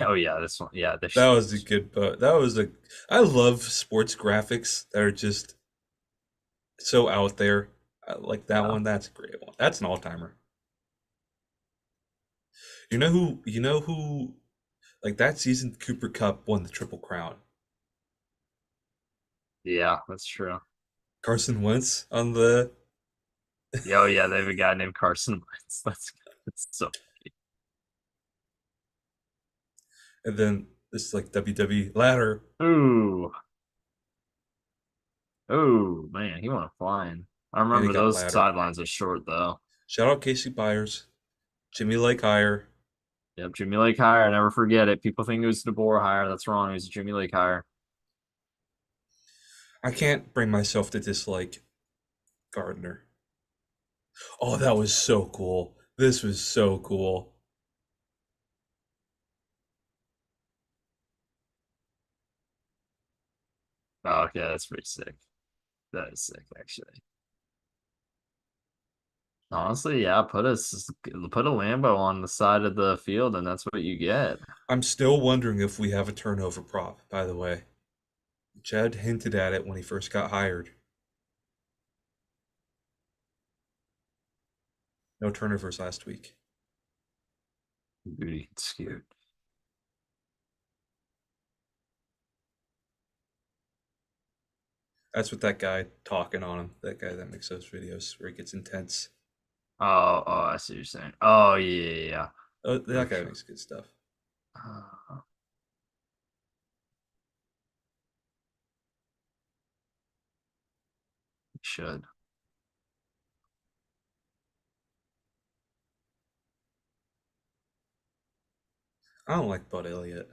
oh yeah, this one. Yeah, this. That was a good, but that was a. I love sports graphics that are just so out there. I like that Yeah, one. That's a great one. That's an all timer. You know who? You know who? Like that season, Cooper Cup won the Triple Crown. yeah, that's true. Carson Wentz on the, Yeah, oh yeah, they have a guy named Carson Wentz. That's so. and then this like WWE ladder, Ooh, ooh, man, he went flying. I and he remember got those ladder. sidelines are short though. Shout out Casey Byers, Jimmy Lake Hire. Yep, Jimmy Lake hire. I never forget it. People think it was DeBoer hire. That's wrong. It was Jimmy Lake hire. I can't bring myself to dislike Gardner. Oh, that was so cool. This was so cool. Fuck yeah, that's pretty sick. That is sick, actually. Honestly, yeah, put a Lambo on the side of the field, and that's what you get. I'm still wondering if we have a turnover prop, by the way. Jed hinted at it when he first got hired. No turnovers last week. Booty scared. That's what that guy talking on him, that guy that makes those videos where he gets intense. I see what you're saying. Oh yeah, yeah, yeah. Oh, For that guy sure. makes good stuff. Uh, should. I don't like Bud Elliott.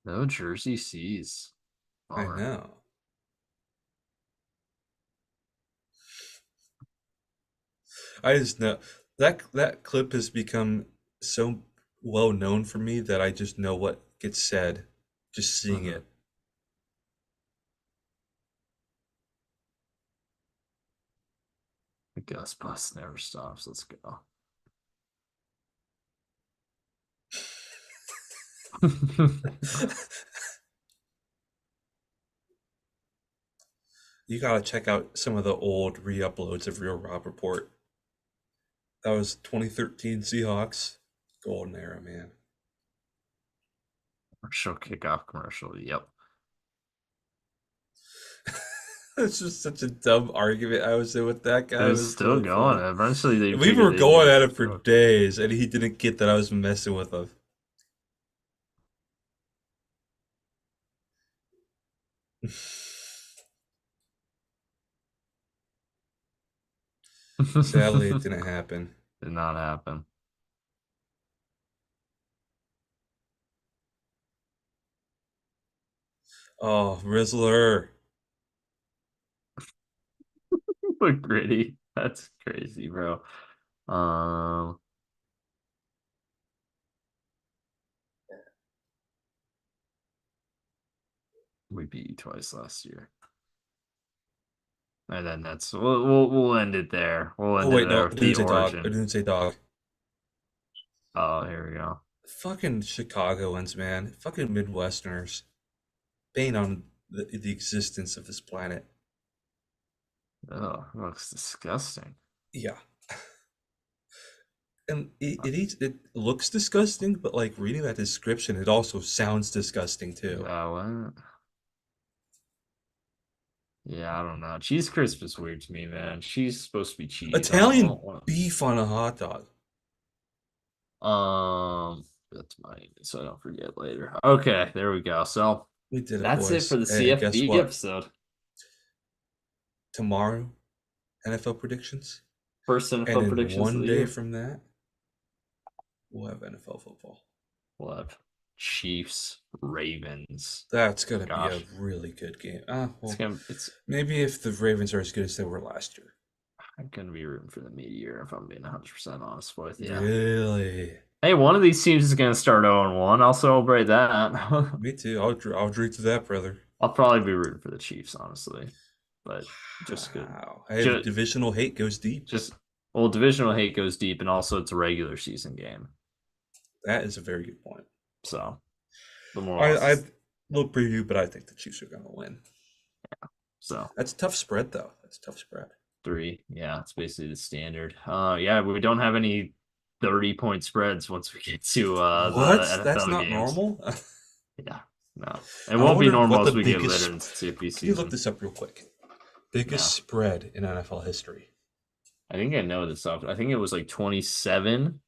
No Jersey C's. I Bummer. know. I just know that clip has become so well known for me that I just know what gets said just seeing Hmm. it. The Gus bus never stops. Let's go. You gotta check out some of the old re-uploads of Real Rob Report. That was 2013 Seahawks. Golden era, man. Commercial kickoff commercial. Yep. It's just such a dumb argument I was in with that It guy. It was was still really going. funny. Eventually, they We figured were they'd going make at the it for joke. days, and he didn't get that I was messing with him. Sadly, it didn't happen. Did not happen. Oh, Rizzler. But gritty. That's crazy, bro. Um, we beat you twice last year. And then we'll end it there. We'll Oh end it wait, no, there I with the didn't say dog. I origin. didn't say dog. Oh, here we go. Fucking Chicagoans, man. Fucking Midwesterners. Bane on the existence of this planet. Oh, looks disgusting. Yeah. And it looks disgusting, but like reading that description, it also sounds disgusting too. What? Yeah, I don't know. Cheese crisp is weird to me, man. Cheese is supposed to be cheese. I Italian don't want. beef on a hot dog. That's mine, so I don't forget later. Okay, there we go. So We did it, that's it for boys. the Hey, and guess CFB what? episode. Tomorrow, NFL predictions. First And NFL in predictions of one the day year. from that, we'll have NFL football. We'll have Chiefs, Ravens. That's gonna be a Gosh, really good game. it's Well, gonna it's maybe if the Ravens are as good as they were last year. I'm gonna be rooting for the meteor if I'm being 100% honest with you. Really? Hey, one of these teams is gonna start 0-1. I'll celebrate that. Me too. I'll drink to that, brother. I'll probably be rooting for the Chiefs, honestly. But just good. Wow. Hey, the Just divisional hate goes deep. just well, divisional hate goes deep, and also it's a regular season game. That is a very good point. So the more I losses. little preview, but I think the Chiefs are gonna win. So That's a tough spread though. That's a tough spread. 3. Yeah, it's basically the standard. Yeah, we don't have any 30-point spreads once we get to What? the That's NFL not games. normal? Yeah, no. It I won't be wonder normal what the as we get later biggest. into CFB Can you look season. this up real quick? Biggest Yeah. spread in NFL history. I think I know this off. I think it was like 27.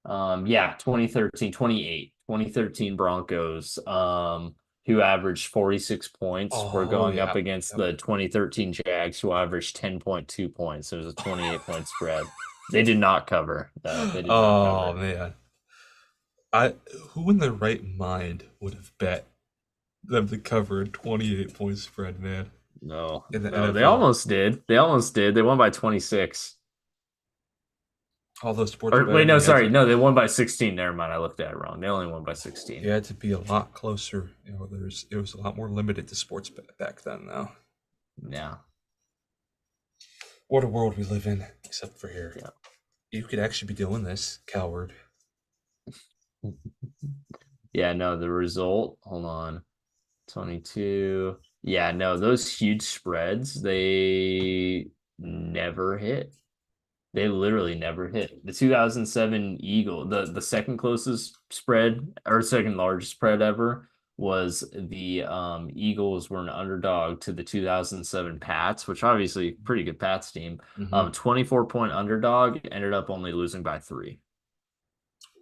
Hmm. Yeah, 2013, 28. 2013 Broncos, who averaged 46 points, were Oh going up yeah. against Yep. the 2013 Jags, who averaged 10.2 points. It was a 28-point spread. They did not cover, though. They did not Oh cover. man. I who in their right mind would have bet them to cover a 28 point spread, man? No, in the no, they NFL. almost did. They almost did. They won by 26. All those sports Or wait, betting, no, sorry. No, they won by 16. Never mind. I looked at it wrong. They only won by 16. you had to be a lot closer. It was a lot more limited to sports back then. Now, Yeah. what a world we live in, except for here. Yeah. You could actually be doing this, coward. Yeah, no, the result, hold on. 22. Yeah, no, those huge spreads, they never hit. They literally never hit. The 2007 Eagle, the second closest spread or second largest spread ever was the Eagles were an underdog to the 2007 Pats, which obviously pretty good Pats team. Mm-hmm. 24-point underdog ended up only losing by 3.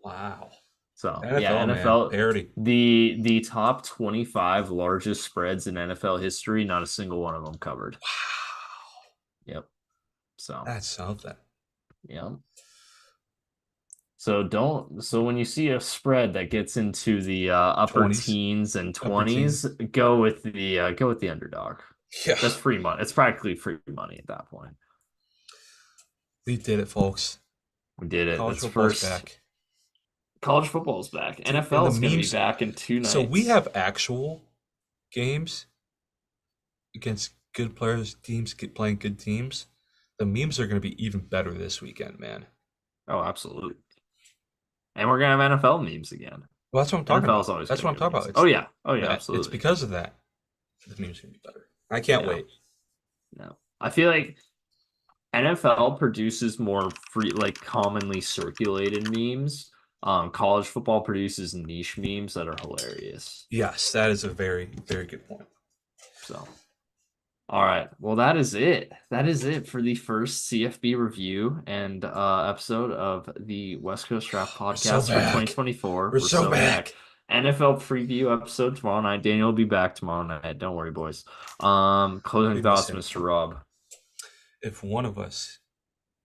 Wow. So, yeah, NFL, man, NFL parity. the top 25 largest spreads in NFL history, not a single one of them covered. Wow, Yep. So, that's something. yeah. So when you see a spread that gets into the upper 20s, teens and upper 20s, teens. go with the underdog. Yeah, That's free money. It's practically free money at that point. we did it, folks. We did it. College That's football's first. back. College football is back. Dude, and NFL the is going to be memes. back in 2 So we nights. have actual games against good players, teams playing good teams. The memes are going to be even better this weekend, man. Oh, absolutely. And we're going to have NFL memes again. Well, that's what I'm talking NFL is about. always That's going what to I'm be talking good about. memes. It's Oh yeah, that. It's absolutely. because of that. The memes are going to be better. I can't Yeah. wait. No. I feel like NFL produces more free, like commonly circulated memes. College football produces niche memes that are hilarious. Yes, that is a very, very good point. So, all right. Well, that is it. That is it for the first CFB review and episode of the West Coast Draft We're so podcast for back. 2024. We're We're so so back. back. NFL preview episode tomorrow night. Daniel will be back tomorrow night. Don't worry, boys. Closing We miss thoughts, him. Mr. Rob. If one of us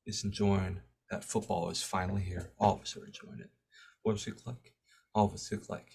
is enjoying that football is finally here, all of us are enjoying it. What does it look like? All of us look like